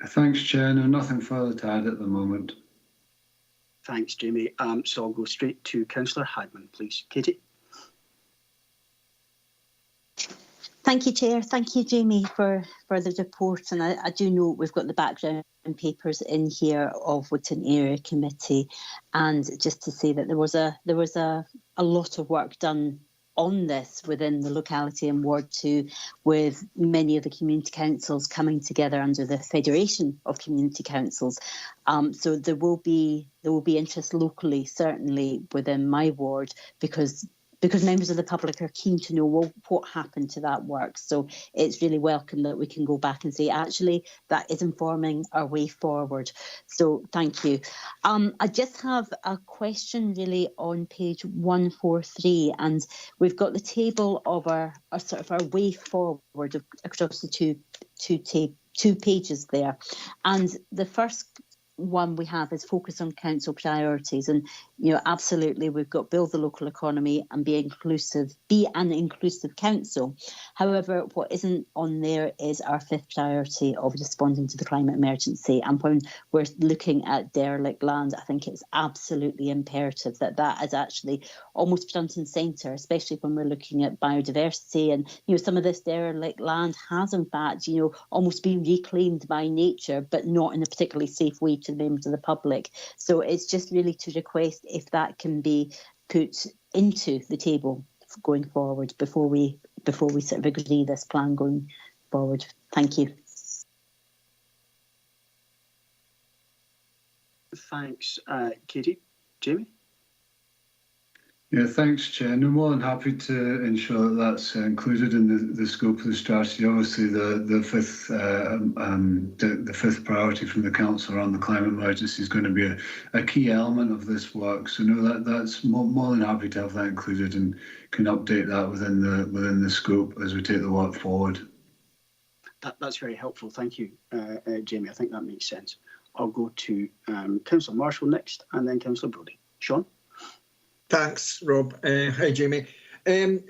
Thanks, Chair. No, nothing further to add at the moment. Thanks, Jamie. So I'll go straight to Councillor Hagman, please. Katie? Thank you, Chair. Thank you, Jamie, for the report. And I do know we've got the background papers in here of Wootton Area Committee, and just to say that there was a lot of work done on this within the locality in Ward 2, with many of the community councils coming together under the Federation of Community Councils. So there will be interest locally, certainly within my ward, because members of the public are keen to know, well, what happened to that work. So it's really welcome that we can go back and say, actually, that is informing our way forward. So thank you. I just have a question really on page 143, and we've got the table of our sort of our way forward across the two pages there. And the first one we have is focus on council priorities, and absolutely we've got build the local economy and be an inclusive council. However, what isn't on there is our fifth priority of responding to the climate emergency. And when we're looking at derelict land, I think it's absolutely imperative that is actually almost front and centre, especially when we're looking at biodiversity. And some of this derelict land has in fact almost been reclaimed by nature, but not in a particularly safe way to the members of the public. So it's just really to request if that can be put into the table going forward before we sort of agree this plan going forward. Thank you. Thanks, Katie. Jamie? Yeah, thanks, Chair. I'm more than happy to ensure that that's included in the scope of the strategy. Obviously, the fifth priority from the council around the climate emergency is going to be a key element of this work. So no, that's more than happy to have that included, and can update that within the scope as we take the work forward. That's very helpful. Thank you, Jamie. I think that makes sense. I'll go to Councillor Marshall next, and then Councillor Brodie. Sean? Thanks, Rob. Hi, Jamie.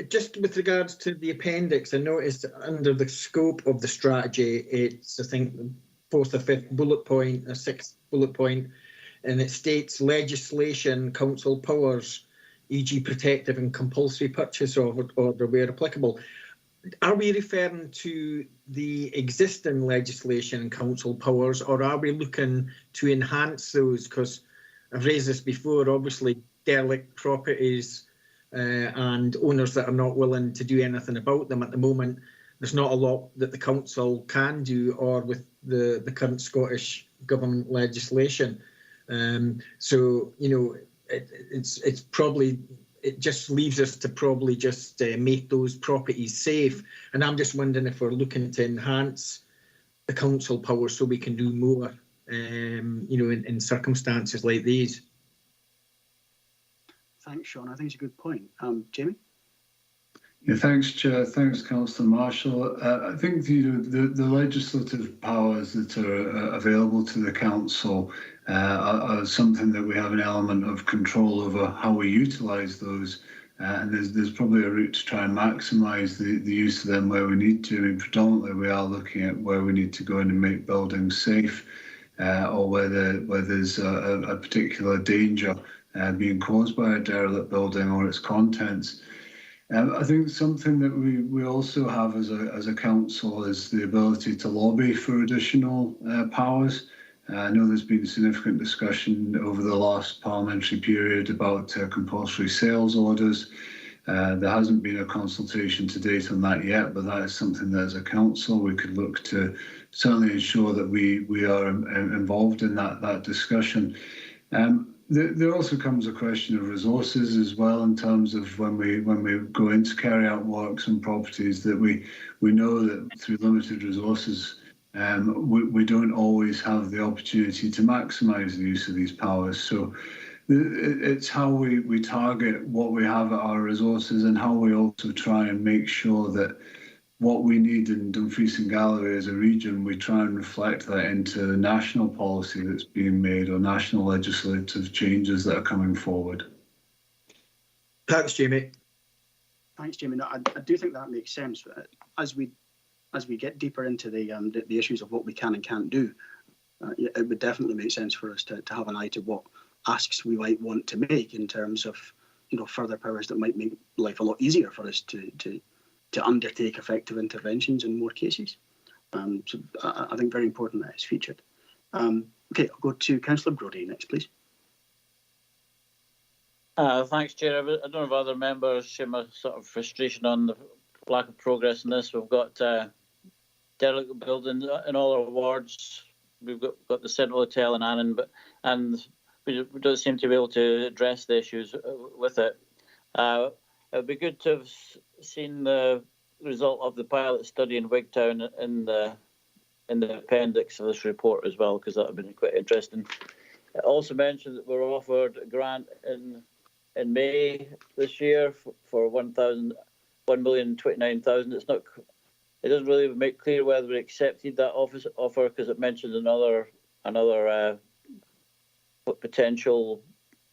Just with regards to the appendix, I noticed under the scope of the strategy, it's, I think, fourth or fifth bullet point, or sixth bullet point, and it states legislation, council powers, e.g. protective and compulsory purchase order where applicable. Are we referring to the existing legislation and council powers, or are we looking to enhance those? Because I've raised this before, obviously, derelict properties and owners that are not willing to do anything about them at the moment. There's not a lot that the council can do, or with the current Scottish Government legislation. So it's probably, it just leaves us to probably just make those properties safe. And I'm just wondering if we're looking to enhance the council power so we can do more, in circumstances like these. Thanks, Sean. I think it's a good point. Jamie? Yeah, thanks, Chair. Thanks, Councillor Marshall. I think the legislative powers that are available to the council are something that we have an element of control over how we utilise those. And there's probably a route to try and maximise the use of them where we need to. I mean, predominantly we are looking at where we need to go in and make buildings safe, or where there's a particular danger being caused by a derelict building or its contents. I think something that we also have as a council is the ability to lobby for additional powers. I know there's been significant discussion over the last parliamentary period about compulsory sales orders. There hasn't been a consultation to date on that yet, but that is something that as a council we could look to certainly ensure that we are involved in that discussion. There also comes a question of resources as well, in terms of when we go in to carry out works on properties, that we know that through limited resources we don't always have the opportunity to maximise the use of these powers. So it's how we target what we have at our resources, and how we also try and make sure that what we need in Dumfries and Galloway as a region, we try and reflect that into the national policy that's being made, or national legislative changes that are coming forward. Thanks, Jamie. Thanks, Jamie. No, I do think that makes sense. As we get deeper into the issues of what we can and can't do, it would definitely make sense for us to have an eye to what asks we might want to make in terms of further powers that might make life a lot easier for us to to undertake effective interventions in more cases. So I think very important that is featured. Okay, I'll go to Councillor Brodie next, please. Thanks, Chair. I don't know if other members share my sort of frustration on the lack of progress in this. We've got derelict buildings in all our wards. We've got the Central Hotel in Annan, and we don't seem to be able to address the issues with it. It would be good to have seen the result of the pilot study in Wigtown in the appendix of this report as well, because that would have been quite interesting. It also mentioned that we're offered a grant in May this year for $1,029,000. It's not. It doesn't really make clear whether we accepted that offer, because it mentions another potential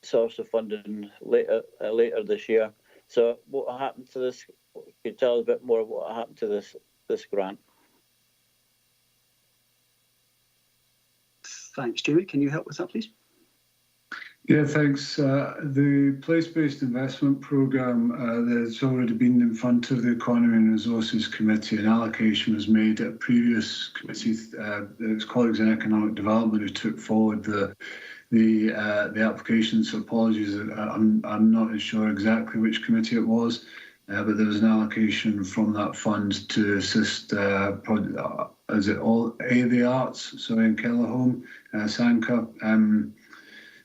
source of funding later this year. So what happened to this? Can you tell us a bit more of what happened to this grant? Thanks, Jamie. Can you help with that, please? Yeah, thanks. The place-based investment programme that's already been in front of the Economy and Resources Committee. An allocation was made at a previous committee. It was colleagues in Economic Development who took forward the application. So apologies, I'm not sure exactly which committee it was, but there was an allocation from that fund to assist. Is it all the arts? So in Kellerholm, Sanka.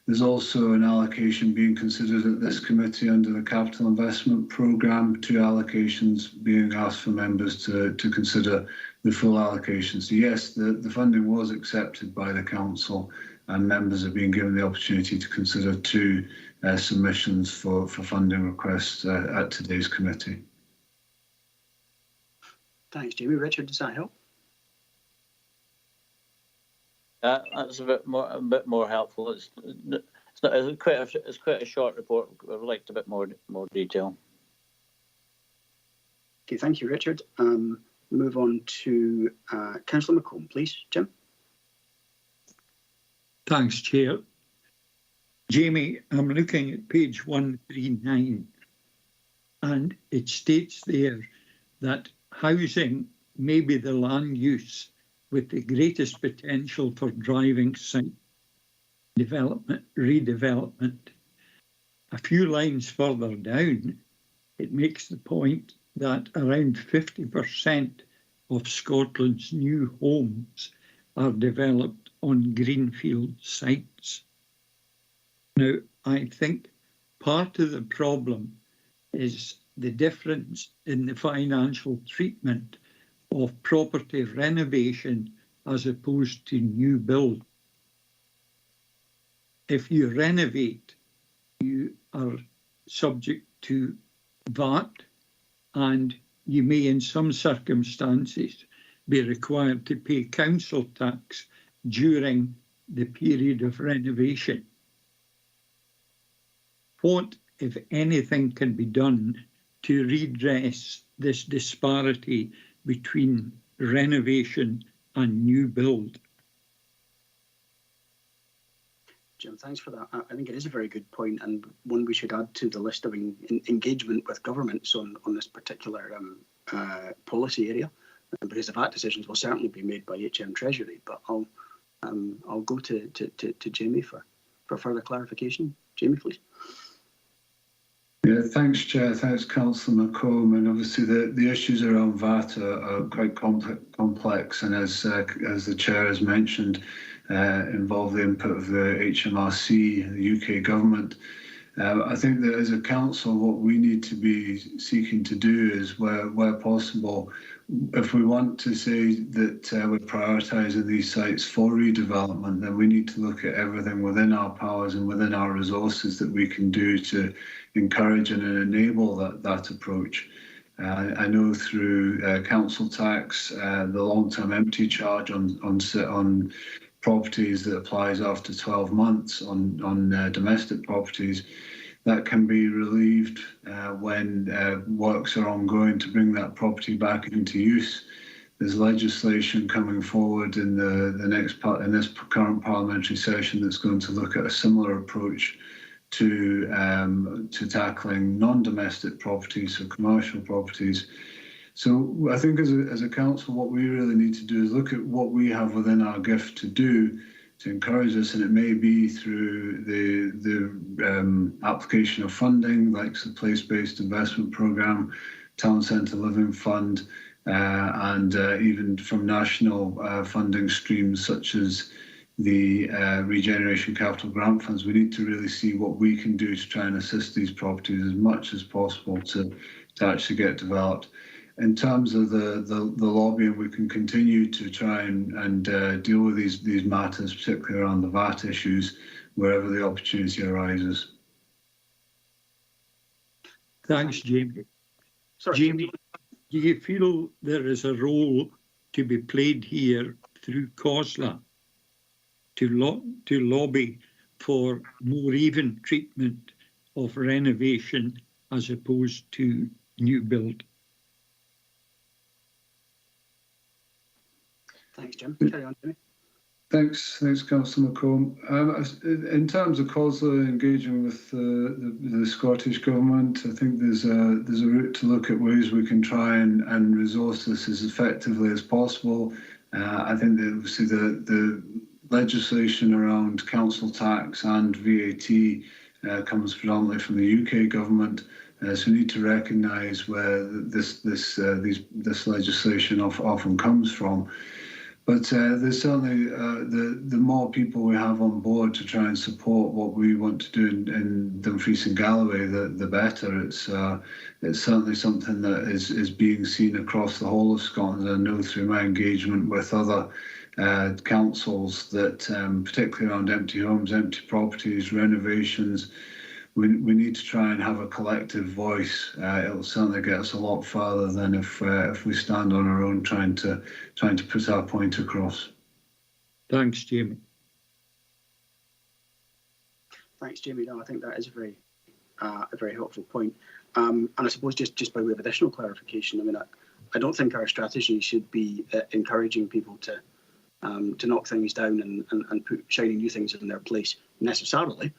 There's also an allocation being considered at this committee under the Capital Investment Programme, 2 allocations being asked for members to consider the full allocation. So yes, the funding was accepted by the Council, and members are being given the opportunity to consider 2 submissions for funding requests at today's committee. Thanks, Jamie. Richard, does that help? That's a bit more helpful. It's quite a short report. I'd like a bit more detail. Okay, thank you, Richard. Move on to Councillor McComb, please. Jim. Thanks, Chair. Jamie, I'm looking at page 139, and it states there that housing may be the land use with the greatest potential for driving site redevelopment. A few lines further down, it makes the point that around 50% of Scotland's new homes are developed on greenfield sites. Now, I think part of the problem is the difference in the financial treatment of property renovation as opposed to new build. If you renovate, you are subject to VAT, and you may in some circumstances be required to pay council tax during the period of renovation. What, if anything, can be done to redress this disparity between renovation and new build? Jim, thanks for that. I think it is a very good point, and one we should add to the list of engagement with governments on this particular policy area, because the VAT decisions will certainly be made by HM Treasury. But I'll go to Jamie for further clarification. Jamie, please. Yeah, thanks, Chair. Thanks, Councillor McComb. And obviously, the issues around VAT are quite complex, and as the Chair has mentioned, involve the input of the HMRC, the UK government. I think that as a council, what we need to be seeking to do is, where possible, if we want to say that we're prioritising these sites for redevelopment, then we need to look at everything within our powers and within our resources that we can do to encourage and enable that approach. I know through council tax, the long-term empty charge on properties that applies after 12 months on domestic properties, that can be relieved when works are ongoing to bring that property back into use. There's legislation coming forward in this current parliamentary session that's going to look at a similar approach to tackling non-domestic properties, so commercial properties. So I think as a council, what we really need to do is look at what we have within our gift to do to encourage this, and it may be through the application of funding, like the place-based investment programme, town centre living fund, and even from national funding streams such as the regeneration capital grant funds. We need to really see what we can do to try and assist these properties as much as possible to actually get developed. In terms of the lobbying, we can continue to try and deal with these matters, particularly around the VAT issues, wherever the opportunity arises. Thanks, Jamie. Sorry, Jamie, do you feel there is a role to be played here through COSLA to lobby for more even treatment of renovation as opposed to new build? Thanks, Jim. Carry on, Jimmy. Thanks, Councillor McComb. In terms of COSLA engaging with the Scottish Government, I think there's a route to look at ways we can try and resource this as effectively as possible. I think that obviously the legislation around council tax and VAT comes predominantly from the UK Government. So we need to recognise where this legislation often comes from. But there's certainly the more people we have on board to try and support what we want to do in Dumfries and Galloway, the better. It's certainly something that is being seen across the whole of Scotland. I know through my engagement with other councils that, particularly around empty homes, empty properties, renovations, we need to try and have a collective voice. It'll certainly get us a lot further than if we stand on our own trying to put our point across. Thanks, Jamie. Thanks, Jamie. No, I think that is a very helpful point. And I suppose just by way of additional clarification, I mean, I don't think our strategy should be encouraging people to knock things down and put shiny new things in their place necessarily.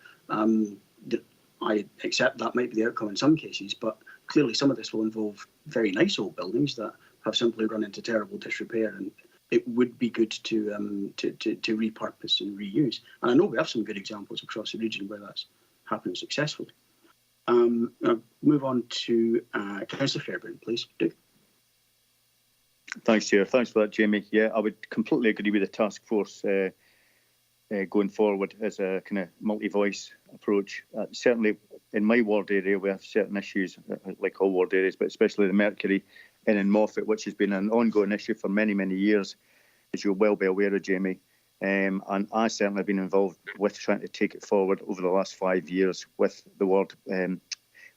I accept that might be the outcome in some cases, but clearly some of this will involve very nice old buildings that have simply run into terrible disrepair, and it would be good to repurpose and reuse. And I know we have some good examples across the region where that's happened successfully. I'll move on to Councillor Fairbairn, please. Duke. Thanks, Chair. Thanks for that, Jamie. Yeah, I would completely agree with the task force going forward as a kind of multi-voice approach. Certainly in my ward area, we have certain issues, like all ward areas, but especially the Mercury in Moffat, which has been an ongoing issue for many, many years, as you'll well be aware of, Jamie. And I certainly have been involved with trying to take it forward over the last 5 years with the ward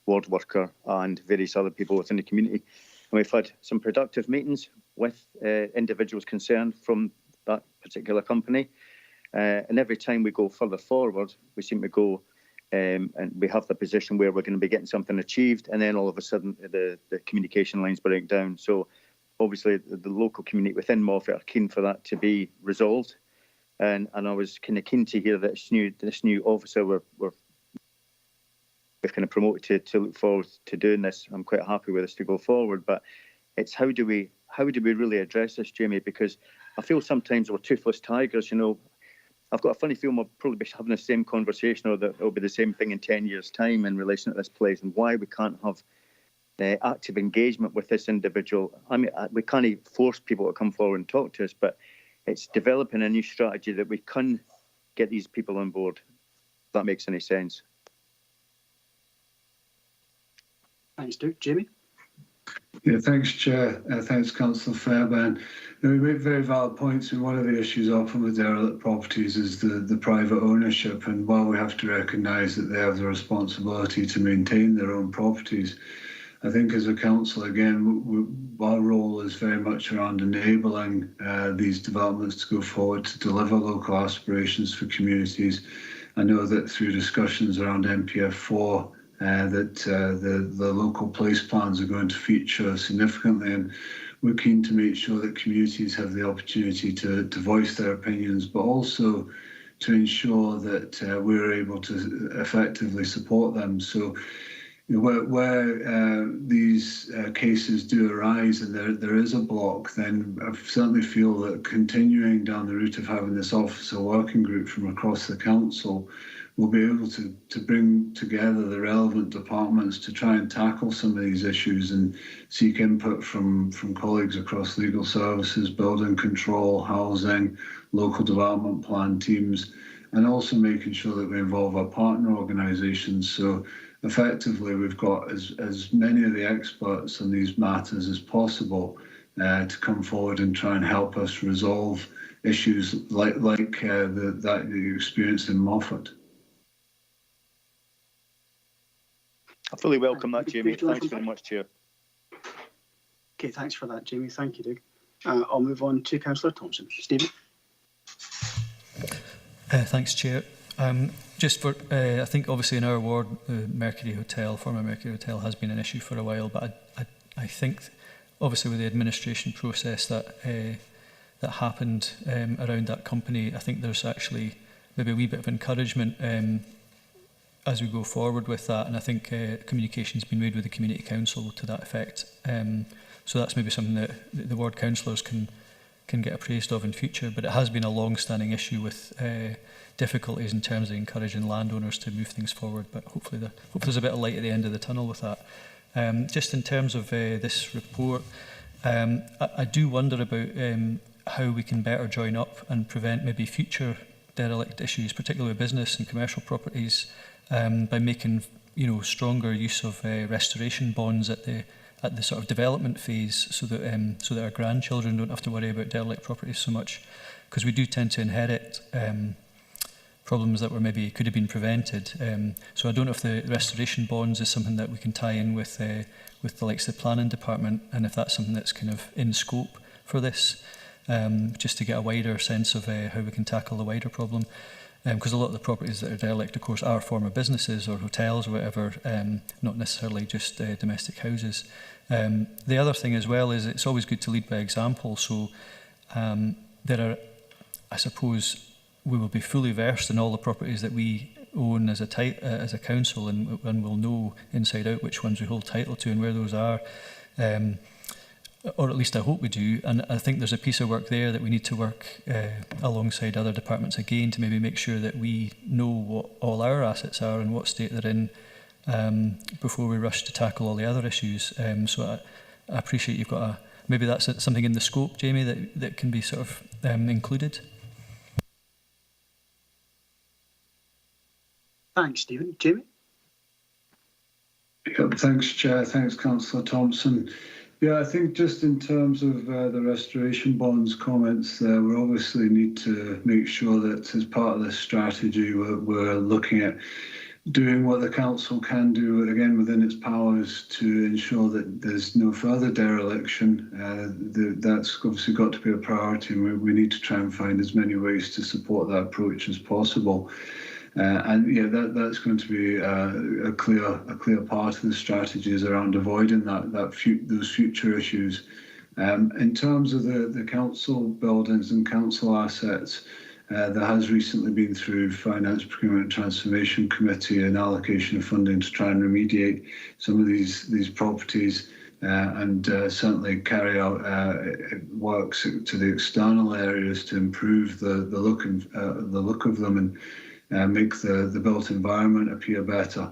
worker and various other people within the community. And we've had some productive meetings with individuals concerned from that particular company. And every time we go further forward, we seem to go and we have the position where we're going to be getting something achieved, and then all of a sudden the communication lines break down. So obviously the local community within Moffat are keen for that to be resolved. And I was kind of keen to hear that this new officer we've kind of promoted to look forward to doing this. I'm quite happy with this to go forward, but it's how do we really address this, Jamie? Because I feel sometimes we're toothless tigers, you know. I've got a funny feeling we'll probably be having the same conversation, or that it'll be the same thing in 10 years' time in relation to this place, and why we can't have active engagement with this individual. I mean, we can't force people to come forward and talk to us, but it's developing a new strategy that we can get these people on board, if that makes any sense. Thanks, Duke. Jamie? Yeah, thanks, Chair. Thanks, Councillor Fairbairn. We make very valid points, and one of the issues often with derelict properties is the private ownership. And while we have to recognise that they have the responsibility to maintain their own properties, I think as a council, again, our role is very much around enabling these developments to go forward to deliver local aspirations for communities. I know that through discussions around MPF4, that the local place plans are going to feature significantly, and we're keen to make sure that communities have the opportunity to voice their opinions, but also to ensure that we're able to effectively support them. So where these cases do arise and there is a block, then I certainly feel that continuing down the route of having this officer working group from across the council will be able to bring together the relevant departments to try and tackle some of these issues and seek input from colleagues across legal services, building control, housing, local development plan teams, and also making sure that we involve our partner organisations. So effectively, we've got as many of the experts on these matters as possible to come forward and try and help us resolve issues like that you experienced in Moffat. I fully welcome that, Jamie. Thanks very much, Chair. Okay, thanks for that, Jamie. Thank you, Doug. I'll move on to Councillor Thompson. Stephen? Thanks, Chair. Just for, I think obviously in our ward, the Mercury Hotel, former Mercury Hotel, has been an issue for a while, but I think obviously with the administration process that that happened around that company, I think there's actually maybe a wee bit of encouragement as we go forward with that, and I think communication's been made with the Community Council to that effect. So that's maybe something that the ward councillors can get appraised of in future, but it has been a long-standing issue with difficulties in terms of encouraging landowners to move things forward, but hopefully there's a bit of light at the end of the tunnel with that. Just in terms of this report, I do wonder about how we can better join up and prevent maybe future derelict issues, particularly with business and commercial properties, by making stronger use of restoration bonds at the sort of development phase, so that our grandchildren don't have to worry about derelict properties so much, because we do tend to inherit problems that were maybe could have been prevented. So I don't know if the restoration bonds is something that we can tie in with the likes of the planning department, and if that's something that's kind of in scope for this, just to get a wider sense of how we can tackle the wider problem. Because a lot of the properties that are derelict, of course, are former businesses or hotels or whatever, not necessarily just domestic houses. The other thing as well is it's always good to lead by example. So there are, I suppose, we will be fully versed in all the properties that we own as a council, and we'll know inside out which ones we hold title to and where those are. Or at least I hope we do, and I think there's a piece of work there that we need to work alongside other departments again to maybe make sure that we know what all our assets are and what state they're in before we rush to tackle all the other issues. So I appreciate you've got maybe that's something in the scope, Jamie, that can be sort of included. Thanks, Stephen. Jamie? Yep, thanks, Chair. Thanks, Councillor Thompson. Yeah, I think just in terms of the restoration bonds comments, we obviously need to make sure that as part of this strategy, we're looking at doing what the council can do, again, within its powers to ensure that there's no further dereliction. That's obviously got to be a priority, and we need to try and find as many ways to support that approach as possible. And yeah, that's going to be a clear part of the strategies around avoiding those future issues. In terms of the council buildings and council assets, there has recently been through Finance, Procurement and Transformation Committee an allocation of funding to try and remediate some of these properties and certainly carry out works to the external areas to improve the look of them and make the built environment appear better.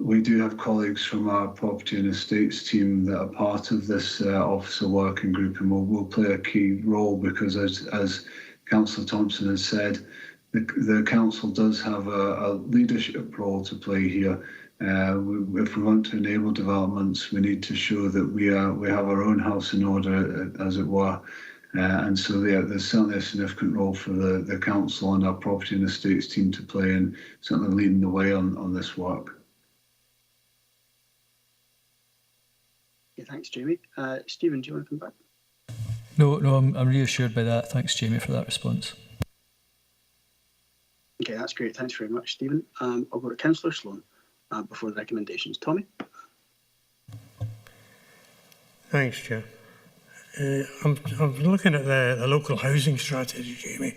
We do have colleagues from our property and estates team that are part of this officer working group, and will play a key role because, as Councillor Thompson has said, the council does have a leadership role to play here. If we want to enable developments, we need to show that we have our own house in order, as it were. And so there's certainly a significant role for the council and our property and estates team to play, and certainly leading the way on this work. Yeah, thanks, Jamie. Stephen, do you want to come back? No, I'm reassured by that. Thanks, Jamie, for that response. Okay, that's great. Thanks very much, Stephen. I'll go to Councillor Sloan before the recommendations. Tommy? Thanks, Chair. I'm looking at the local housing strategy, Jamie.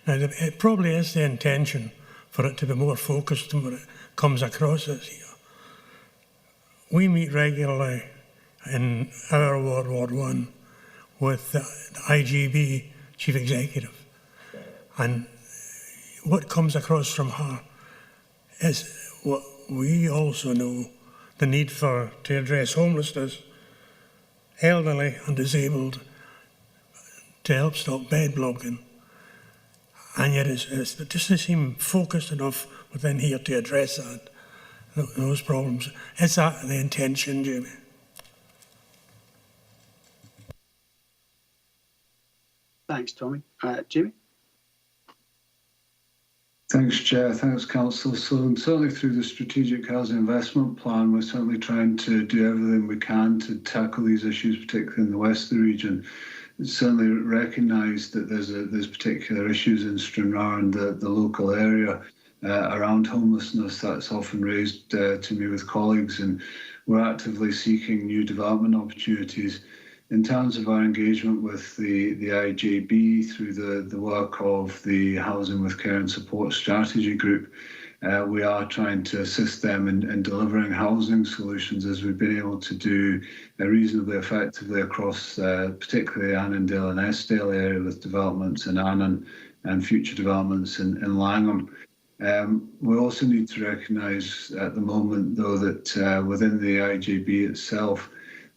Now, it probably is the intention for it to be more focused than what it comes across as here. we meet regularly in our ward, Ward 1, with the IGB Chief Executive. And what comes across from her is what we also know, the need to address homelessness, elderly and disabled, to help stop bed blocking. And yet it doesn't seem focused enough within here to address those problems. Is that the intention, Jamie? Thanks, Tommy. Jamie? Thanks, Chair. Thanks, Council. So certainly through the Strategic Housing Investment Plan, we're certainly trying to do everything we can to tackle these issues, particularly in the west of the region. It's certainly recognised that there's particular issues in Stranraer and the local area around homelessness. That's often raised to me with colleagues, and we're actively seeking new development opportunities. In terms of our engagement with the IJB through the work of the Housing with Care and Support Strategy Group, we are trying to assist them in delivering housing solutions, as we've been able to do reasonably effectively across particularly Annandale and Eskdale area, with developments in Annan and future developments in Langham. We also need to recognise at the moment, though, that within the IJB itself,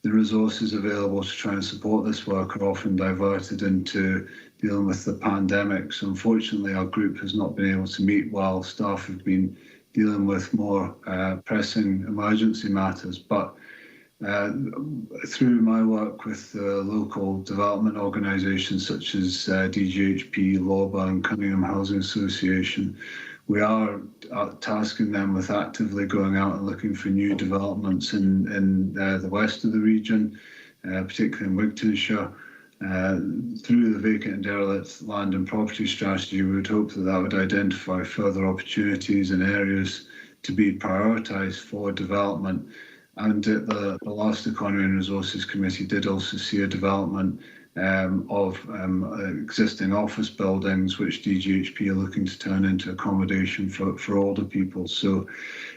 the resources available to try and support this work are often diverted into dealing with the pandemic. So unfortunately, our group has not been able to meet while staff have been dealing with more pressing emergency matters. But through my work with local development organisations such as DGHP, LOBA and Cunningham Housing Association, we are tasking them with actively going out and looking for new developments in the west of the region, particularly in Wigtownshire. Through the vacant and derelict land and property strategy, we would hope that would identify further opportunities and areas to be prioritised for development. And the last Economy and Resources Committee did also see a development of existing office buildings, which DGHP are looking to turn into accommodation for older people. So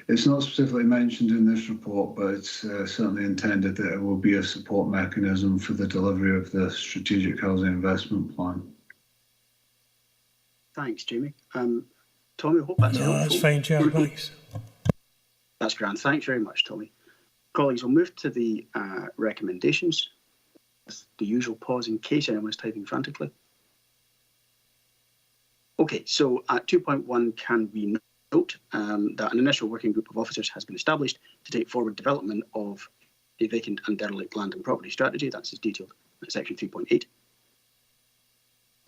it's not specifically mentioned in this report, but it's certainly intended that it will be a support mechanism for the delivery of the Strategic Housing Investment Plan. Thanks, Jamie. Tommy, I hope that's helpful. That's fine, Chair. Thanks. That's grand. Thanks very much, Tommy. Colleagues, we'll move to the recommendations. The usual pause in case anyone is typing frantically. Okay, so at 2.1, can we note that an initial working group of officers has been established to take forward development of a vacant and derelict land and property strategy. That's as detailed in section 3.8.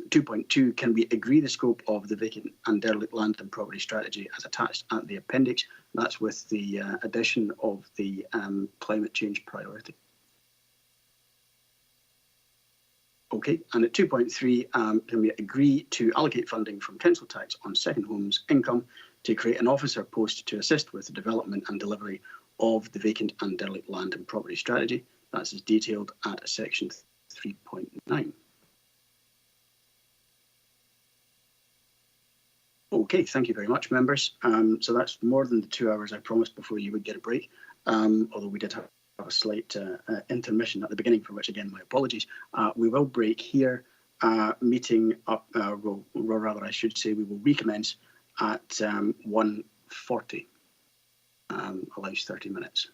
2.2, can we agree the scope of the vacant and derelict land and property strategy as attached at the appendix? That's with the addition of the climate change priority. Okay, and at 2.3, can we agree to allocate funding from council tax on second homes income to create an officer post to assist with the development and delivery of the vacant and derelict land and property strategy? That's as detailed at section 3.9. Okay, thank you very much, members. So that's more than the 2 hours I promised before you would get a break, although we did have a slight intermission at the beginning, for which, again, my apologies. We will break here, meeting up, or rather I should say we will recommence at 1:40, allows 30 minutes.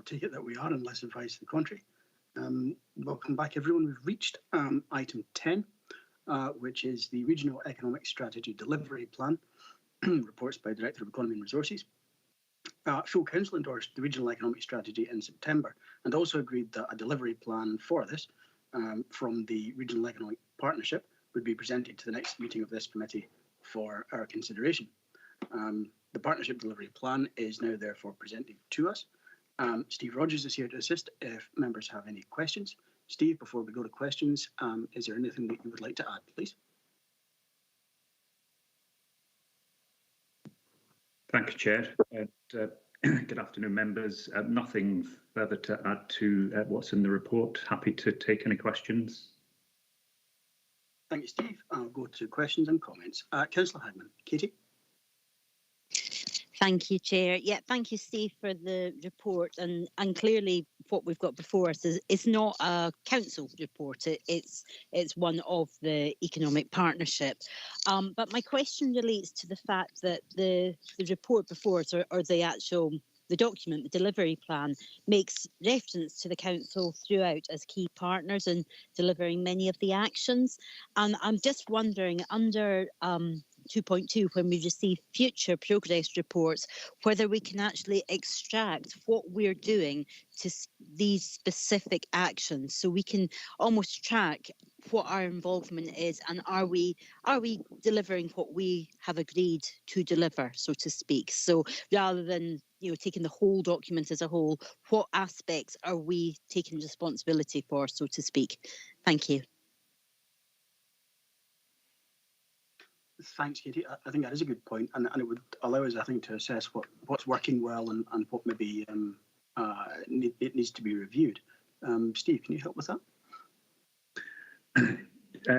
take it that we are, unless advised to the contrary. Welcome back, everyone. We've reached item 10, which is the Regional Economic Strategy Delivery Plan, reports by Director of Economy and Resources. Full Council endorsed the Regional Economic Strategy in September and also agreed that a delivery plan for this from the Regional Economic Partnership would be presented to the next meeting of this committee for our consideration. The Partnership Delivery Plan is now therefore presented to us. Steve Rogers is here to assist if members have any questions. Steve, before we go to questions, is there anything that you would like to add, please? Thank you, Chair. Good afternoon, members. Nothing further to add to what's in the report. Happy to take any questions. Thank you, Steve. I'll go to questions and comments. Councillor Hagman. Katie? Thank you, Chair. Yeah, thank you, Steve, for the report. And clearly, what we've got before us is it's not a council report. It's one of the Economic Partnership. But my question relates to the fact that the report before us, or the document, the delivery plan, makes reference to the council throughout as key partners in delivering many of the actions. And I'm just wondering, under 2.2, when we receive future progress reports, whether we can actually extract what we're doing to these specific actions, so we can almost track what our involvement is, and are we delivering what we have agreed to deliver, so to speak. So rather than taking the whole document as a whole, what aspects are we taking responsibility for, so to speak? Thank you. Thanks, Katie. I think that is a good point, and it would allow us, I think, to assess what's working well and what maybe it needs to be reviewed. Steve, can you help with that?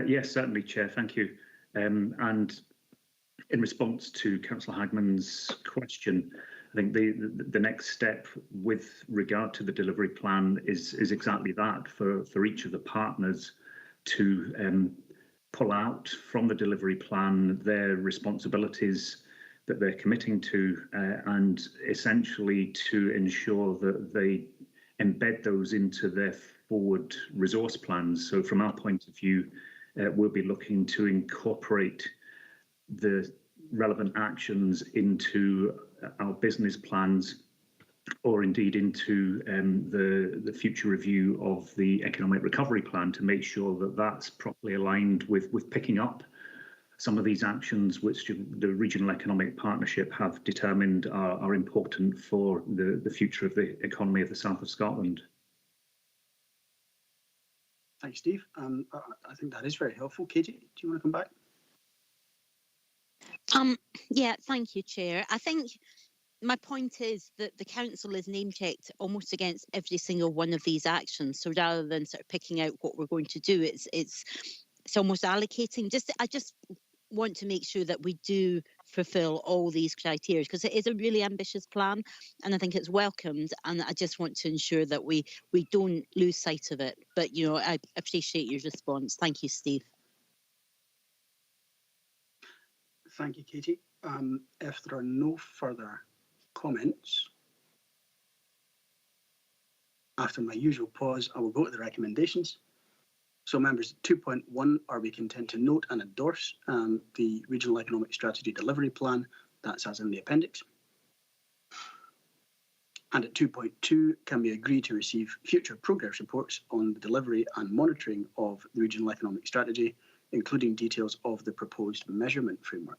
Yes, certainly, Chair. Thank you. And in response to Councillor Hagman's question, I think the next step with regard to the delivery plan is exactly that, for each of the partners to pull out from the delivery plan their responsibilities that they're committing to, and essentially to ensure that they embed those into their forward resource plans. So from our point of view, we'll be looking to incorporate the relevant actions into our business plans, or indeed into the future review of the economic recovery plan, to make sure that that's properly aligned with picking up some of these actions which the Regional Economic Partnership have determined are important for the future of the economy of the south of Scotland. Thanks, Steve. I think that is very helpful. Katie, do you want to come back? Yeah, thank you, Chair. I think my point is that the council is name-checked almost against every single one of these actions. So rather than sort of picking out what we're going to do, it's almost allocating. I just want to make sure that we do fulfil all these criteria, because it is a really ambitious plan, and I think it's welcomed. And I just want to ensure that we don't lose sight of it. But I appreciate your response. Thank you, Steve. Thank you, Katie. If there are no further comments, after my usual pause, I will go to the recommendations. So members, 2.1, are we content to note and endorse the Regional Economic Strategy Delivery Plan? That's as in the appendix. And at 2.2, can we agree to receive future progress reports on the delivery and monitoring of the Regional Economic Strategy, including details of the proposed measurement framework?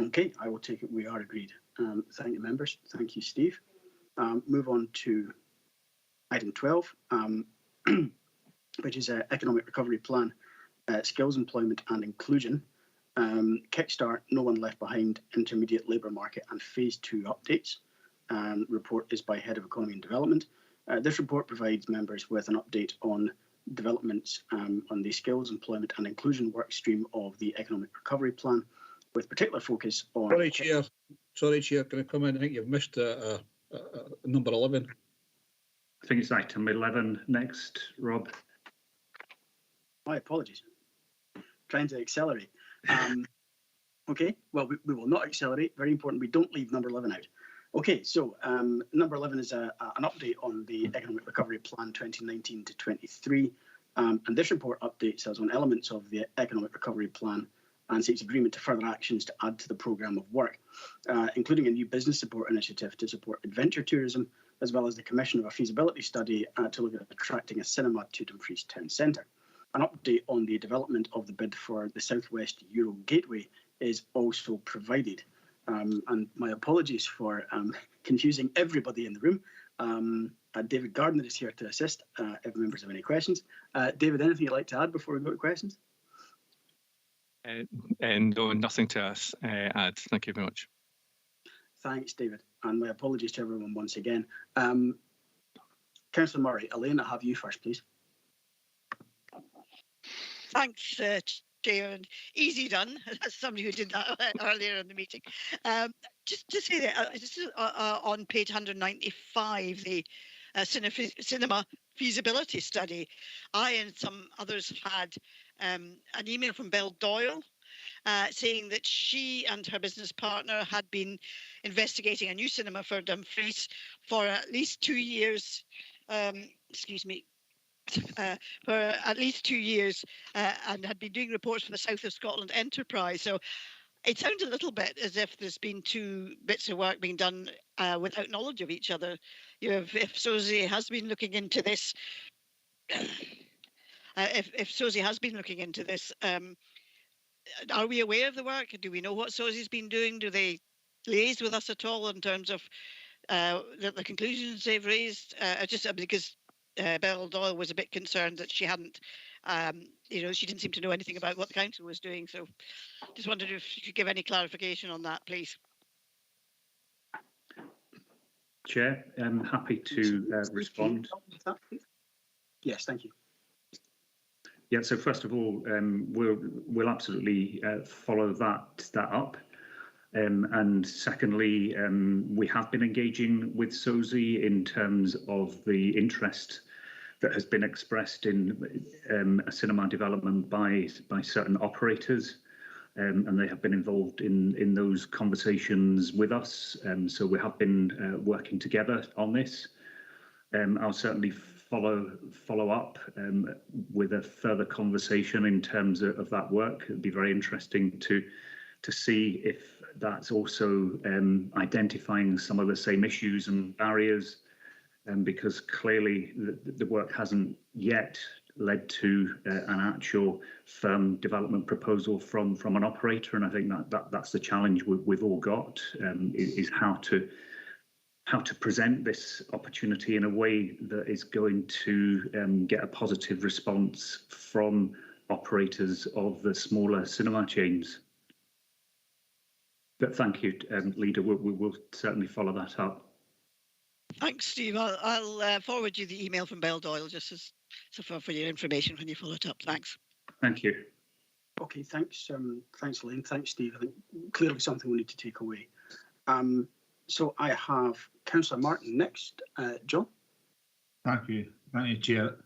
Okay, I will take it we are agreed. Thank you, members. Thank you, Steve. Move on to item 12, which is Economic Recovery Plan, Skills, Employment and Inclusion, Kickstart, No One Left Behind, Intermediate Labour Market and Phase 2 updates. Report is by Head of Economy and Development. This report provides members with an update on developments on the Skills, Employment and Inclusion work stream of the Economic Recovery Plan, with particular focus on... Sorry, Chair, can I come in? I think you've missed number 11. I think it's item 11 next, Rob. My apologies. Trying to accelerate. Okay, well, we will not accelerate. Very important, we don't leave number 11 out. Okay, so number 11 is an update on the Economic Recovery Plan 2019 to 23. And this report updates us on elements of the Economic Recovery Plan and seeks agreement to further actions to add to the programme of work, including a new business support initiative to support adventure tourism, as well as the commission of a feasibility study to look at attracting a cinema to Dumfries Town Centre. An update on the development of the bid for the Southwest Euro Gateway is also provided. And my apologies for confusing everybody in the room. David Gardner is here to assist if members have any questions. David, anything you'd like to add before we go to questions? No, nothing to add. Thank you very much. Thanks, David. And my apologies to everyone once again. Councillor Murray, Elaine, I'll have you first, please. Thanks, Chair, and easy done. That's somebody who did that earlier in the meeting. Just to say that this is on page 195, the cinema feasibility study. I and some others had an email from Belle Doyle saying that she and her business partner had been investigating a new cinema for Dumfries for at least 2 years. For at least 2 years and had been doing reports for the South of Scotland Enterprise. So it sounds a little bit as if there's been two bits of work being done without knowledge of each other. You know, if SOSI has been looking into this, if SOSI has been looking into this, are we aware of the work? Do we know what SOSI's been doing? Do they liaise with us at all in terms of the conclusions they've raised? Just because Belle Doyle was a bit concerned that she hadn't, she didn't seem to know anything about what the council was doing. So just wondered if you could give any clarification on that, please. Chair, I'm happy to respond. Yes, thank you. Yeah, so first of all, we'll absolutely follow that up. And secondly, we have been engaging with SOSI in terms of the interest that has been expressed in a cinema development by certain operators, and they have been involved in those conversations with us. So we have been working together on this. I'll certainly follow up with a further conversation in terms of that work. It'd be very interesting to see if that's also identifying some of the same issues and barriers, because clearly the work hasn't yet led to an actual firm development proposal from an operator, and I think that's the challenge we've all got, is how to present this opportunity in a way that is going to get a positive response from operators of the smaller cinema chains. But thank you, Leader. We will certainly follow that up. Thanks, Steve. I'll forward you the email from Belle Doyle just for your information when you follow it up. Thanks. Thank you. Okay, thanks, Elaine. Thanks, Steve. I think clearly something we need to take away. So I have Councillor Martin next. John? Thank you, Chair.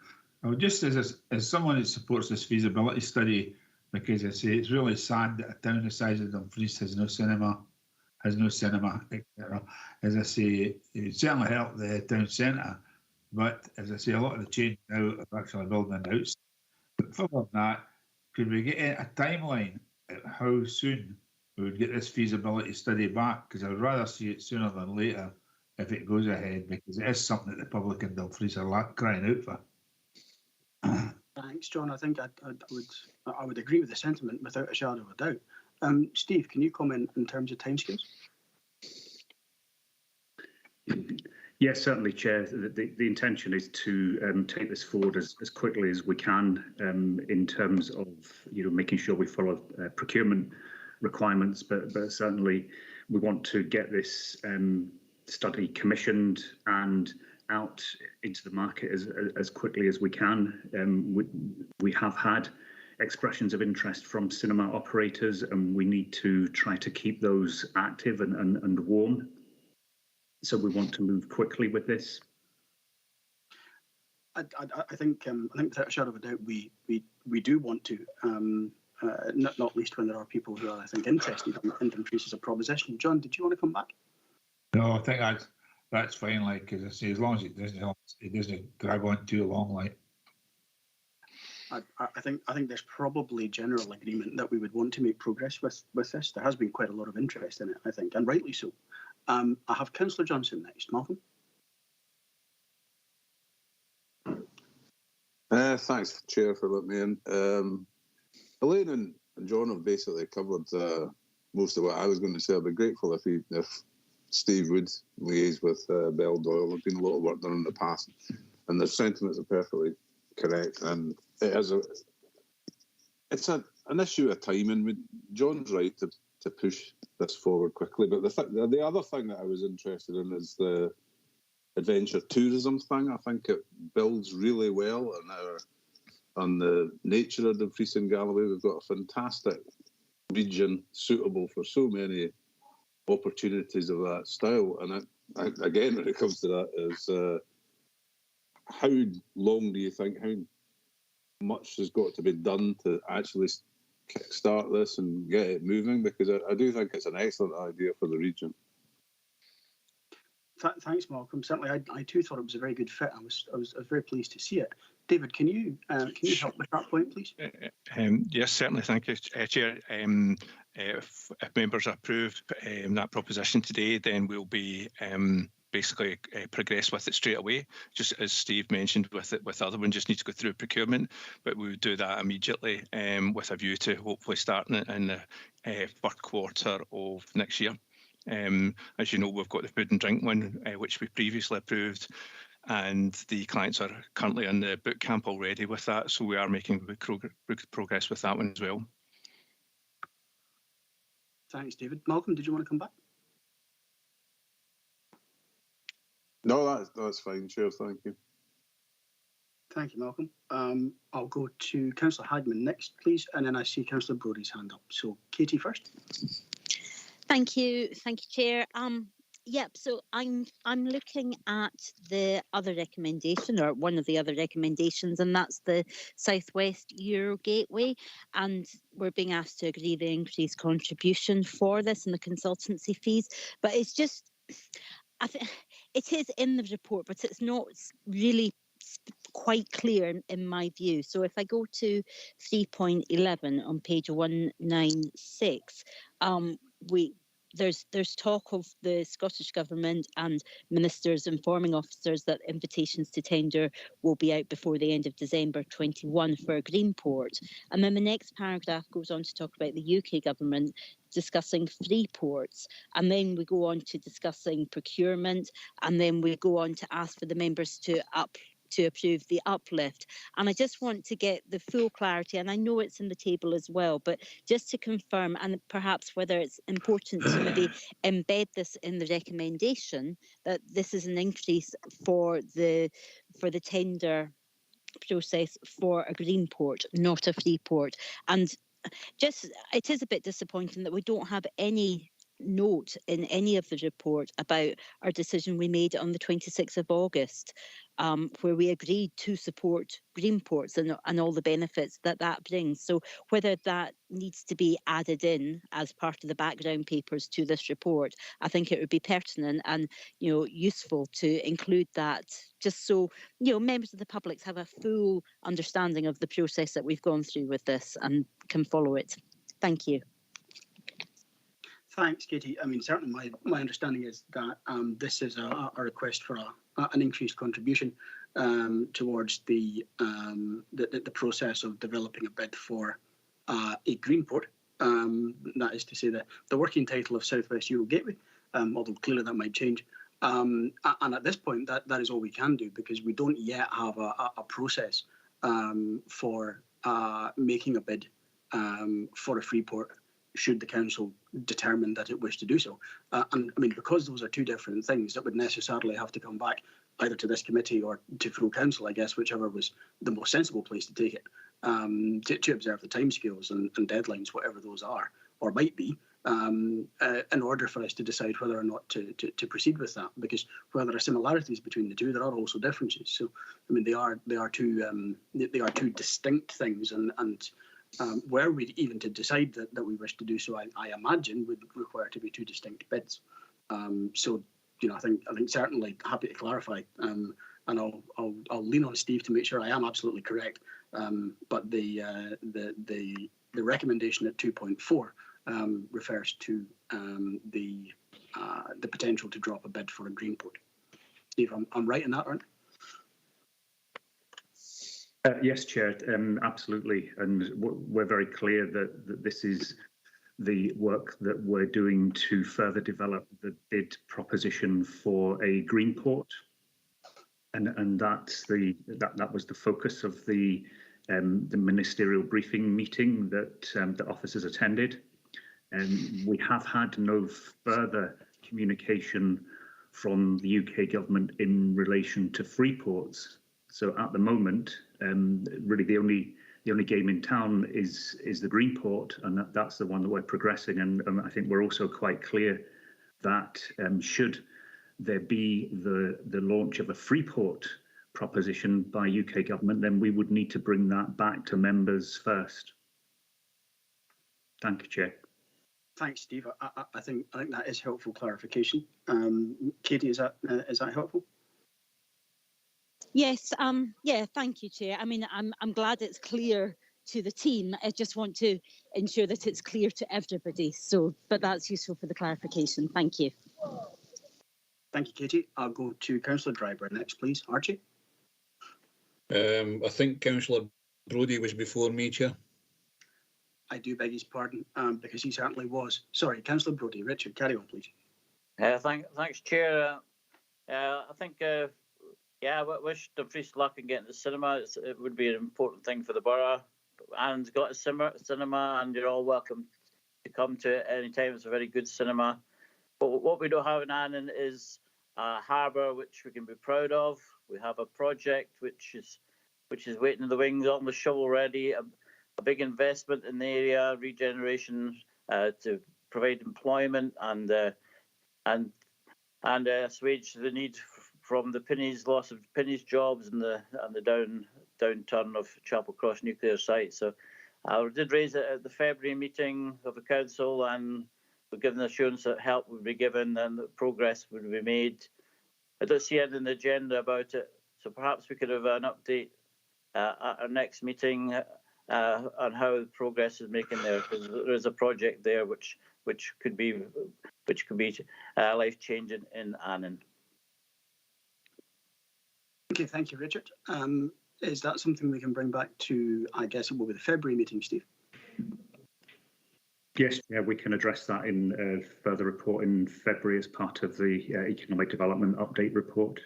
Well, just as someone who supports this feasibility study, because I say it's really sad that a town the size of Dumfries has no cinema, etc. As I say, it would certainly help the town centre, but as I say, a lot of the chains now are actually building outside. But further than that, could we get a timeline at how soon we would get this feasibility study back? Because I would rather see it sooner than later if it goes ahead, because it is something that the public in Dumfries are crying out for. Thanks, John. I think I would agree with the sentiment without a shadow of a doubt. Steve, can you comment in terms of timescales? Yes, certainly, Chair. The intention is to take this forward as quickly as we can in terms of making sure we follow procurement requirements, but certainly we want to get this study commissioned and out into the market as quickly as we can. We have had expressions of interest from cinema operators, and we need to try to keep those active and warm. So we want to move quickly with this. I think without a shadow of a doubt, we do want to. not least when there are people who are, I think, interested in increase as a proposition. John, did you want to come back? No, I think that's fine. Like, as I say, as long as it doesn't drag on too long, like. I think there's probably general agreement that we would want to make progress with this. There has been quite a lot of interest in it, I think, and rightly so. I have Councillor Johnson next. Malcolm? Thanks, Chair, for letting me in. Elaine and John have basically covered most of what I was going to say. I'd be grateful if Steve would liaise with Belle Doyle. There's been a lot of work done in the past, and the sentiments are perfectly correct. And it's an issue of timing. John's right to push this forward quickly, but the other thing that I was interested in is the adventure tourism thing. I think it builds really well on the nature of Dumfries and Galloway. We've got a fantastic region suitable for so many opportunities of that style. And again, when it comes to that, is how long do you think, how much has got to be done to actually kickstart this and get it moving? Because I do think it's an excellent idea for the region. Thanks, Malcolm. Certainly, I too thought it was a very good fit. I was very pleased to see it. David, can you help with that point, please? Yes, certainly. Thank you, Chair. If members approve that proposition today, then we'll be basically progress with it straight away. Just as Steve mentioned with other ones, just need to go through procurement, but we would do that immediately with a view to hopefully starting it in the first quarter of next year. As you know, we've got the food and drink one, which we previously approved, and the clients are currently in the boot camp already with that, so we are making progress with that one as well. Thanks, David. Malcolm, did you want to come back? No, that's fine, Chair. Thank you. Thank you, Malcolm. I'll go to Councillor Hagman next, please, and then I see Councillor Brodie's hand up. So, Katie first. Thank you, Chair. Yep. So I'm looking at the other recommendation, or one of the other recommendations, and that's the Southwest Euro Gateway, and we're being asked to agree the increased contribution for this and the consultancy fees. But it's just, it is in the report, but it's not really quite clear in my view. So if I go to 3.11 on page 196, there's talk of the Scottish Government and ministers informing officers that invitations to tender will be out before the end of December 21 for Greenport. And then the next paragraph goes on to talk about the UK Government discussing free ports. And then we go on to discussing procurement. And then we go on to ask for the members to approve the uplift. And I just want to get the full clarity, and I know it's in the table as well, but just to confirm, and perhaps whether it's important to maybe embed this in the recommendation, that this is an increase for the tender process for a green port, not a free port. And just, it is a bit disappointing that we don't have any note in any of the report about our decision we made on the 26th of August, where we agreed to support green ports and all the benefits that brings. So whether that needs to be added in as part of the background papers to this report, I think it would be pertinent and useful to include that, just so members of the public have a full understanding of the process that we've gone through with this and can follow it. Thank you. Thanks, Katie. I mean, certainly my understanding is that this is a request for an increased contribution towards the process of developing a bid for a green port. That is to say that the working title of Southwest Euro Gateway, although clearly that might change. And at this point, that is all we can do, because we don't yet have a process for making a bid for a free port, should the council determine that it wished to do so. And I mean, because those are two different things that would necessarily have to come back either to this committee or to full council, I guess, whichever was the most sensible place to take it, to observe the timescales and deadlines, whatever those are or might be, in order for us to decide whether or not to proceed with that. Because while there are similarities between the two, there are also differences. So I mean, they are two distinct things, and were we even to decide that we wish to do so, I imagine would require to be two distinct bids. So, I think certainly happy to clarify, and I'll lean on Steve to make sure I am absolutely correct. But the recommendation at 2.4 refers to the potential to drop a bid for a Greenport. Steve, I'm right in that, aren't I? Yes, Chair, absolutely. And we're very clear that this is the work that we're doing to further develop the bid proposition for a Greenport. And that was the focus of the ministerial briefing meeting that the officers attended. And we have had no further communication from the UK government in relation to free ports. So at the moment, really the only game in town is the Greenport, and that's the one that we're progressing. And I think we're also quite clear that should there be the launch of a Freeport proposition by UK government, then we would need to bring that back to members first. Thank you, Chair. Thanks, Steve. I think that is helpful clarification. Katie, is that helpful? Yes. Yeah. Thank you, Chair. I mean, I'm glad it's clear to the team. I just want to ensure that it's clear to everybody. So, but that's useful for the clarification. Thank you. Thank you, Katie. I'll go to Councillor Dryburgh next, please. Archie. I think Councillor Brodie was before me, Chair. I do beg his pardon, because he certainly was. Sorry, Councillor Brodie. Richard, carry on, please. Thanks, Chair. I think, I wish the priest luck in getting to the cinema. It would be an important thing for the borough. Annan's got a cinema, and you're all welcome to come to it any time. It's a very good cinema. But what we don't have in Annan is a harbour which we can be proud of. We have a project which is waiting in the wings, almost shovel ready. A big investment in the area, regeneration to provide employment and assuage the need from the loss of Pinnies jobs and the downturn of Chapel Cross nuclear site. So I did raise it at the February meeting of the council, and we're given assurance that help would be given and that progress would be made. I don't see anything in the agenda about it, so perhaps we could have an update at our next meeting on how progress is making there, because there is a project there which could be life changing in Annan. Okay, thank you, Richard. Is that something we can bring back to, I guess it will be the February meeting, Steve? Yes, yeah, we can address that in a further report in February as part of the Economic Development Update report.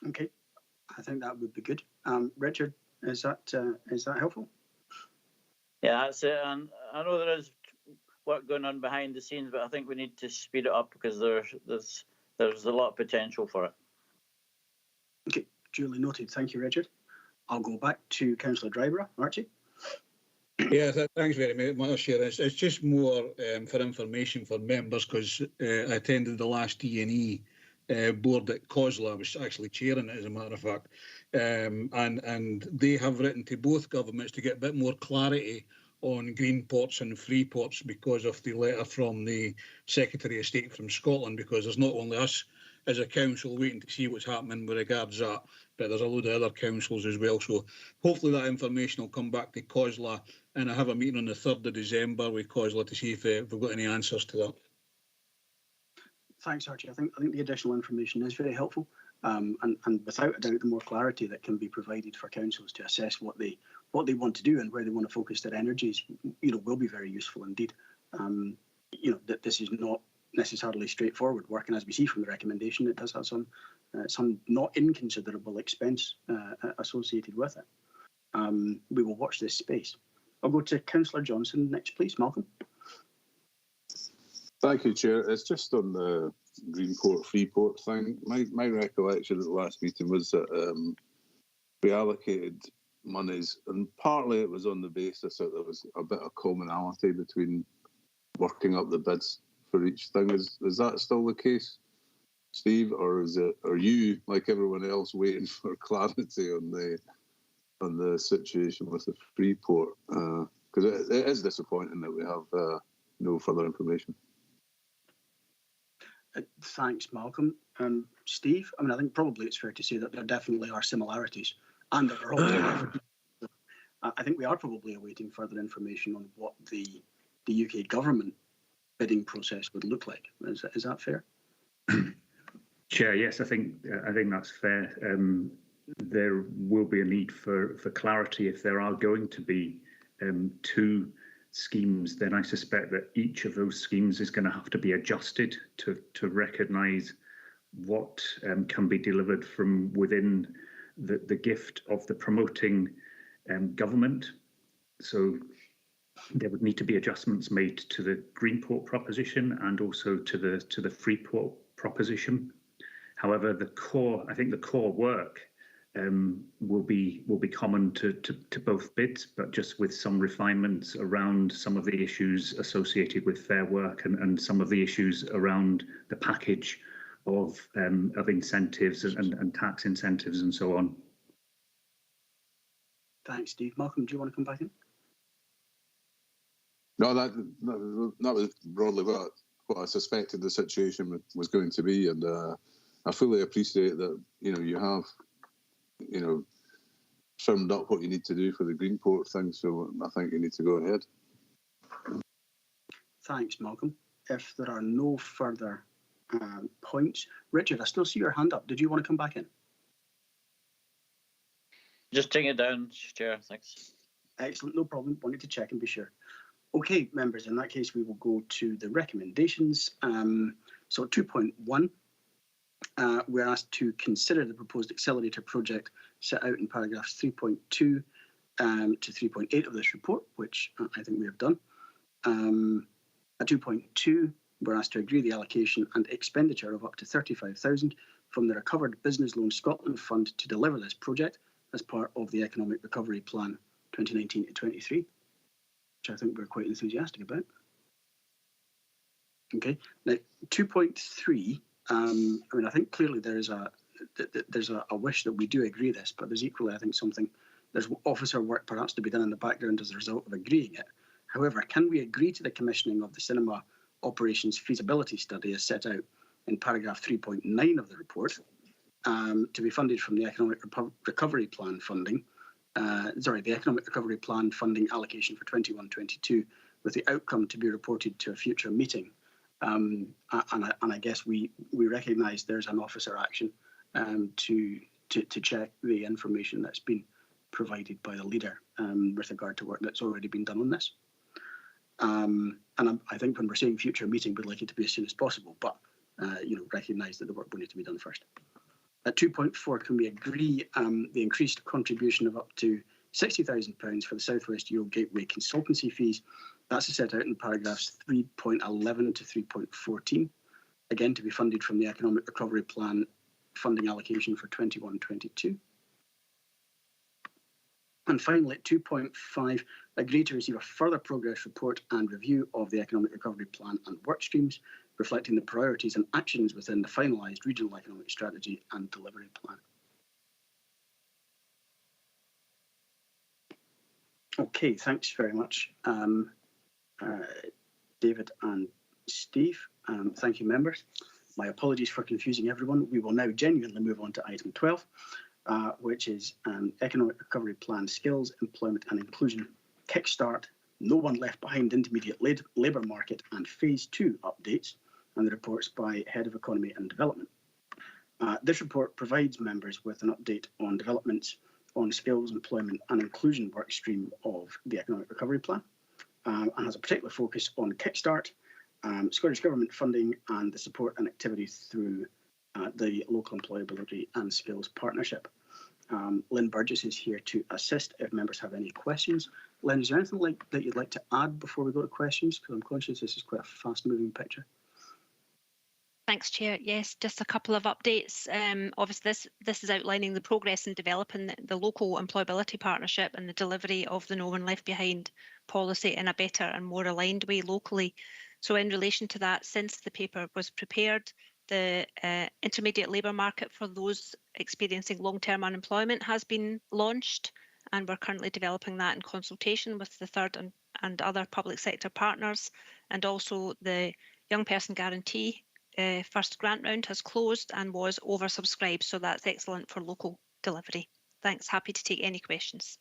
Okay, I think that would be good. Richard, is that helpful? Yeah, that's it. And I know there is work going on behind the scenes, but I think we need to speed it up because there's a lot of potential for it. Okay, duly noted. Thank you, Richard. I'll go back to Councillor Dryburgh. Archie. Yeah, thanks very much, Chair. It's just more for information for members, because I attended the last E&E board at COSLA. I was actually chairing it, as a matter of fact, and they have written to both governments to get a bit more clarity on green ports and free ports because of the letter from the Secretary of State from Scotland, because there's not only us as a council waiting to see what's happening with regards to that, but there's a load of other councils as well. So hopefully that information will come back to COSLA, and I have a meeting on the 3rd of December with COSLA to see if we've got any answers to that. Thanks, Archie. I think the additional information is very helpful, and without a doubt, the more clarity that can be provided for councils to assess what they want to do and where they want to focus their energies, will be very useful indeed. That this is not necessarily straightforward work, and as we see from the recommendation, it does have some not inconsiderable expense associated with it. We will watch this space. I'll go to Councillor Johnson next, please. Malcolm. Thank you, Chair. It's just on the Greenport Freeport thing. My recollection at the last meeting was that we allocated monies, and partly it was on the basis that there was a bit of commonality between working up the bids for each thing. Is that still the case, Steve, or are you, like everyone else, waiting for clarity on on the situation with the Freeport, because it is disappointing that we have no further information. Thanks, Malcolm. Steve, I mean, I think probably it's fair to say that there definitely are similarities, and there are also I think we are probably awaiting further information on what the UK government bidding process would look like. Is that fair? Chair, yes, I think that's fair. There will be a need for clarity if there are going to be two schemes. Then I suspect that each of those schemes is going to have to be adjusted to recognise what can be delivered from within the gift of the promoting government. So there would need to be adjustments made to the Greenport proposition and also to the Freeport proposition. However, the core work will be common to both bids, but just with some refinements around some of the issues associated with Fair Work and some of the issues around the package of incentives and tax incentives and so on. Thanks, Steve. Malcolm, do you want to come back in? No, that was broadly what I suspected the situation was going to be, and I fully appreciate that you have firmed up what you need to do for the Greenport thing. So I think you need to go ahead. Thanks, Malcolm. If there are no further points, Richard, I still see your hand up. Did you want to come back in? Just take it down, Chair. Thanks. Excellent, no problem. Wanted to check and be sure. Okay, members, in that case, we will go to the recommendations. So 2.1, we're asked to consider the proposed accelerator project set out in paragraphs 3.2 to 3.8 of this report, which I think we have done. At 2.2, we're asked to agree the allocation and expenditure of up to £35,000 from the Recovered Business Loan Scotland Fund to deliver this project as part of the Economic Recovery Plan 2019 to 23, which I think we're quite enthusiastic about. Okay, now 2.3, I mean, I think clearly there's a wish that we do agree this, but there's equally, I think, there's officer work perhaps to be done in the background as a result of agreeing it. However, can we agree to the commissioning of the cinema operations feasibility study as set out in paragraph 3.9 of the report to be funded from the Economic Recovery Plan funding, the Economic Recovery Plan funding allocation for 21-22, with the outcome to be reported to a future meeting. And I guess we recognise there's an officer action to check the information that's been provided by the leader with regard to work that's already been done on this. And I think when we're saying future meeting, we'd like it to be as soon as possible, but recognise that the work will need to be done first. At 2.4, can we agree the increased contribution of up to £60,000 for the South West Yule Gateway consultancy fees? That's set out in paragraphs 3.11 to 3.14, again to be funded from the Economic Recovery Plan funding allocation for 21-22. And finally, at 2.5, agree to receive a further progress report and review of the Economic Recovery Plan and work streams, reflecting the priorities and actions within the finalised Regional Economic Strategy and Delivery Plan. Okay, thanks very much, David and Steve. Thank you, members. My apologies for confusing everyone. We will now genuinely move on to item 12, which is Economic Recovery Plan Skills, Employment and Inclusion Kickstart, No One Left Behind Intermediate Labour Market and Phase 2 updates, and the reports by Head of Economy and Development. This report provides members with an update on developments on skills, employment and inclusion work stream of the Economic Recovery Plan, and has a particular focus on Kickstart, Scottish Government funding and the support and activities through the Local Employability and Skills Partnership. Lynn Burgess is here to assist if members have any questions. Lynn, is there anything that you'd like to add before we go to questions? Because I'm conscious this is quite a fast-moving picture. Thanks, Chair. Yes, just a couple of updates. Obviously, this is outlining the progress in developing the local employability partnership and the delivery of the No One Left Behind policy in a better and more aligned way locally. So in relation to that, since the paper was prepared, the intermediate labour market for those experiencing long-term unemployment has been launched, and we're currently developing that in consultation with the third and other public sector partners. And also the Young Person Guarantee first grant round has closed and was oversubscribed, so that's excellent for local delivery. Thanks, happy to take any questions.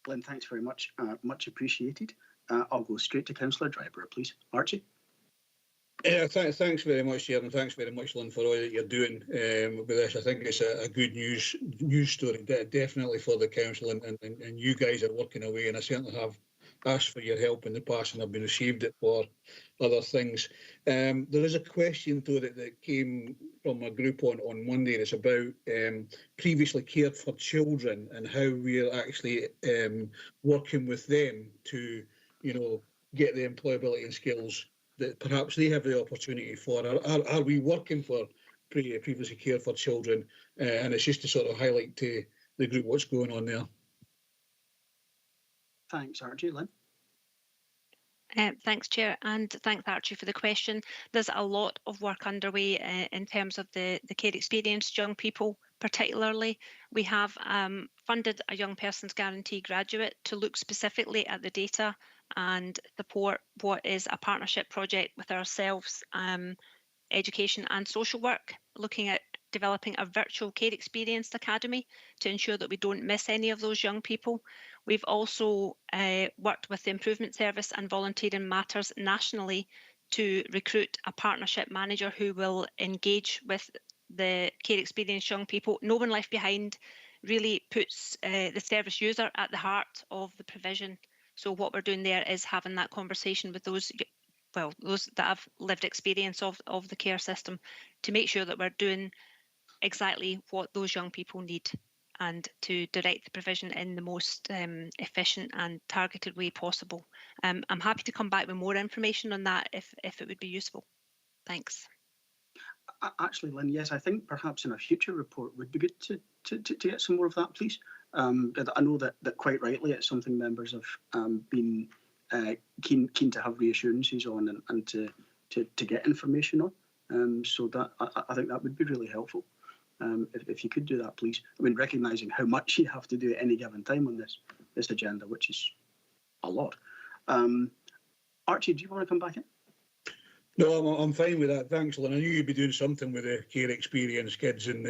Lynn, thanks very much, much appreciated. I'll go straight to Councillor Dryburgh, please. Archie? Yeah, thanks very much, Chair, and thanks very much, Lynn, for all that you're doing with this. I think it's a good news story, definitely for the council, and you guys are working away, and I certainly have asked for your help in the past, and I've been received it for other things. There is a question, though, that came from a group on Monday. It's about previously cared for children and how we're actually working with them to, get the employability and skills that perhaps they have the opportunity for. Are we working for previously cared for children? And it's just to sort of highlight to the group what's going on there. Thanks, Archie. Lynn? Thanks, Chair, and thanks, Archie, for the question. There's a lot of work underway in terms of the care experienced young people, particularly. We have funded a Young Persons Guarantee graduate to look specifically at the data and support what is a partnership project with ourselves, Education and Social Work, looking at developing a virtual care experienced academy to ensure that we don't miss any of those young people. We've also worked with the Improvement Service and Volunteering Matters nationally to recruit a partnership manager who will engage with the care experienced young people. No One Left Behind really puts the service user at the heart of the provision. So what we're doing there is having that conversation with those that have lived experience of the care system to make sure that we're doing exactly what those young people need and to direct the provision in the most efficient and targeted way possible. I'm happy to come back with more information on that if it would be useful. Thanks. Actually, Lynn, yes, I think perhaps in a future report would be good to get some more of that, please. I know that quite rightly it's something members have been keen to have reassurances on and to get information on. So that I think that would be really helpful. If you could do that, please. I mean, recognising how much you have to do at any given time on this agenda, which is a lot. Archie, do you want to come back in? No, I'm fine with that. Thanks, Lynn. I knew you'd be doing something with the care experienced kids, and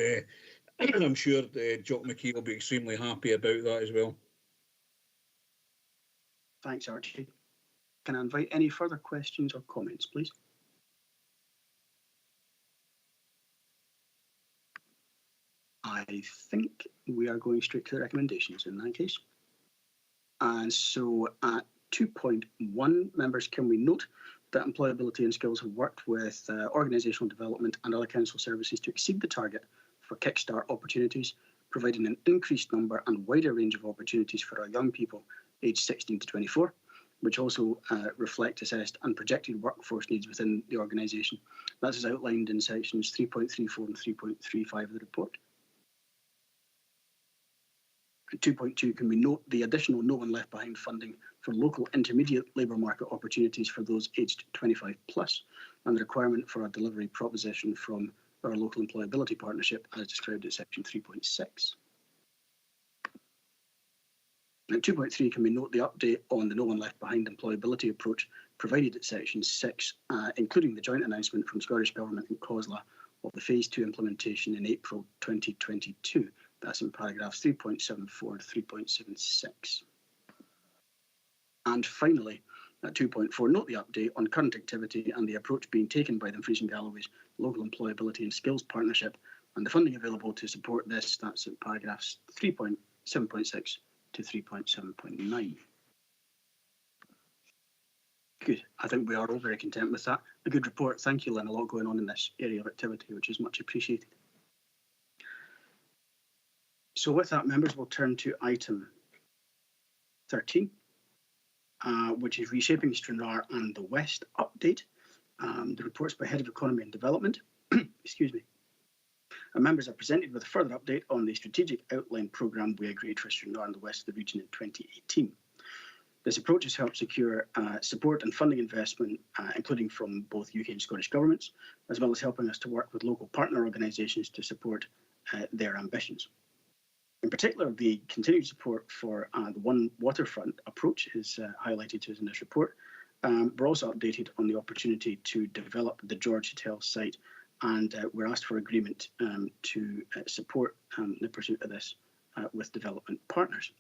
I'm sure Jock McKee will be extremely happy about that as well. Thanks, Archie. Can I invite any further questions or comments, please? I think we are going straight to the recommendations in that case. And so at 2.1, members, can we note that employability and skills have worked with organisational development and other council services to exceed the target for Kickstart opportunities, providing an increased number and wider range of opportunities for our young people aged 16 to 24, which also reflect assessed and projected workforce needs within the organisation. That's as outlined in sections 3.34 and 3.35 of the report. 2.2, can we note the additional No One Left Behind funding for local intermediate labour market opportunities for those aged 25 plus, and the requirement for a delivery proposition from our local employability partnership as described at section 3.6. Now 2.3, can we note the update on the No One Left Behind employability approach provided at section 6, including the joint announcement from Scottish Government and COSLA of the phase 2 implementation in April 2022. That's in paragraphs 3.74 to 3.76. And finally, at 2.4, note the update on current activity and the approach being taken by Dumfries and Galloway's local employability and skills partnership and the funding available to support this. That's in paragraphs 3.7.6 to 3.7.9. Good. I think we are all very content with that. A good report. Thank you, Lynn. A lot going on in this area of activity, which is much appreciated. So with that, members, we'll turn to item 13, which is Reshaping Stranraer and the West update. The report's by Head of Economy and Development. Excuse me. And members are presented with a further update on the strategic outline programme we agreed for Stranraer and the West of the region in 2018. This approach has helped secure support and funding investment, including from both UK and Scottish governments, as well as helping us to work with local partner organisations to support their ambitions. In particular, the continued support for the One Waterfront approach is highlighted to us in this report. We're also updated on the opportunity to develop the George Hotel site, and we're asked for agreement to support the pursuit of this with development partners.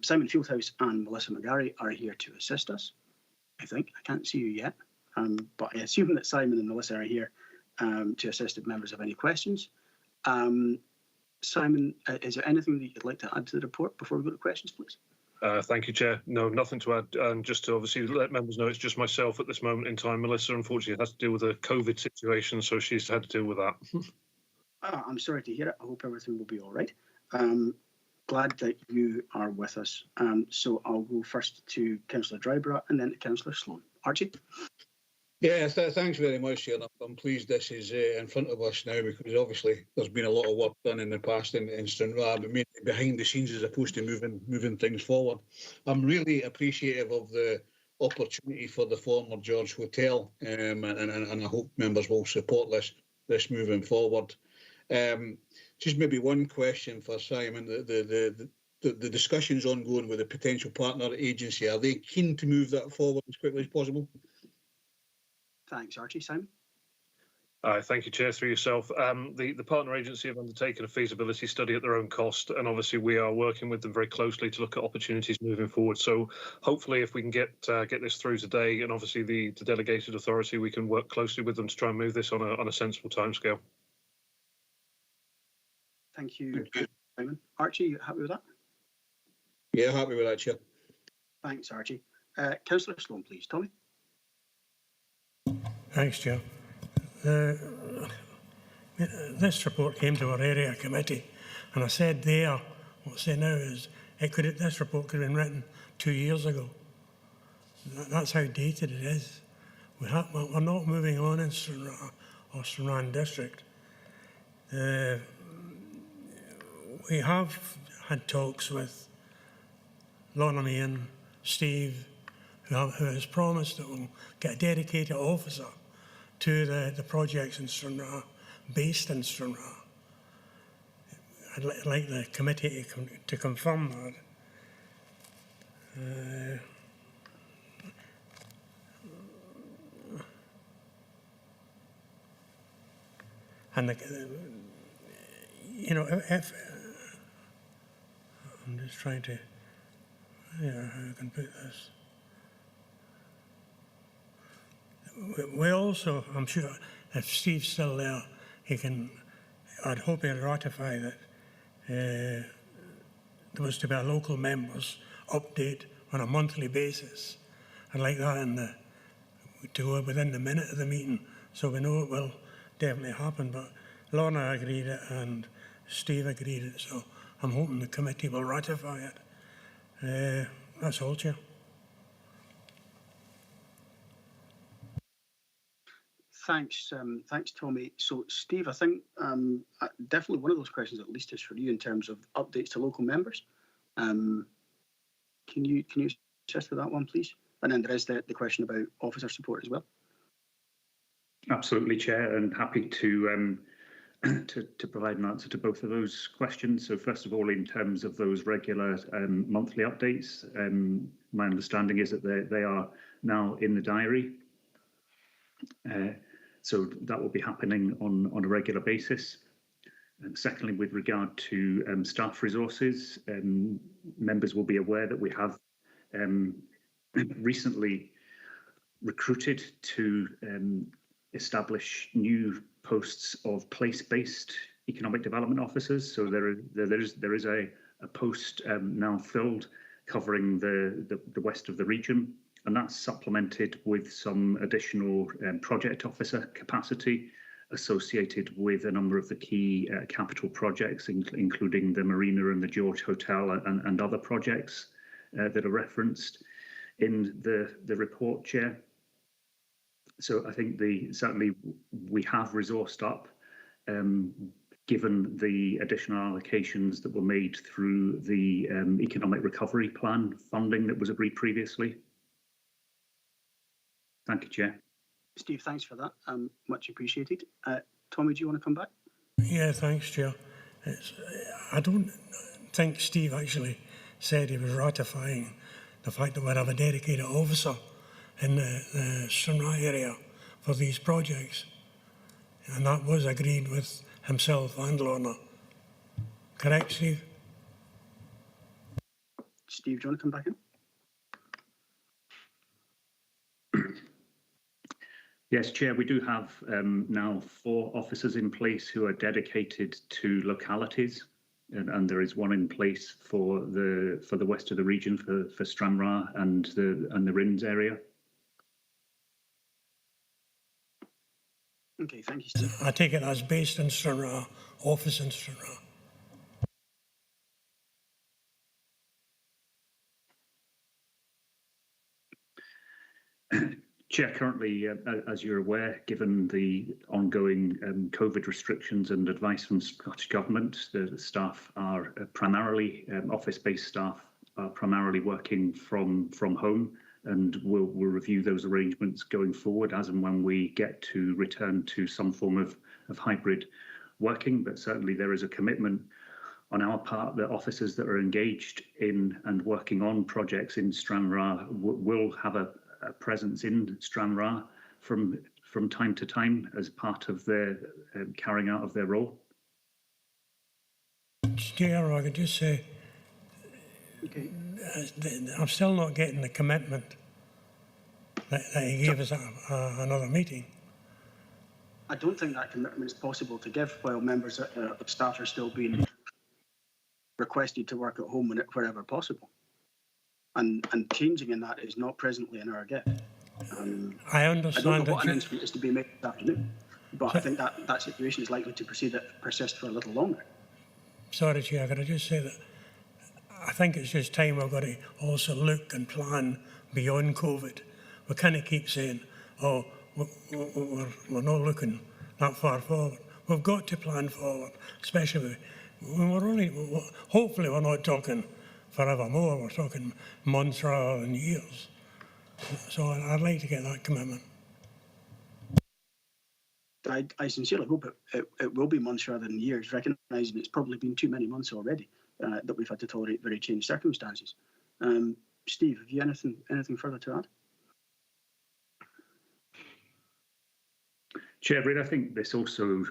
Simon Fieldhouse and Melissa McGarry are here to assist us. I think. I can't see you yet, but I assume that Simon and Melissa are here to assist if members have any questions. Simon, is there anything that you'd like to add to the report before we go to questions, please? Thank you, Chair. No, nothing to add. And just to obviously let members know, it's just myself at this moment in time. Melissa, unfortunately, has to deal with a COVID situation, so she's had to deal with that. I'm sorry to hear it. I hope everything will be all right. Glad that you are with us. So I'll go first to Councillor Drybrough and then to Councillor Sloan. Archie? Yeah, thanks very much, Chair. I'm pleased this is in front of us now, because obviously there's been a lot of work done in the past in Stranraer, but mainly behind the scenes as opposed to moving things forward. I'm really appreciative of the opportunity for the former George Hotel, and I hope members will support this moving forward. Just maybe one question for Simon. The discussions ongoing with the potential partner agency, are they keen to move that forward as quickly as possible? Thanks, Archie. Simon? Thank you, Chair, through yourself. The partner agency have undertaken a feasibility study at their own cost, and obviously we are working with them very closely to look at opportunities moving forward. So hopefully if we can get this through today, and obviously the delegated authority, we can work closely with them to try and move this on a sensible timescale. Thank you, Simon. Archie, you happy with that? Yeah, happy with that, Chair. Thanks, Archie. Councillor Sloan, please. Tommy? Thanks, Chair. This report came to our area committee, and I said there, what I say now is, this report could have been written 2 years ago. That's how dated it is. We're not moving on in Stranraer or Stranraer District. We have had talks with Lorna Meehan, Steve, who has promised that we'll get a dedicated officer to the projects in Stranraer, based in Stranraer. I'd like the committee to confirm that. And if I'm just trying to, how I can put this. We also, I'm sure, if Steve's still there, I'd hope he'd ratify that there was to be a local members update on a monthly basis. I'd like that to go within the minute of the meeting, so we know it will definitely happen. But Lorna agreed it and Steve agreed it, so I'm hoping the committee will ratify it. That's all, Chair. Thanks, Tommy. So, Steve, I think definitely one of those questions at least is for you in terms of updates to local members. Can you assist with that one, please? And then there is the question about officer support as well. Absolutely, Chair, and happy to provide an answer to both of those questions. So first of all, in terms of those regular monthly updates, my understanding is that they are now in the diary. So that will be happening on a regular basis. And secondly, with regard to staff resources, members will be aware that we have recently recruited to establish new posts of place-based economic development officers. So there is a post now filled covering the west of the region, and that's supplemented with some additional project officer capacity associated with a number of the key capital projects, including the Marina and the George Hotel and other projects that are referenced in the report, Chair. So I think certainly we have resourced up, given the additional allocations that were made through the Economic Recovery Plan funding that was agreed previously. Thank you, Chair. Steve, thanks for that. Much appreciated. Tommy, do you want to come back? Yeah, thanks, Chair. I don't think Steve actually said he was ratifying the fact that we'd have a dedicated officer in the Stranraer area for these projects. And that was agreed with himself and Lorna. Correct, Steve? Steve, do you want to come back in? Yes, Chair, we do have now 4 officers in place who are dedicated to localities, and there is one in place for the west of the region for Stranraer and the Rins area. Okay, thank you, Steve. I take it as based in Stranraer, office in Stranraer. Chair, currently, as you're aware, given the ongoing COVID restrictions and advice from Scottish Government, the staff are primarily, office-based staff are primarily working from home, and we'll review those arrangements going forward as and when we get to return to some form of hybrid working. But certainly there is a commitment on our part that officers that are engaged in and working on projects in Stranraer will have a presence in Stranraer from time to time as part of their carrying out of their role. Chair, I could just say, okay. I'm still not getting the commitment that he gave us another meeting. I don't think that commitment is possible to give while members of staff are still being requested to work at home wherever possible. And changing in that is not presently in our gift. I understand. I don't know what announcement is to be made this afternoon, but I think that situation is likely to persist for a little longer. Sorry, Chair, could I just say that I think it's just time we've got to also look and plan beyond COVID. We can't keep saying, oh, we're not looking that far forward. We've got to plan forward, especially when hopefully we're not talking forevermore, we're talking months rather than years. So I'd like to get that commitment. I sincerely hope it will be months rather than years, recognising it's probably been too many months already that we've had to tolerate very changed circumstances. Steve, have you anything further to add? Chair, I think this also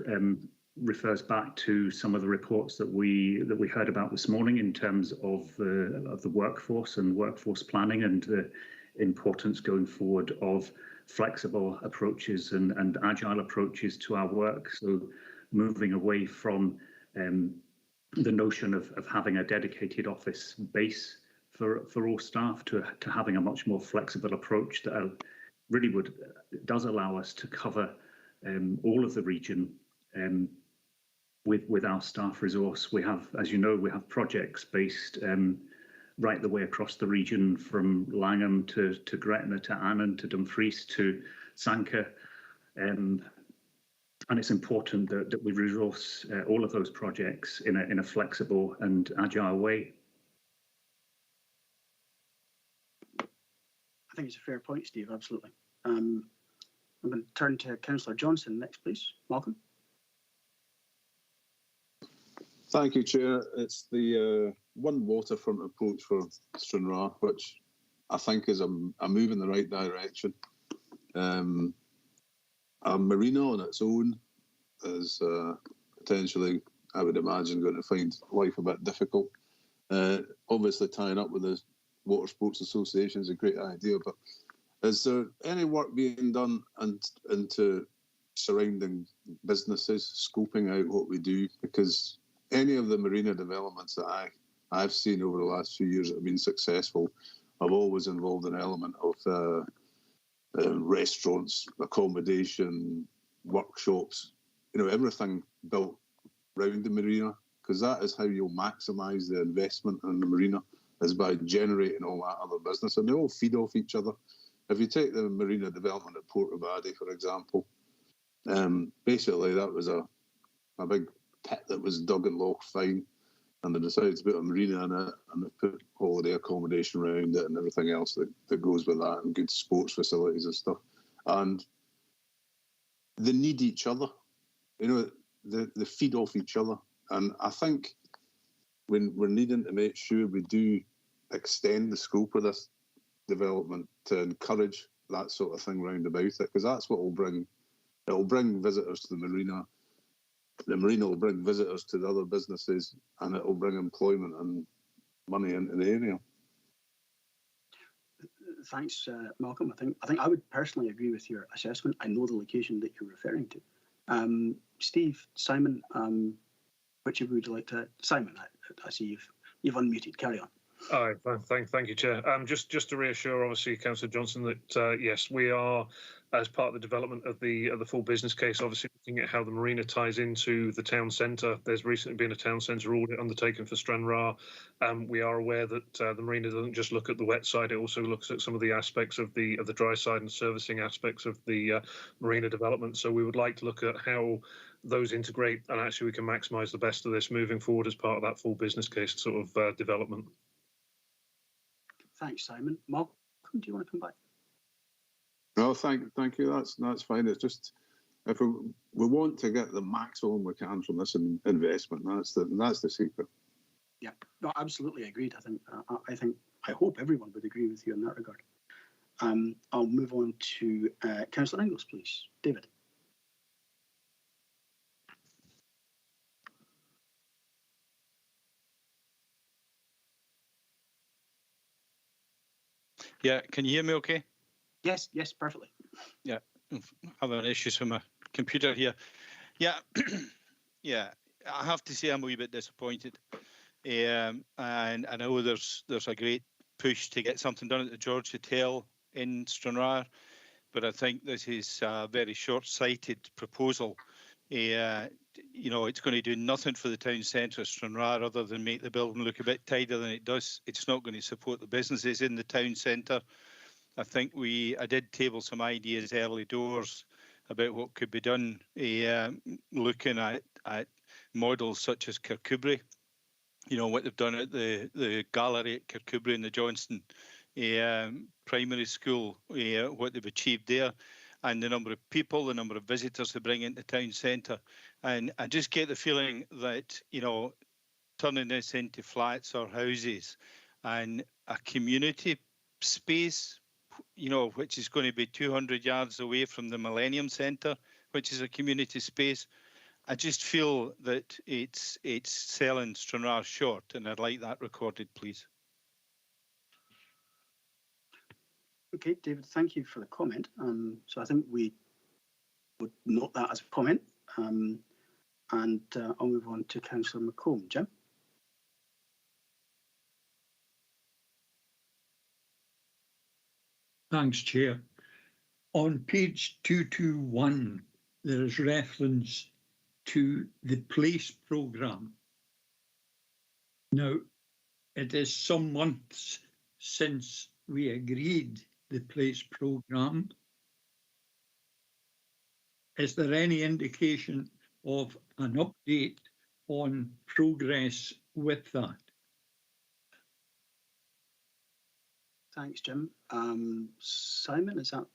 refers back to some of the reports that we heard about this morning in terms of the workforce and workforce planning and the importance going forward of flexible approaches and agile approaches to our work. So moving away from the notion of having a dedicated office base for all staff to having a much more flexible approach that really does allow us to cover all of the region with our staff resource. We have, as you know, we have projects based right the way across the region, from Langham to Gretna to Annan to Dumfries to Sanquhar. And it's important that we resource all of those projects in a flexible and agile way. I think it's a fair point, Steve, absolutely. I'm going to turn to Councillor Johnson next, please. Malcolm. Thank you, Chair. It's the one waterfront approach for Stranraer, which I think is a move in the right direction. A marina on its own is potentially, I would imagine, going to find life a bit difficult. Obviously, tying up with the Water Sports Association is a great idea, but is there any work being done into surrounding businesses, scoping out what we do? Because any of the marina developments that I've seen over the last few years that have been successful have always involved an element of restaurants, accommodation, workshops, everything built around the marina, because that is how you'll maximise the investment in the marina, is by generating all that other business, and they all feed off each other. If you take the marina development at Port Abadi, for example, basically that was a big pit that was dug in Loch Fyne, and they decided to put a marina in it, and they put holiday accommodation around it and everything else that goes with that, and good sports facilities and stuff. And they need each other, they feed off each other. And I think we're needing to make sure we do extend the scope of this development to encourage that sort of thing round about it, because that's what it'll bring visitors to the marina. The marina will bring visitors to the other businesses, and it will bring employment and money into the area. Thanks, Malcolm. I think I would personally agree with your assessment. I know the location that you're referring to. Steve, Simon, which of you would you like to? Simon, I see you've unmuted. Carry on. Aye, thank you, Chair. Just to reassure, obviously, Councillor Johnson, that yes, we are, as part of the development of the full business case, obviously looking at how the marina ties into the town centre. There's recently been a town centre audit undertaken for Stranraer. We are aware that the marina doesn't just look at the wet side; it also looks at some of the aspects of the dry side and servicing aspects of the marina development. So we would like to look at how those integrate, and actually we can maximise the best of this moving forward as part of that full business case sort of development. Thanks, Simon. Malcolm, do you want to come back? No, thank you. That's fine. It's just if we want to get the maximum we can from this investment, that's the secret. Yeah, no, absolutely agreed. I hope everyone would agree with you in that regard. I'll move on to Councillor Inglis, please. David. Yeah, can you hear me okay? Yes, perfectly. Yeah, having issues with my computer here. Yeah, yeah, I have to say I'm a wee bit disappointed. And I know there's a great push to get something done at the George Hotel in Stranraer, but I think this is a very short-sighted proposal. You know, it's going to do nothing for the town centre of Stranraer other than make the building look a bit tidier than it does. It's not going to support the businesses in the town centre. I think I did table some ideas early doors about what could be done, looking at models such as Kirkcudbright. You know, what they've done at the gallery at Kirkcudbright and the Johnston primary school, what they've achieved there, and the number of people, the number of visitors they bring into town centre. And I just get the feeling that, you know, turning this into flats or houses and a community space, you know, which is going to be 200 yards away from the Millennium Centre, which is a community space, I just feel that it's selling Stranraer short, and I'd like that recorded, please. Okay, David, thank you for the comment. So I think we would note that as a comment. And I'll move on to Councillor McComb. Jim? Thanks, Chair. On page 221, there is reference to the PLACE programme. Now, it is some months since we agreed the PLACE programme. Is there any indication of an update on progress with that? Thanks, Jim. Simon, is that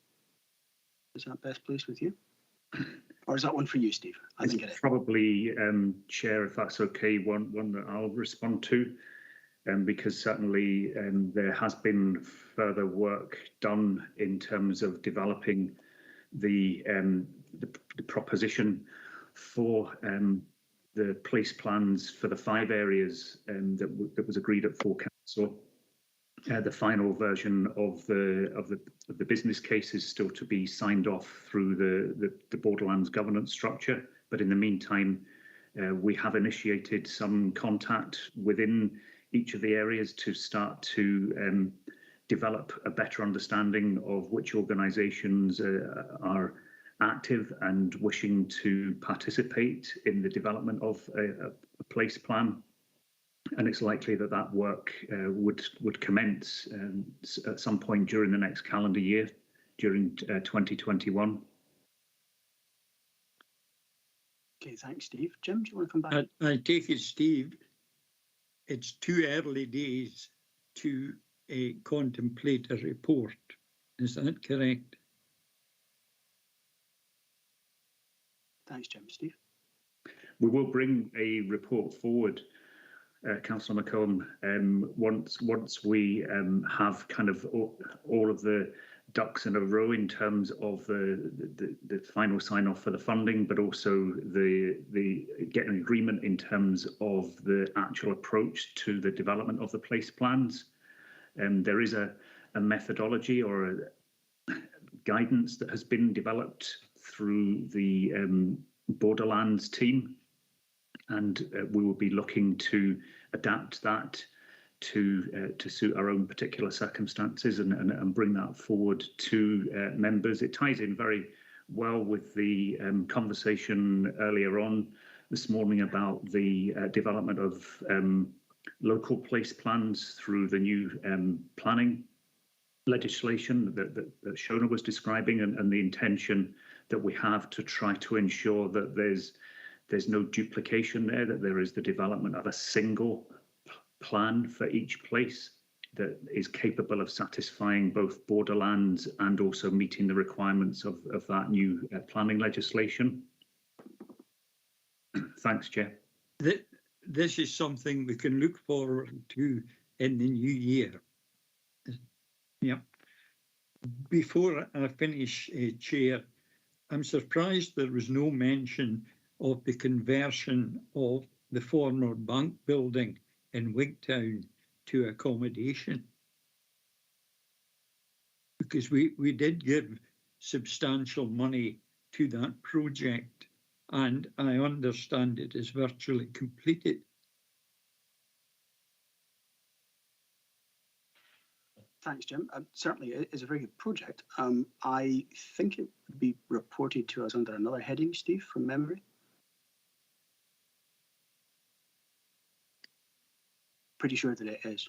best placed with you? Or is that one for you, Steve? I think it is. Probably, Chair, if that's okay, one that I'll respond to, because certainly there has been further work done in terms of developing the proposition for the police plans for the 5 areas that was agreed at full council. The final version of the business case is still to be signed off through the Borderlands governance structure. But in the meantime, we have initiated some contact within each of the areas to start to develop a better understanding of which organisations are active and wishing to participate in the development of a place plan. And it's likely that work would commence at some point during the next calendar year, during 2021. Okay, thanks, Steve. Jim, do you want to come back? I take it, Steve, it's too early days to contemplate a report. Is that correct? Thanks, Jim. Steve? We will bring a report forward, Councillor McComb, once we have kind of all of the ducks in a row in terms of the final sign off for the funding, but also the getting agreement in terms of the actual approach to the development of the place plans. There is a methodology or a guidance that has been developed through the Borderlands team, and we will be looking to adapt that to suit our own particular circumstances and bring that forward to members. It ties in very well with the conversation earlier on this morning about the development of local place plans through the new planning legislation that Shona was describing, and the intention that we have to try to ensure that there's no duplication there, that there is the development of a single plan for each place that is capable of satisfying both Borderlands and also meeting the requirements of that new planning legislation. Thanks, Chair. This is something we can look forward to in the new year. Yeah. Before I finish, Chair, I'm surprised there was no mention of the conversion of the former bank building in Wigtown to accommodation, because we did give substantial money to that project, and I understand it is virtually completed. Thanks, Jim. Certainly, it is a very good project. I think it would be reported to us under another heading, Steve, from memory. Pretty sure that it is.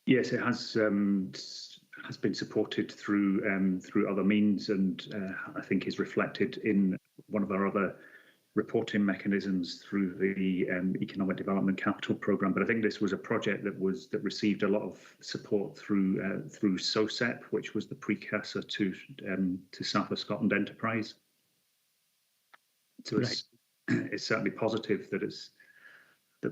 Yes, it has been supported through other means, and I think is reflected in one of our other reporting mechanisms through the Economic Development Capital Programme. But I think this was a project that received a lot of support through SOSEP, which was the precursor to South of Scotland Enterprise. So right. It's certainly positive that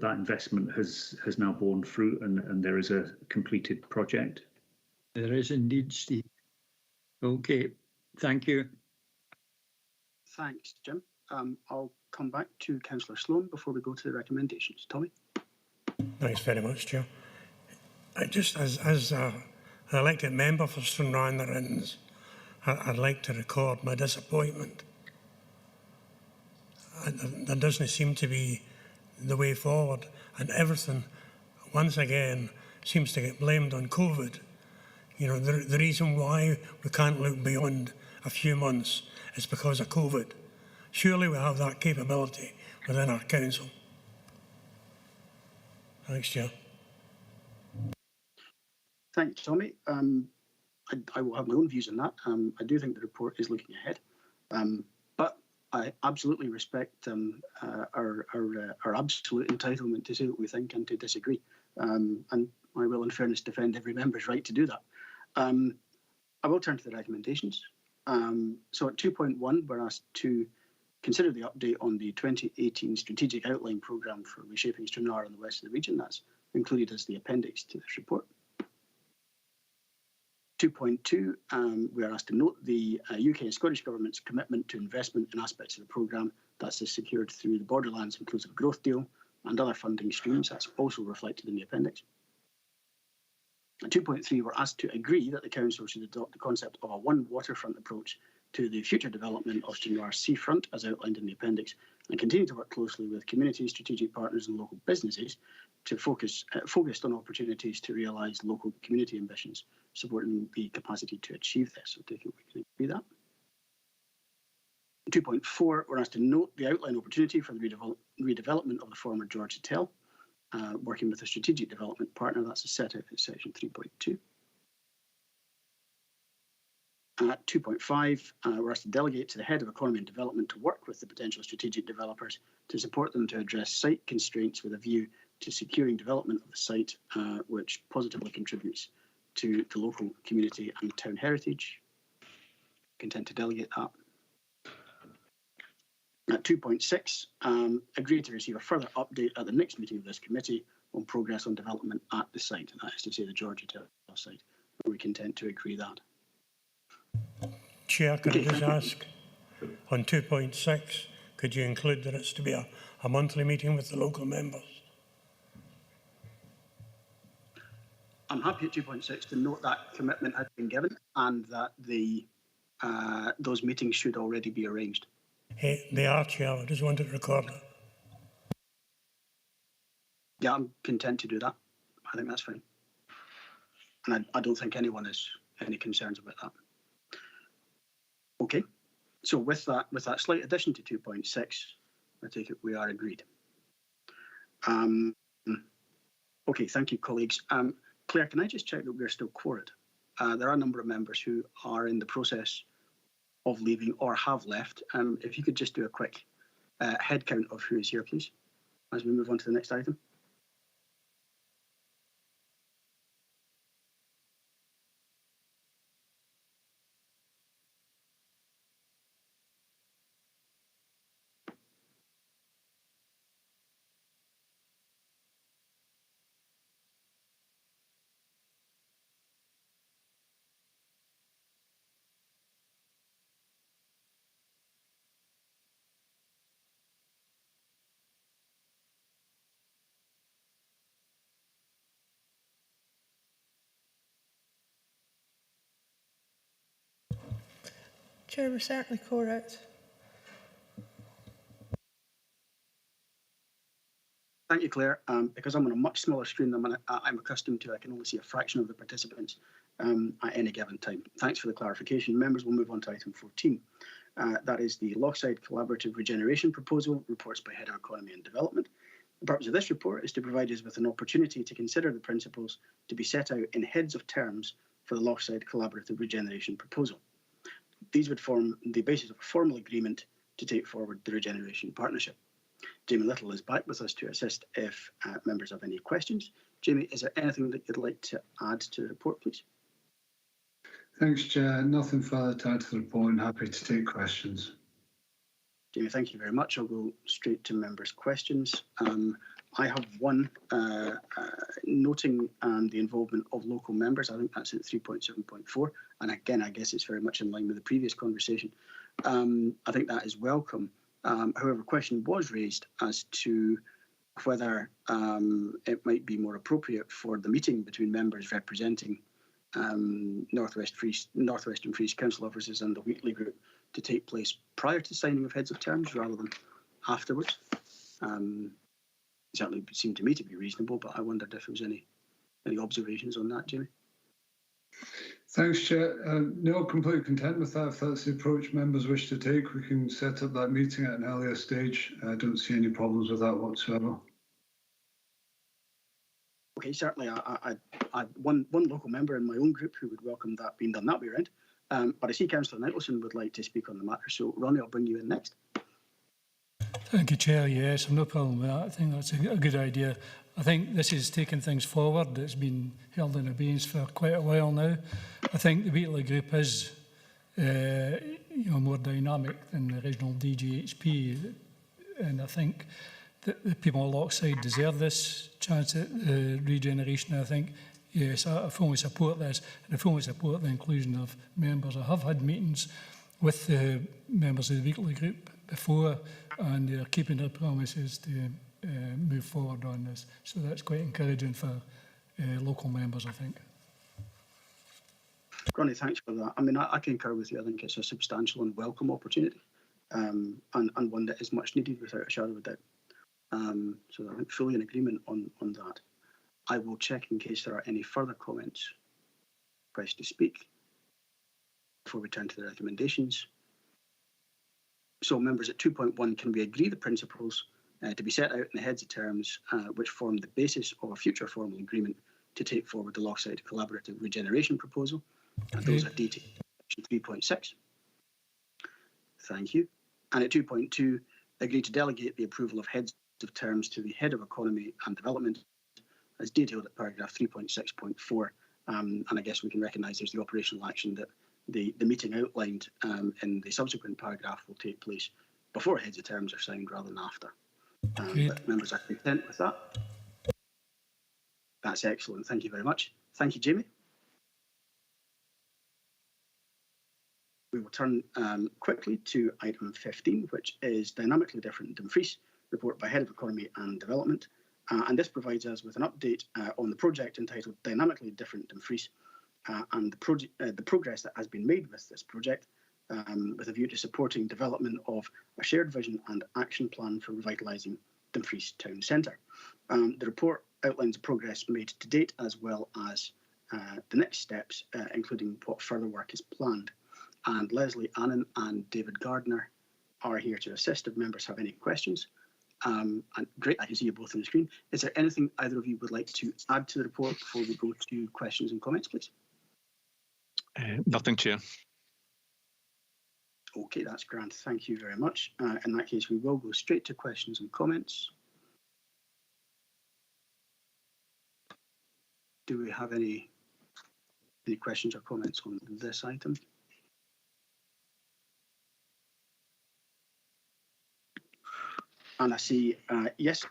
that investment has now borne fruit, and there is a completed project. There is indeed, Steve. Okay, thank you. Thanks, Jim. I'll come back to Councillor Sloan before we go to the recommendations. Tommy? Thanks very much, Chair. Just as an elected member for Stranraer and the Rins, I'd like to record my disappointment. There doesn't seem to be the way forward, and everything once again seems to get blamed on COVID. You know, the reason why we can't look beyond a few months is because of COVID. Surely we have that capability within our council. Thanks, Chair. Thanks, Tommy. I will have my own views on that. I do think the report is looking ahead. But I absolutely respect our absolute entitlement to say what we think and to disagree. And I will, in fairness, defend every member's right to do that. I will turn to the recommendations. So at 2.1, we're asked to consider the update on the 2018 Strategic Outline Programme for Reshaping Stranraer and the West of the Region. That's included as the appendix to this report. 2.2, we are asked to note the UK and Scottish Government's commitment to investment in aspects of the programme that's secured through the Borderlands Inclusive Growth Deal and other funding streams. That's also reflected in the appendix. At 2.3, we're asked to agree that the Council should adopt the concept of a one waterfront approach to the future development of Stranraer seafront as outlined in the appendix, and continue to work closely with community, strategic partners and local businesses to focused on opportunities to realise local community ambitions, supporting the capacity to achieve this. So I take it we can agree that. 2.4, we're asked to note the outline opportunity for the redevelopment of the former George Hotel, working with a strategic development partner. That's set out in section 3.2. At 2.5, we're asked to delegate to the Head of Economy and Development to work with the potential strategic developers to support them to address site constraints with a view to securing development of the site, which positively contributes to the local community and town heritage. Content to delegate that. At 2.6, agree to receive a further update at the next meeting of this committee on progress on development at the site, and that is to say the Georgiatown site. Are we content to agree that? Chair, could I just ask, on 2.6, could you include that it's to be a monthly meeting with the local members? I'm happy at 2.6 to note that commitment has been given and that the those meetings should already be arranged. Hey, they are, Chair. I just wanted to record it. Yeah, I'm content to do that. I think that's fine. And I don't think anyone has any concerns about that. Okay, so with that slight addition to 2.6, I take it we are agreed. Okay, thank you, colleagues. Claire, can I just check that we're still quorate? There are a number of members who are in the process of leaving or have left. If you could just do a quick head count of who is here, please, as we move on to the next item. Chair, we're certainly quorate. Thank you, Claire. Because I'm on a much smaller screen than I'm accustomed to, I can only see a fraction of the participants at any given time. Thanks for the clarification. Members, will move on to item 14. That is the Lochside Collaborative Regeneration Proposal, reports by Head of Economy and Development. The purpose of this report is to provide us with an opportunity to consider the principles to be set out in heads of terms for the Lochside Collaborative Regeneration Proposal. These would form the basis of a formal agreement to take forward the regeneration partnership. Jamie Little is back with us to assist if members have any questions. Jamie, is there anything that you'd like to add to the report, please? Thanks, Chair. Nothing further to add to the report and happy to take questions. Jamie, thank you very much. I'll go straight to members' questions. I have one noting the involvement of local members. I think that's at 3.7.4. And again, I guess it's very much in line with the previous conversation. I think that is welcome. However, a question was raised as to whether it might be more appropriate for the meeting between members representing Northwestern Frees Council officers and the Wheatley Group to take place prior to signing of heads of terms rather than afterwards. Certainly seemed to me to be reasonable, but I wondered if there was any observations on that, Jamie. Thanks, Chair. No, completely content with that. If that's the approach members wish to take, we can set up that meeting at an earlier stage. I don't see any problems with that whatsoever. Okay, certainly. I one local member in my own group who would welcome that being done that way around. But I see Councillor Nicholson would like to speak on the matter. So, Ronnie, I'll bring you in next. Thank you, Chair. Yes, I've no problem with that. I think that's a good idea. I think this is taking things forward. It's been held in abeyance for quite a while now. I think the Wheatley Group is more dynamic than the original DGHP, and I think that the people of Lochside deserve this chance at regeneration. I think, yes, I fully support this, and I fully support the inclusion of members. I have had meetings with the members of the Wheatley Group before, and they're keeping their promises to move forward on this. So that's quite encouraging for local members, I think. Ronnie, thanks for that. I mean, I concur with you. I think it's a substantial and welcome opportunity, and one that is much needed without a shadow of a doubt. So I think fully in agreement on that. I will check in case there are any further comments, request to speak, before we turn to the recommendations. So members, at 2.1, can we agree the principles to be set out in the heads of terms which form the basis of a future formal agreement to take forward the Lochside Collaborative Regeneration Proposal? And those are detailed in section 3.6. Thank you. And at 2.2, agree to delegate the approval of heads of terms to the Head of Economy and Development as detailed at paragraph 3.6.4. And I guess we can recognise there's the operational action that the meeting outlined in the subsequent paragraph will take place before heads of terms are signed rather than after. Agreed. But members are content with that. That's excellent. Thank you very much. Thank you, Jamie. We will turn quickly to item 15, which is Dynamically Different Dumfries, report by Head of Economy and Development. And this provides us with an update on the project entitled Dynamically Different Dumfries and the progress that has been made with this project with a view to supporting development of a shared vision and action plan for revitalising Dumfries Town Centre. The report outlines the progress made to date as well as the next steps, including what further work is planned. And Leslie Annan and David Gardner are here to assist if members have any questions. And great, I can see you both on the screen. Is there anything either of you would like to add to the report before we go to questions and comments, please? Nothing, Chair. Okay, that's grand. Thank you very much. In that case, we will go straight to questions and comments. Do we have any questions or comments on this item? And I see, yes,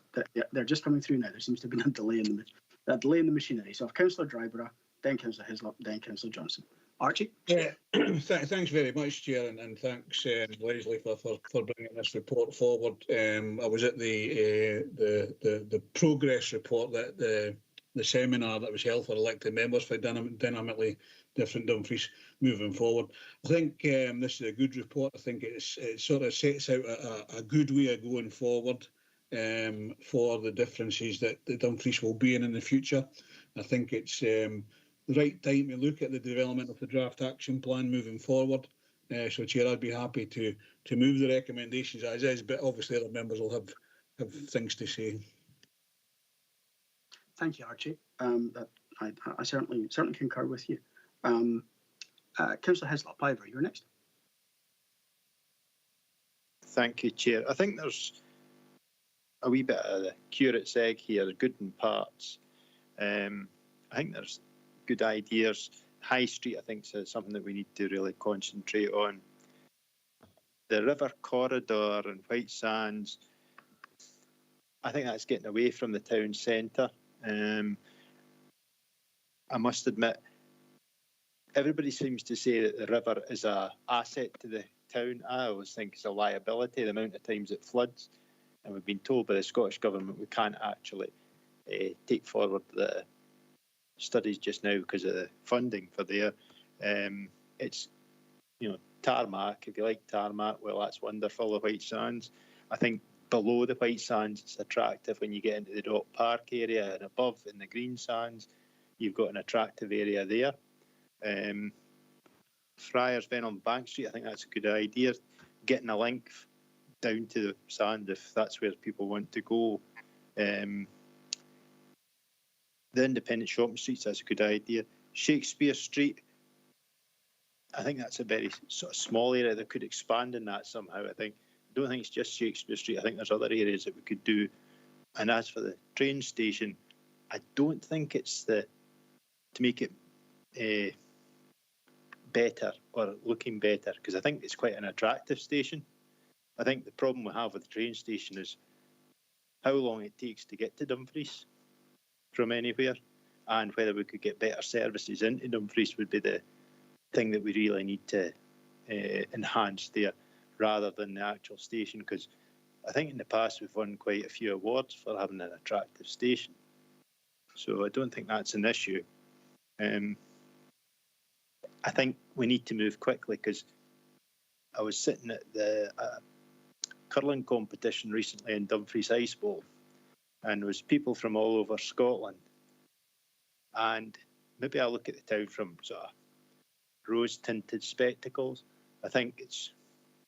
they're just coming through now. There seems to have been a delay in the machinery. So, if Councillor Dryborough, then Councillor Hislop, then Councillor Johnson. Archie? Yeah, thanks very much, Chair, and thanks, Leslie, for bringing this report forward. I was at the progress report, that the seminar that was held for elected members for Dynamically Different Dumfries moving forward. I think this is a good report. I think it sort of sets out a good way of going forward for the differences that the Dumfries will be in the future. I think it's the right time to look at the development of the draft action plan moving forward. So, Chair, I'd be happy to move the recommendations as is, but obviously other members will have things to say. Thank you, Archie. I certainly concur with you. Councillor Hislop, Ivor, you're next. Thank you, Chair. I think there's a wee bit of the curate's egg here, good in parts. I think there's good ideas. High Street, I think, is something that we need to really concentrate on. The river corridor and White Sands, I think that's getting away from the town centre. I must admit, everybody seems to say that the river is an asset to the town. I always think it's a liability, the amount of times it floods. And we've been told by the Scottish Government we can't actually take forward the studies just now because of the funding for there. It's, tarmac. If you like tarmac, well, that's wonderful, the White Sands. I think below the White Sands, it's attractive when you get into the Dock Park area, and above in the Green Sands, you've got an attractive area there. Friars Fen on Bank Street, I think that's a good idea. Getting a link down to the sand if that's where people want to go. The independent shopping streets, that's a good idea. Shakespeare Street, I think that's a very sort of small area that could expand in that somehow. I don't think it's just Shakespeare Street. I think there's other areas that we could do. And as for the train station, I don't think it's to make it better or looking better, because I think it's quite an attractive station. I think the problem we have with the train station is how long it takes to get to Dumfries from anywhere, and whether we could get better services into Dumfries would be the thing that we really need to enhance there, rather than the actual station, because I think in the past we've won quite a few awards for having an attractive station. So I don't think that's an issue. I think we need to move quickly, because I was sitting at the curling competition recently in Dumfries Ice Bowl, and there was people from all over Scotland. And maybe I look at the town from sort of rose-tinted spectacles. I think it's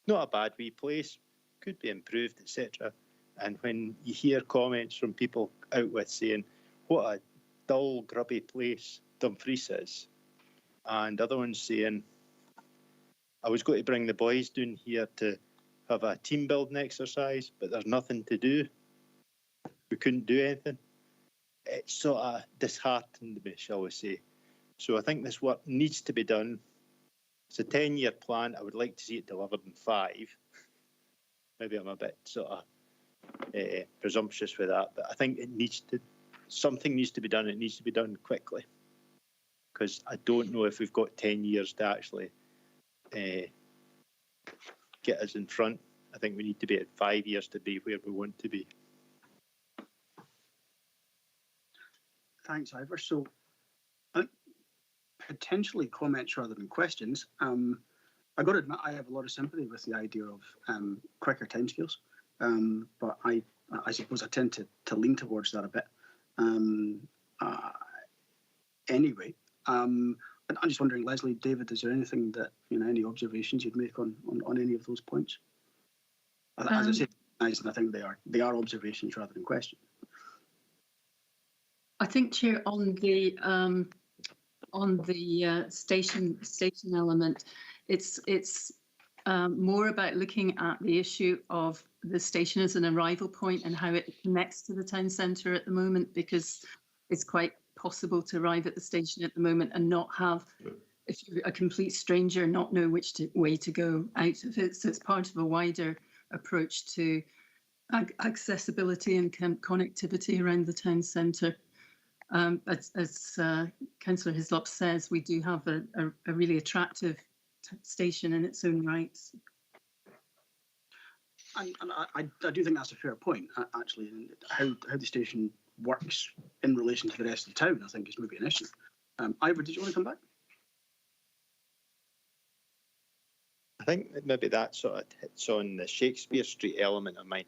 not a bad wee place, could be improved, etc. And when you hear comments from people out with saying, what a dull, grubby place Dumfries is, and other ones saying, I was going to bring the boys down here to have a team building exercise, but there's nothing to do. We couldn't do anything. It sort of disheartened me, shall we say. So I think this work needs to be done. It's a 10-year plan. I would like to see it delivered in 5. maybe I'm a bit sort of presumptuous with that, but I think something needs to be done. It needs to be done quickly, because I don't know if we've got 10 years to actually get us in front. I think we need to be at 5 years to be where we want to be. Thanks, Ivor. So, potentially comments rather than questions. I got to admit, I have a lot of sympathy with the idea of quicker timescales, but I suppose I tend to lean towards that a bit. Anyway, I'm just wondering, Leslie, David, is there anything that, any observations you'd make on any of those points? As I say, I think they are observations rather than questions. I think, Chair, on the station element, it's more about looking at the issue of the station as an arrival point and how it connects to the town centre at the moment, because it's quite possible to arrive at the station at the moment and not have, if you're a complete stranger, not know which way to go out of it. So it's part of a wider approach to accessibility and connectivity around the town centre. As Councillor Hislop says, we do have a really attractive station in its own right. And I do think that's a fair point, actually. How the station works in relation to the rest of the town, I think, is maybe an issue. Ivor, did you want to come back? I think maybe that sort of hits on the Shakespeare Street element of mine.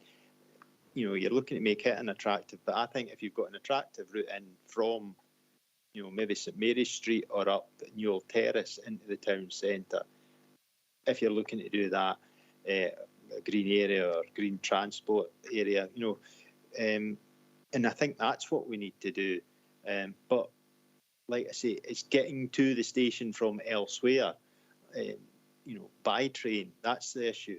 You're looking to make it an attractive, but I think if you've got an attractive route in from, maybe St Mary's Street or up Newell Terrace into the town centre, if you're looking to do that, a green area or green transport area, and I think that's what we need to do. But like I say, it's getting to the station from elsewhere, by train. That's the issue.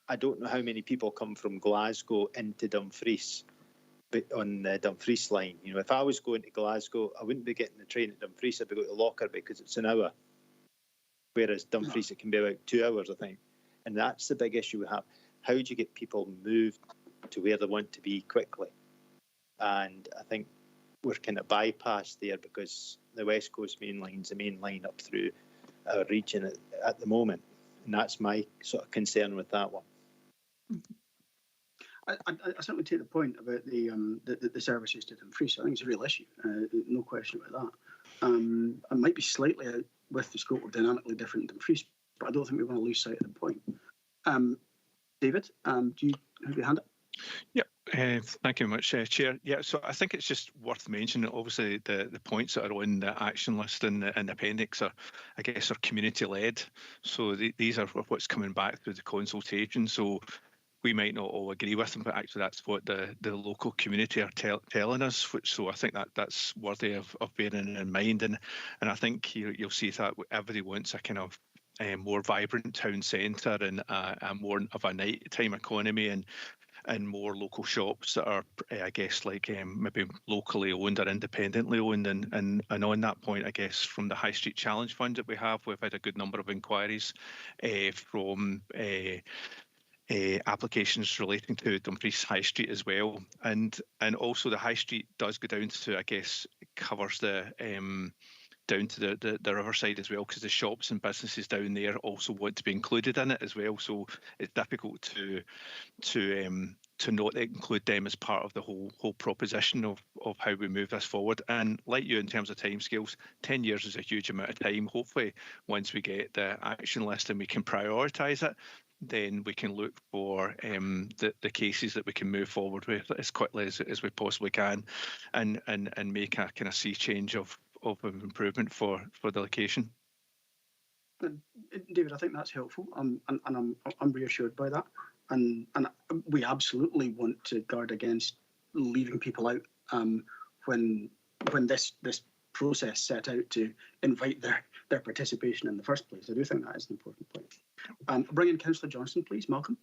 I don't know how many people come from Glasgow into Dumfries, but on the Dumfries line. If I was going to Glasgow, I wouldn't be getting the train at Dumfries. I'd be going to Locker because it's an hour. Whereas Dumfries, it can be about 2 hours, I think. And that's the big issue we have. How do you get people moved to where they want to be quickly? And I think we're kind of bypassed there because the West Coast main line's the main line up through our region at the moment. And that's my sort of concern with that one. I certainly take the point about the services to Dumfries. I think it's a real issue, no question about that. I might be slightly out with the scope of dynamically different Dumfries, but I don't think we want to lose sight of the point. David, do you have your hand up? Yeah, thank you very much, Chair. Yeah, so I think it's just worth mentioning that obviously the points that are on the action list in the appendix are community-led. So these are what's coming back through the consultation. So we might not all agree with them, but actually that's what the local community are telling us. So I think that's worthy of bearing in mind. And I think you'll see that everybody wants a kind of more vibrant town centre and more of a nighttime economy and more local shops that are, I guess, like maybe locally owned or independently owned. And on that point, I guess, from the High Street Challenge Fund that we've had a good number of inquiries from applications relating to Dumfries High Street as well. And also the High Street does go down to, I guess, it covers down to the riverside as well, because the shops and businesses down there also want to be included in it as well. So it's difficult to not include them as part of the whole proposition of how we move this forward. And like you, in terms of timescales, 10 years is a huge amount of time. Hopefully, once we get the action list and we can prioritise it, then we can look for the cases that we can move forward with as quickly as we possibly can, and make a kind of sea change of improvement for the location. David, I think that's helpful, and I'm reassured by that. And we absolutely want to guard against leaving people out when this process set out to invite their participation in the first place. I do think that is an important point. Bring in Councillor Johnston, please. Malcolm.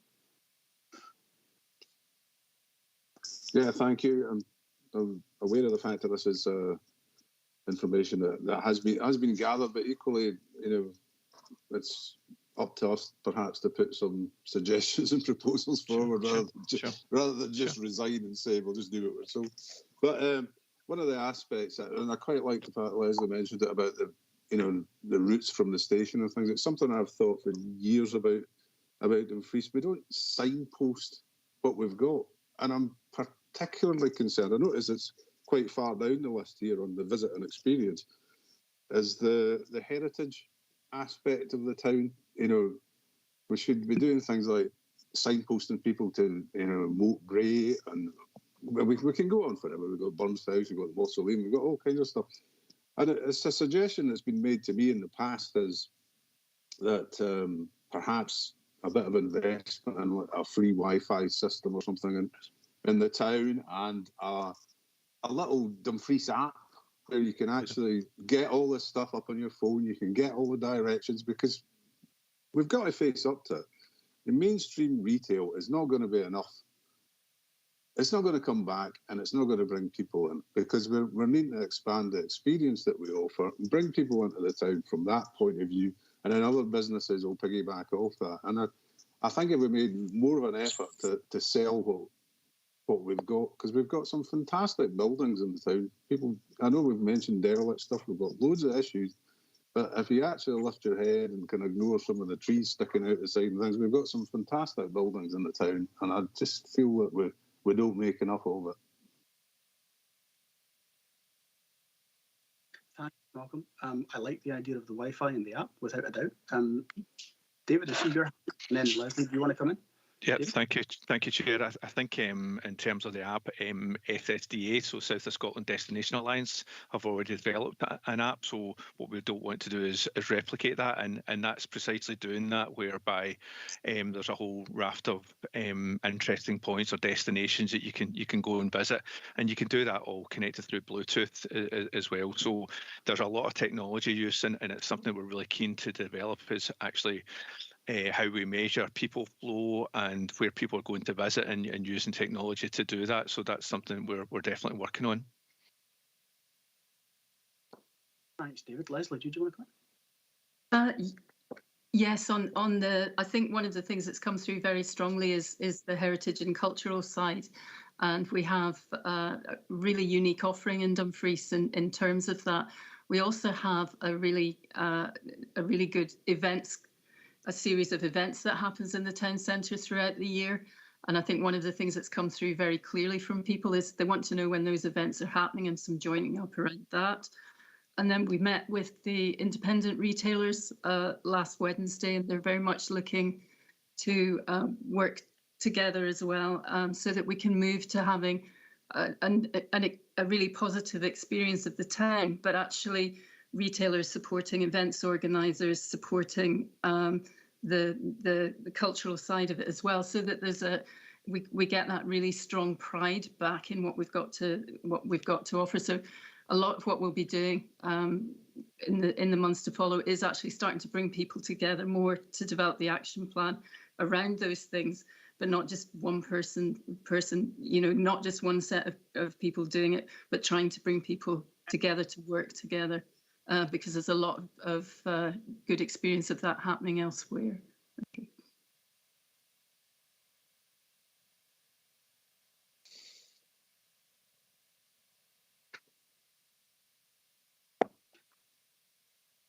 Yeah, thank you. I'm aware of the fact that this is information that has been gathered, but equally, it's up to us perhaps to put some suggestions and proposals forward rather than just resign and say we'll just do what we're told. But one of the aspects, and I quite like the fact Leslie mentioned it about the routes from the station and things. It's something I've thought for years about Dumfries. We don't signpost what we've got, and I'm particularly concerned. I notice it's quite far down the list here on the visit and experience, is the heritage aspect of the town. We should be doing things like signposting people to, Moat Bray, and we can go on forever. We've got Burns House, we've got the Mausoleum, we've got all kinds of stuff. And it's a suggestion that's been made to me in the past is that perhaps a bit of investment in a free Wi-Fi system or something in the town, and a little Dumfries app where you can actually get all this stuff up on your phone. You can get all the directions, because we've got to face up to it. The mainstream retail is not going to be enough. It's not going to come back, and it's not going to bring people in, because we're needing to expand the experience that we offer and bring people into the town from that point of view, and then other businesses will piggyback off that. And I think if we made more of an effort to sell what we've got, because we've got some fantastic buildings in the town. I know we've mentioned derelict stuff, we've got loads of issues, but if you actually lift your head and can ignore some of the trees sticking out the side and things, we've got some fantastic buildings in the town, and I just feel that we don't make enough of it. Thanks, Malcolm. I like the idea of the Wi-Fi and the app, without a doubt. David, I see your hand, and then Leslie, do you want to come in? Yeah, thank you, Chair. I think in terms of the app, SSDA, so South of Scotland Destination Alliance, have already developed an app. So what we don't want to do is replicate that, and that's precisely doing that, whereby there's a whole raft of interesting points or destinations that you can go and visit, and you can do that all connected through Bluetooth as well. So there's a lot of technology use, and it's something we're really keen to develop, is actually how we measure people flow and where people are going to visit, and using technology to do that. So that's something we're definitely working on. Thanks, David. Leslie, do you want to comment? Yes, on the, I think one of the things that's come through very strongly is the heritage and cultural side, and we have a really unique offering in Dumfries in terms of that. We also have a really good a series of events that happens in the town centre throughout the year. And I think one of the things that's come through very clearly from people is they want to know when those events are happening, and some joining up around that. And then we met with the independent retailers last Wednesday, and they're very much looking to work together as well, so that we can move to having a really positive experience of the town, but actually retailers supporting events organisers, supporting the cultural side of it as well, so that there's we get that really strong pride back in what we've got to offer. So a lot of what we'll be doing in the months to follow is actually starting to bring people together more to develop the action plan around those things, but not just one person, not just one set of people doing it, but trying to bring people together to work together. Because there's a lot of good experience of that happening elsewhere. Okay.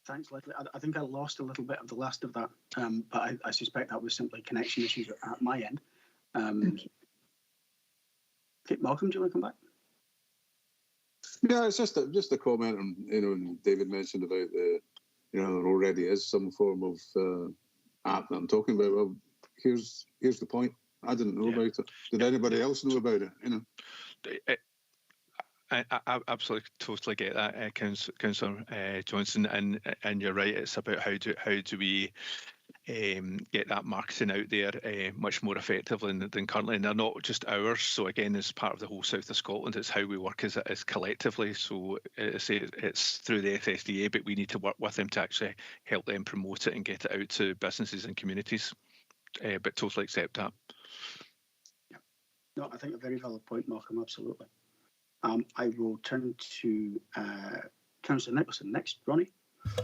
Thanks, Leslie. I think I lost a little bit of the last of that, but I suspect that was simply connection issues at my end. Okay, Malcolm, do you want to come back? Yeah, it's just a comment on, David mentioned about there already is some form of app that I'm talking about. Well, here's the point. I didn't know about it. Did anybody else know about it? I absolutely totally get that, Councillor Johnson, and you're right. It's about how do we get that marketing out there much more effectively than currently, and they're not just ours. So again, as part of the whole south of Scotland, it's how we work as collectively. So it's through the SSDA, but we need to work with them to actually help them promote it and get it out to businesses and communities. But totally accept that. Yeah, no, I think a very valid point, Malcolm. Absolutely. I will turn to Councillor Nicholson next. Ronnie.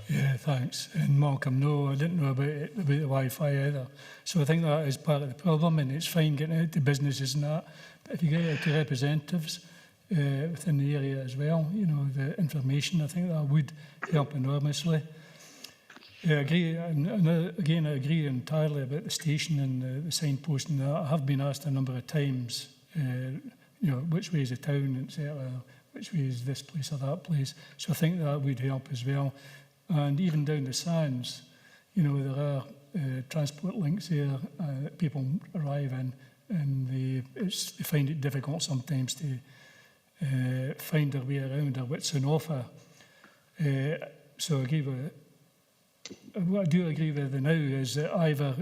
Yeah, thanks. And Malcolm, no, I didn't know about the Wi-Fi either. So I think that is part of the problem, and it's fine getting out to businesses and that. But if you get out to representatives within the area as well, you know, the information, I think that would help enormously. I agree, and again, I agree entirely about the station and the signpost and that. I have been asked a number of times, you know, which way is the town, etc., which way is this place or that place. So I think that would help as well. And even down the sands, you know, there are transport links there that people arrive in, and they find it difficult sometimes to find their way around or what's on offer. So I gave what I do agree with now is that Ivor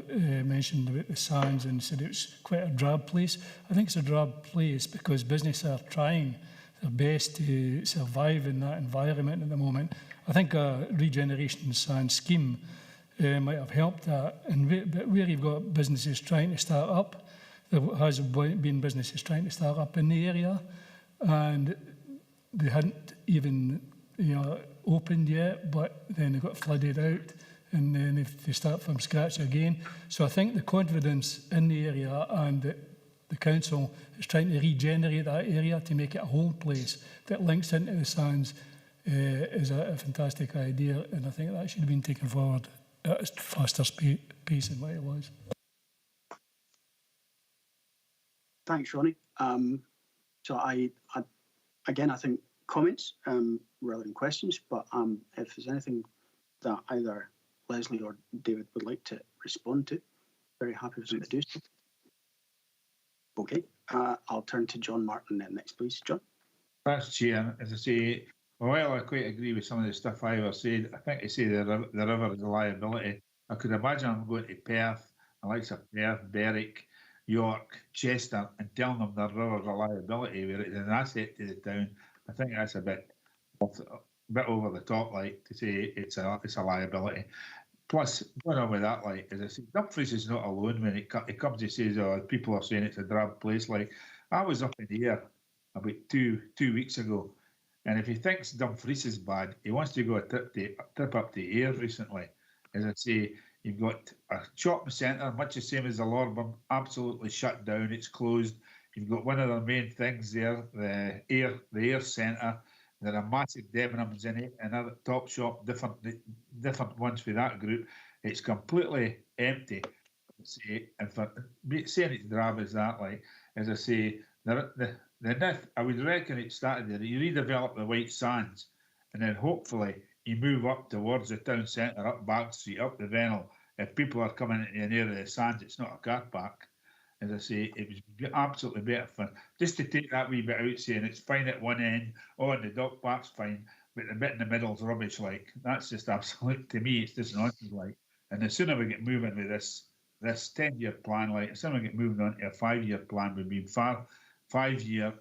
mentioned about the sands and said it's quite a drab place. I think it's a drab place because businesses are trying their best to survive in that environment at the moment. I think a regeneration sand scheme might have helped that. And where you've got businesses trying to start up, there has been businesses trying to start up in the area, and they hadn't even, you know, opened yet, but then they got flooded out, and then they start from scratch again. So I think the confidence in the area and the council is trying to regenerate that area to make it a whole place that links into the sands is a fantastic idea, and I think that should have been taken forward at a faster pace than what it was. Thanks, Ronnie. So I think comments rather than questions, but if there's anything that either Leslie or David would like to respond to, very happy for them to do so. Okay, I'll turn to John Martin then next, please. John. Thanks, Chair. As I say, while I quite agree with some of the stuff Ivor said, I think he said the river is a liability. I could imagine I'm going to Perth, the likes of Perth, Berwick, York, Chester, and telling them the river's a liability where it's an asset to the town. I think that's a bit over the top, like, to say it's a liability. Plus, going on with that, like, as I said, Dumfries is not alone when it comes to say, oh, people are saying it's a drab place. Like, I was up in the air about two weeks ago, and if he thinks Dumfries is bad, he wants to go a trip up the Ayr recently. As I say, you've got a shopping centre, much the same as the Lorburn, absolutely shut down. It's closed. You've got one of the main things there, the Ayr Centre. There are massive Debenhams in it, another Top Shop, different ones for that group. It's completely empty. And for saying it's drab as that, like, as I say, the NIF, I would reckon it started there. You redevelop the White Sands, and then hopefully you move up towards the town centre, up Back Street, up the Vennel. If people are coming into the area of the sands, it's not a car park. As I say, it was absolutely better fun. Just to take that wee bit out, saying it's fine at one end, and the dock park's fine, but the bit in the middle's rubbish, like, that's just absolute, to me, it's just nonsense, like. And the sooner we get moving with this 10-year plan, like, the sooner we get moving on to a 5-year plan, would be 5 year,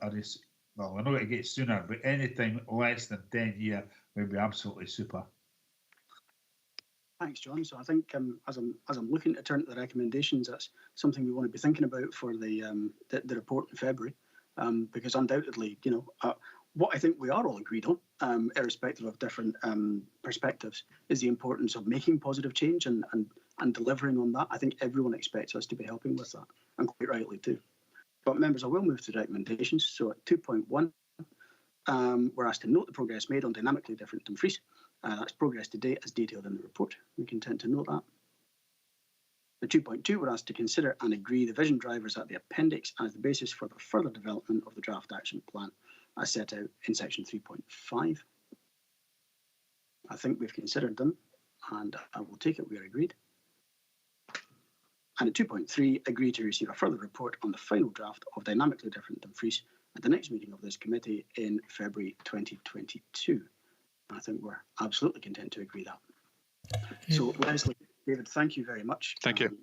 well, we're not going to get sooner, but anything less than 10 year would be absolutely super. Thanks, John. So I think as I'm looking to turn to the recommendations, that's something we want to be thinking about for the report in February, because undoubtedly, you know, what I think we are all agreed on, irrespective of different perspectives, is the importance of making positive change and delivering on that. I think everyone expects us to be helping with that, and quite rightly too. But members, I will move to the recommendations. So at 2.1, we're asked to note the progress made on dynamically different Dumfries. That's progress to date as detailed in the report. We can tend to note that. At 2.2, we're asked to consider and agree the vision drivers at the appendix as the basis for the further development of the draft action plan as set out in section 3.5. I think we've considered them, and I will take it we are agreed. And at 2.3, agree to receive a further report on the final draft of dynamically different Dumfries at the next meeting of this committee in February 2022. I think we're absolutely content to agree that. So, Leslie, David, thank you very much. Thank you.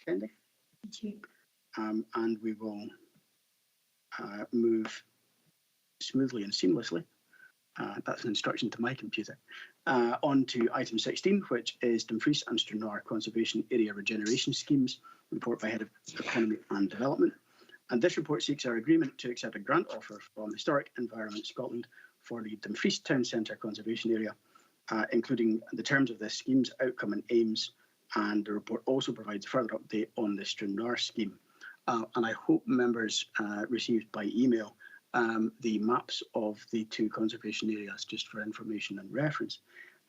Thank you. And we will move smoothly and seamlessly. That's an instruction to my computer. On to item 16, which is Dumfries and Stranraer Conservation Area Regeneration Schemes, report by Head of Economy and Development. And this report seeks our agreement to accept a grant offer from Historic Environment Scotland for the Dumfries Town Centre Conservation Area including the terms of this scheme's outcome and aims, and the report also provides a further update on the Stranraer scheme. And I hope members received by email the maps of the 2 conservation areas, just for information and reference.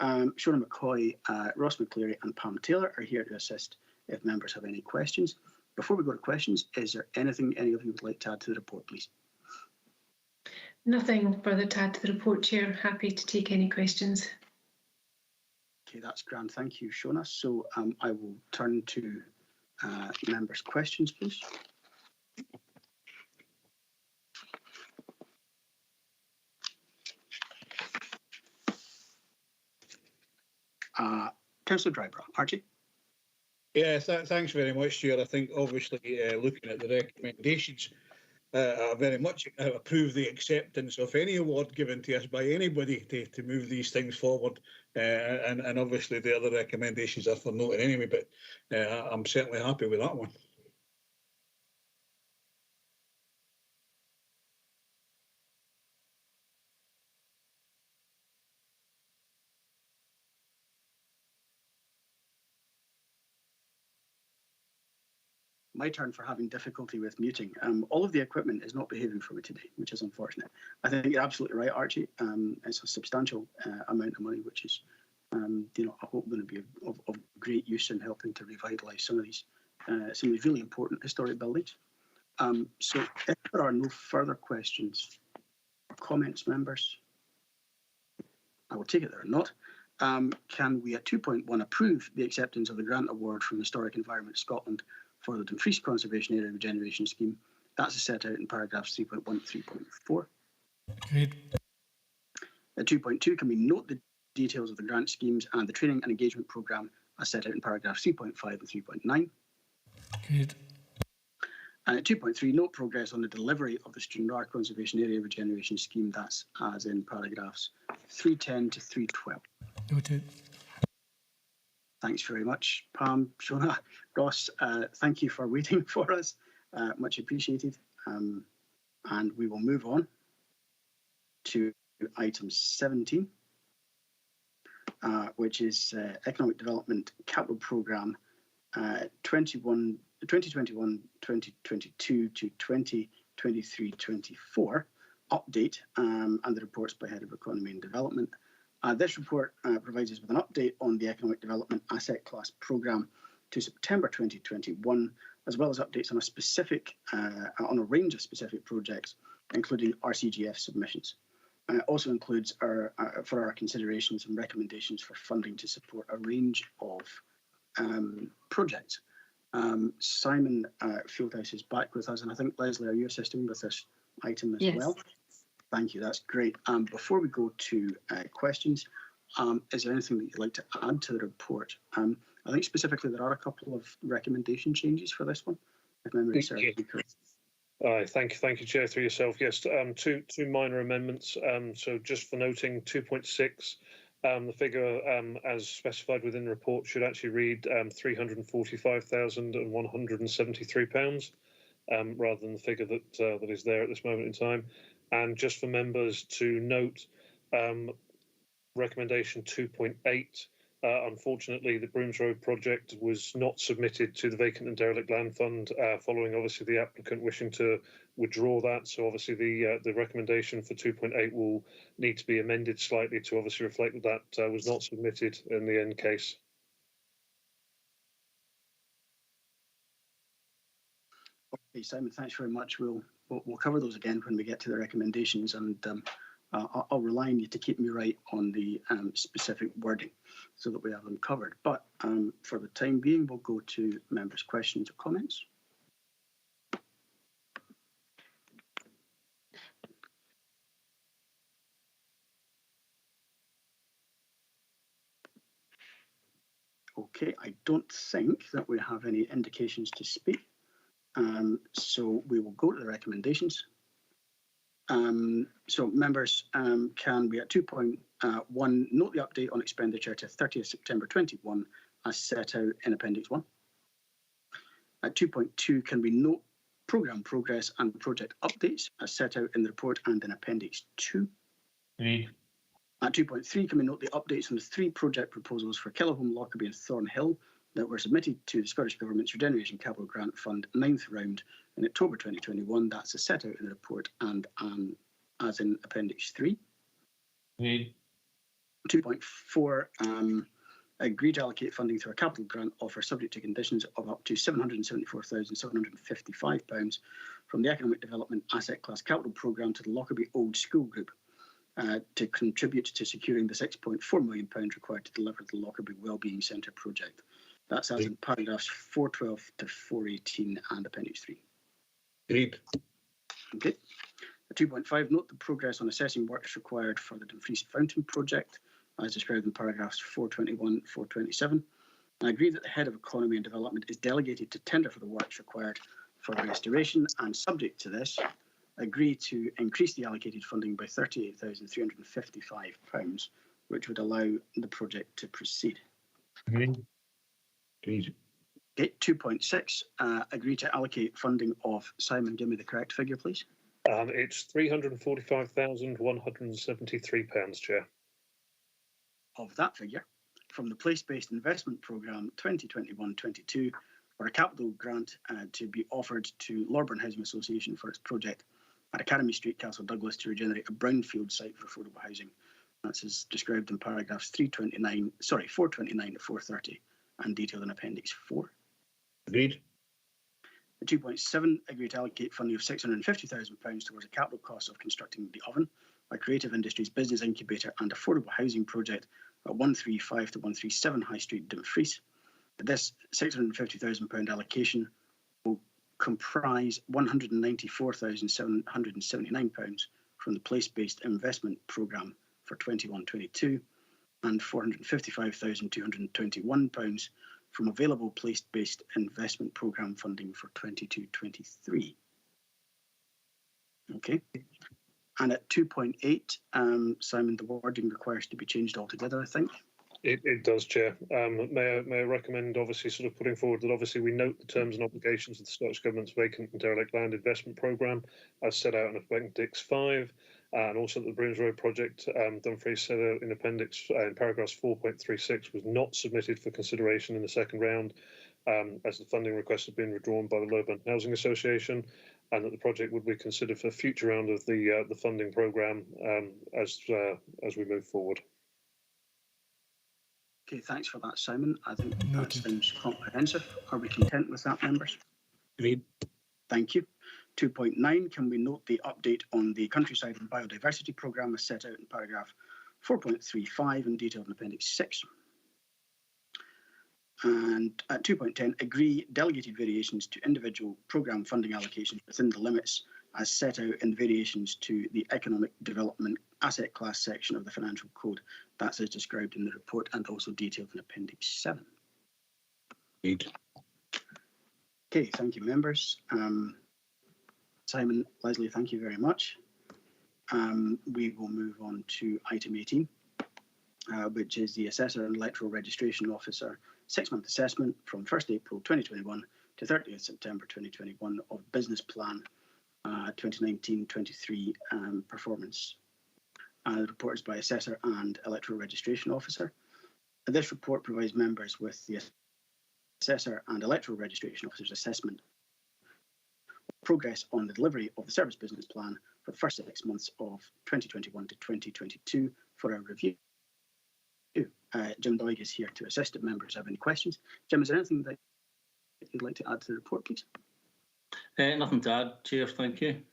Shona McCoy, Ross McCleary and Pam Taylor are here to assist if members have any questions. Before we go to questions, is there anything any of you would like to add to the report, please? Nothing further to add to the report, Chair. Happy to take any questions. Okay, that's grand. Thank you, Shona. So I will turn to members' questions, please. Councillor Dryburgh. Archie? Yeah, thanks very much, Chair. I think obviously looking at the recommendations, I very much approve the acceptance of any award given to us by anybody to move these things forward. And obviously the other recommendations are for noting anyway, but I'm certainly happy with that one. My turn for having difficulty with muting. All of the equipment is not behaving for me today, which is unfortunate. I think you're absolutely right, Archie. It's a substantial amount of money, which is, I hope going to be of great use in helping to revitalise some of these really important historic buildings. So if there are no further questions or comments, members, I will take it there are not. Can we at 2.1 approve the acceptance of the grant award from Historic Environment Scotland for the Dumfries Conservation Area Regeneration Scheme? That's set out in paragraphs 3.1 to 3.4. Agreed. At 2.2, can we note the details of the grant schemes and the training and engagement programme as set out in paragraphs 3.5 and 3.9? Agreed. And at 2.3, note progress on the delivery of the Stranraer Conservation Area Regeneration Scheme. That's as in paragraphs 310 to 312. Noted. Thanks very much, Pam, Shona, Ross. Thank you for waiting for us. Much appreciated. And we will move on to item 17, which is Economic Development Capital Programme 2021-2022 to 2023-24 update, and the reports by Head of Economy and Development. This report provides us with an update on the Economic Development Asset Class Programme to September 2021, as well as updates on on a range of specific projects, including RCGF submissions. And it also includes for our considerations and recommendations for funding to support a range of projects. Simon Fieldhouse is back with us, and I think, Leslie, are you assisting with this item as well? Thank you, that's great. Before we go to questions, is there anything that you'd like to add to the report? I think specifically there are a couple of recommendation changes for this one, if memory serves me correct. Thank you, Chair, through yourself. Yes, two minor amendments. So just for noting, 2.6, the figure as specified within the report should actually read £345,173, rather than the figure that is there at this moment in time. And just for members to note, recommendation 2.8, unfortunately, the Brooms Road project was not submitted to the Vacant and Derelict Land Fund, following obviously the applicant wishing to withdraw that. So obviously the recommendation for 2.8 will need to be amended slightly to obviously reflect that was not submitted in the end case. Okay, Simon, thanks very much. We'll cover those again when we get to the recommendations, and I'll rely on you to keep me right on the specific wording so that we have them covered. But for the time being, we'll go to members' questions or comments. Okay, I don't think that we have any indications to speak. So we will go to the recommendations. So members, can we at 2.1 note the update on expenditure to 30th September 21 as set out in Appendix 1? At 2.2, can we note programme progress and project updates as set out in the report and in Appendix 2? Agreed. At 2.3, can we note the updates on the 3 project proposals for Killaholm, Lockerbie and Thornhill that were submitted to the Scottish Government's Regeneration Capital Grant Fund 9th round in October 2021. That's as set out in the report and as in Appendix 3. 2.4, agree to allocate funding through a capital grant offer subject to conditions of up to £774,755 from the Economic Development Asset Class Capital Programme to the Lockerbie Old School Group to contribute to securing the £6.4 million required to deliver the Lockerbie Wellbeing Centre project. That's as in paragraphs 412 to 418 and Appendix 3. Agreed. Okay. 2.5, note the progress on assessing works required for the Dumfries Fountain project, as described in paragraphs 421 and 427. I agree that the Head of Economy and Development is delegated to tender for the works required for restoration, and subject to this, agree to increase the allocated funding by £38,355, which would allow the project to proceed. Agreed. Okay, 2.6, agree to allocate funding of, Simon, give me the correct figure, please. It's £345,173, Chair. Of that figure, from the Place-Based Investment Programme 2021-22, for a capital grant to be offered to Lorburn Housing Association for its project at Academy Street, Castle Douglas, to regenerate a brownfield site for affordable housing. That's as described in paragraphs 429 to 430 and detailed in Appendix 4. Agreed. 2.7, agree to allocate funding of £650,000 towards the capital costs of constructing the oven, a creative industries business incubator and affordable housing project at 135 to 137 High Street, Dumfries. This £650,000 allocation will comprise £194,779 from the Place-Based Investment Programme for 21-22 and £455,221 from available Place-Based Investment Programme funding for 22-23. Okay. And at 2.8, Simon, the wording requires to be changed altogether, I think. It does, Chair. May I recommend, obviously, sort of putting forward that obviously we note the terms and obligations of the Scottish Government's Vacant and Derelict Land Investment Programme as set out in Appendix 5, and also that the Brims Road project, Dumfries set out in Appendix in paragraphs 4.36, was not submitted for consideration in the second round, as the funding request had been withdrawn by the Lowburn Housing Association, and that the project would be considered for a future round of the funding programme as we move forward. Okay, thanks for that, Simon. I think that sounds comprehensive. Are we content with that, members? Agreed. Thank you. 2.9, can we note the update on the Countryside and Biodiversity Programme as set out in paragraph 4.35 and detailed in Appendix 6. And at 2.10, agree delegated variations to individual programme funding allocations within the limits as set out in variations to the Economic Development Asset Class section of the Financial Code. That's as described in the report and also detailed in Appendix 7. Agreed. Okay, thank you, members. Simon, Leslie, thank you very much. We will move on to item 18, which is the Assessor and Electoral Registration Officer 6-month assessment from 1st April 2021 to 30th September 2021 of Business Plan 2019-23 performance. The report is by Assessor and Electoral Registration Officer. This report provides members with the Assessor and Electoral Registration Officer's assessment of progress on the delivery of the Service Business Plan for the first 6 months of 2021 to 2022 for a review. Jim Doig is here to assist if members have any questions. Jim, is there anything that you'd like to add to the report, please? Nothing to add, Chair, thank you.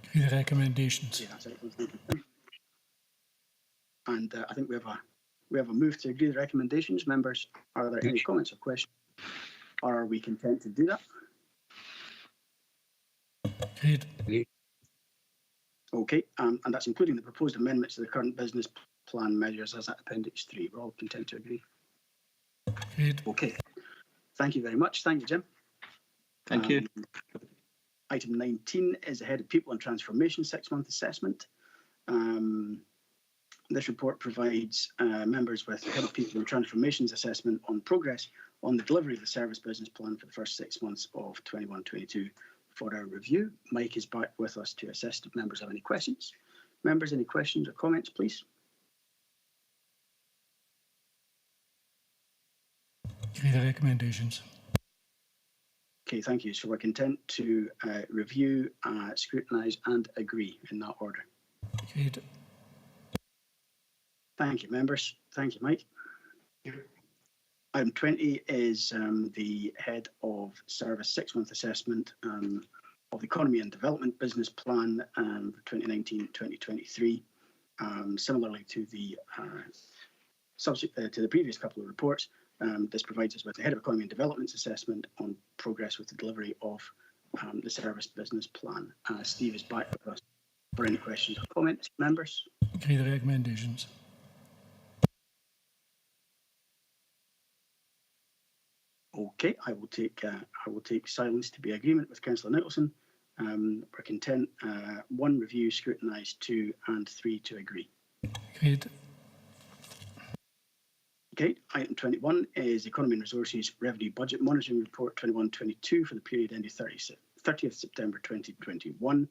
Agree the recommendations. Yeah, that's it. And I think we have a move to agree the recommendations. Members, are there any comments or questions? Or are we content to do that? Agreed. Okay, and that's including the proposed amendments to the current business plan measures as at Appendix 3. We're all content to agree. Agreed. Okay, thank you very much. Thank you, Jim. Thank you. Item 19 is the Head of People and Transformation 6-month assessment. This report provides members with the Head of People and Transformations assessment on progress on the delivery of the Service Business Plan for the first 6 months of 21-22 for our review. Mike is back with us to assist if members have any questions. Members, any questions or comments, please? Agree the recommendations. Okay, thank you. So we're content to review, scrutinise and agree in that order. Agreed. Thank you, members. Thank you, Mike. Item 20 is the Head of Service 6-month assessment of the Economy and Development Business Plan for 2019-2023. Similarly to the previous couple of reports, this provides us with the Head of Economy and Development's assessment on progress with the delivery of the Service Business Plan. Steve is back with us for any questions or comments, members. Agree the recommendations. Okay, I will take silence to be agreement with Councillor Nicholson. We're content. 1, review, scrutinise. 2 and 3 to agree. Agreed. Okay, item 21 is Economy and Resources Revenue Budget Monitoring Report 21-22 for the period ending 30th September 2021.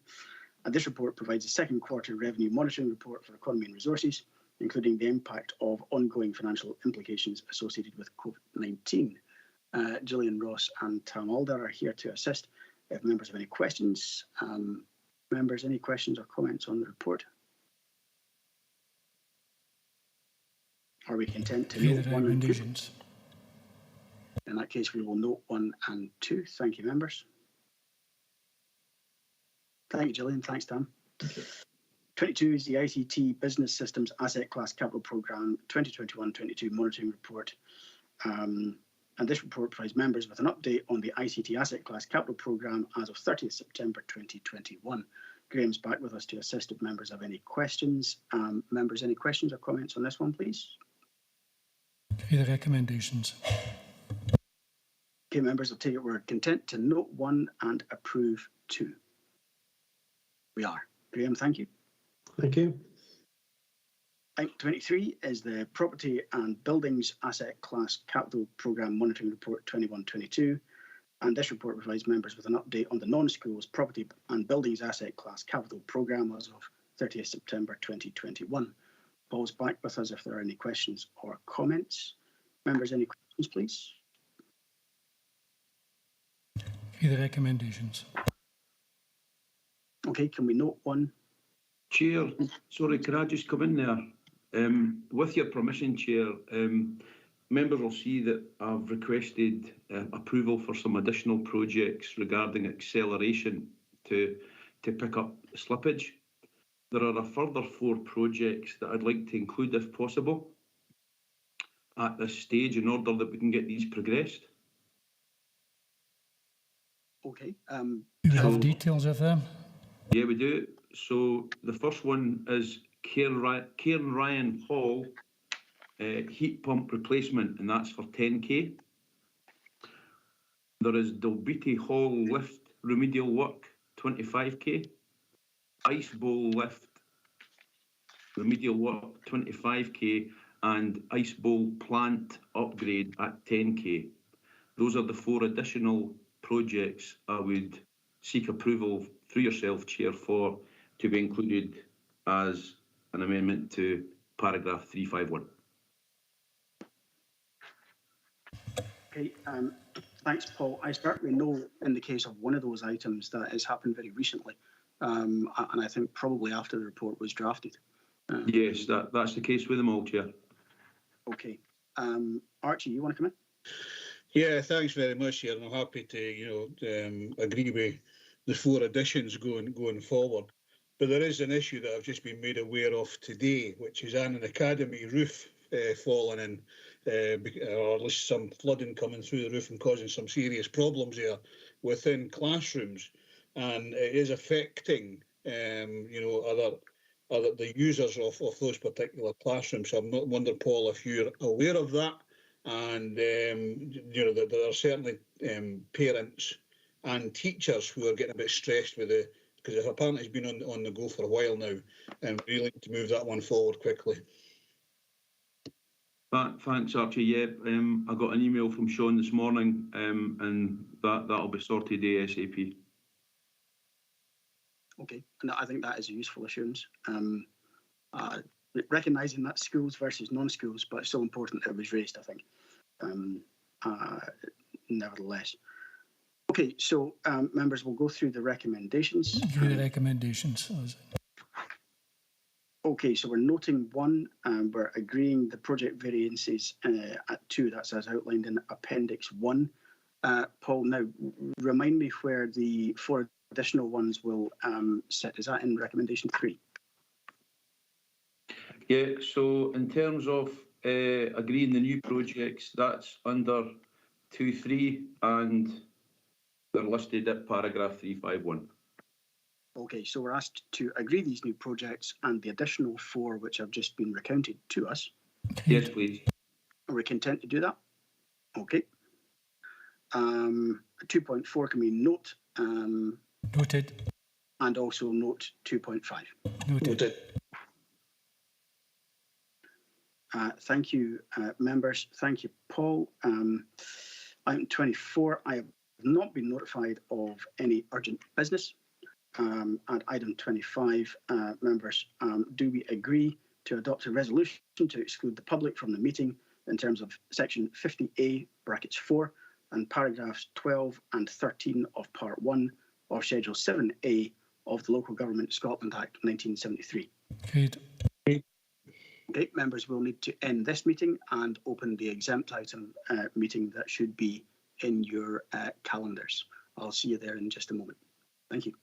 And this report provides a second quarter revenue monitoring report for Economy and Resources, including the impact of ongoing financial implications associated with COVID-19. Gillian Ross and Tam Alder are here to assist. If members have any questions, members, any questions or comments on the report? Are we content to note 1 and 2? In that case, we will note 1 and 2. Thank you, members. Thank you, Gillian. Thanks, Tam. 22 is the ICT Business Systems Asset Class Capital Programme 2021-22 Monitoring Report. And this report provides members with an update on the ICT Asset Class Capital Programme as of 30th September 2021. Graham's back with us to assist if members have any questions. Members, any questions or comments on this one, please? Agree the recommendations. Okay, members, I'll take it we're content to note 1 and approve 2. We are. Graham, thank you. Thank you. Item 23 is the Property and Buildings Asset Class Capital Programme Monitoring Report 21-22. And this report provides members with an update on the non-schools Property and Buildings Asset Class Capital Programme as of 30th September 2021. Paul's back with us if there are any questions or comments. Members, any questions, please? Agree the recommendations. Okay, can we note 1? Chair, sorry, can I just come in there? With your permission, Chair, members will see that I've requested approval for some additional projects regarding acceleration to pick up slippage. There are a further 4 projects that I'd like to include, if possible, at this stage in order that we can get these progressed. Okay. Do you have details of them? Yeah, we do. So the first one is Cairn Ryan Hall heat pump replacement, and that's for 10k. There is Dalbeattie Hall lift remedial work, 25k. Ice Bowl lift remedial work, 25k, and Ice Bowl plant upgrade at 10k. Those are the 4 additional projects I would seek approval through yourself, Chair, for to be included as an amendment to paragraph 351. Okay, thanks, Paul. I certainly know in the case of one of those items that has happened very recently, and I think probably after the report was drafted. Yes, that's the case with them all, Chair. Okay. Archie, you want to come in? Yeah, thanks very much, Chair. I'm happy to, agree with the 4 additions going forward. But there is an issue that I've just been made aware of today, which is an academy roof falling in, or at least some flooding coming through the roof and causing some serious problems there within classrooms, and it is affecting, other the users of those particular classrooms. So I wonder, Paul, if you're aware of that, and that there are certainly parents and teachers who are getting a bit stressed with it, because apparently it's been on the go for a while now, and really need to move that one forward quickly. Thanks, Archie. Yeah, I got an email from Sean this morning, and that'll be sorted ASAP. Okay, and I think that is a useful assurance. Recognising that schools versus non-schools, but it's still important that it was raised, I think. Nevertheless. Okay, so members will go through the recommendations. Give the recommendations. Okay, so we're noting 1, and we're agreeing the project variances at 2. That's as outlined in Appendix 1. Paul, now remind me where the 4 additional ones will sit. Is that in recommendation 3? Yeah, so in terms of agreeing the new projects, that's under 2.3 and they're listed at paragraph 351. Okay, so we're asked to agree these new projects and the additional 4 which have just been recounted to us. Yes, please. Are we content to do that? Okay. 2.4 can we note? Noted. And also note 2.5. Noted. Thank you, members. Thank you, Paul. Item 24, I have not been notified of any urgent business. And item 25, members, do we agree to adopt a resolution to exclude the public from the meeting in terms of section 50A brackets 4 and paragraphs 12 and 13 of part 1 of schedule 7A of the Local Government Scotland Act 1973? Agreed. Okay, members will need to end this meeting and open the exempt item meeting that should be in your calendars. I'll see you there in just a moment. Thank you.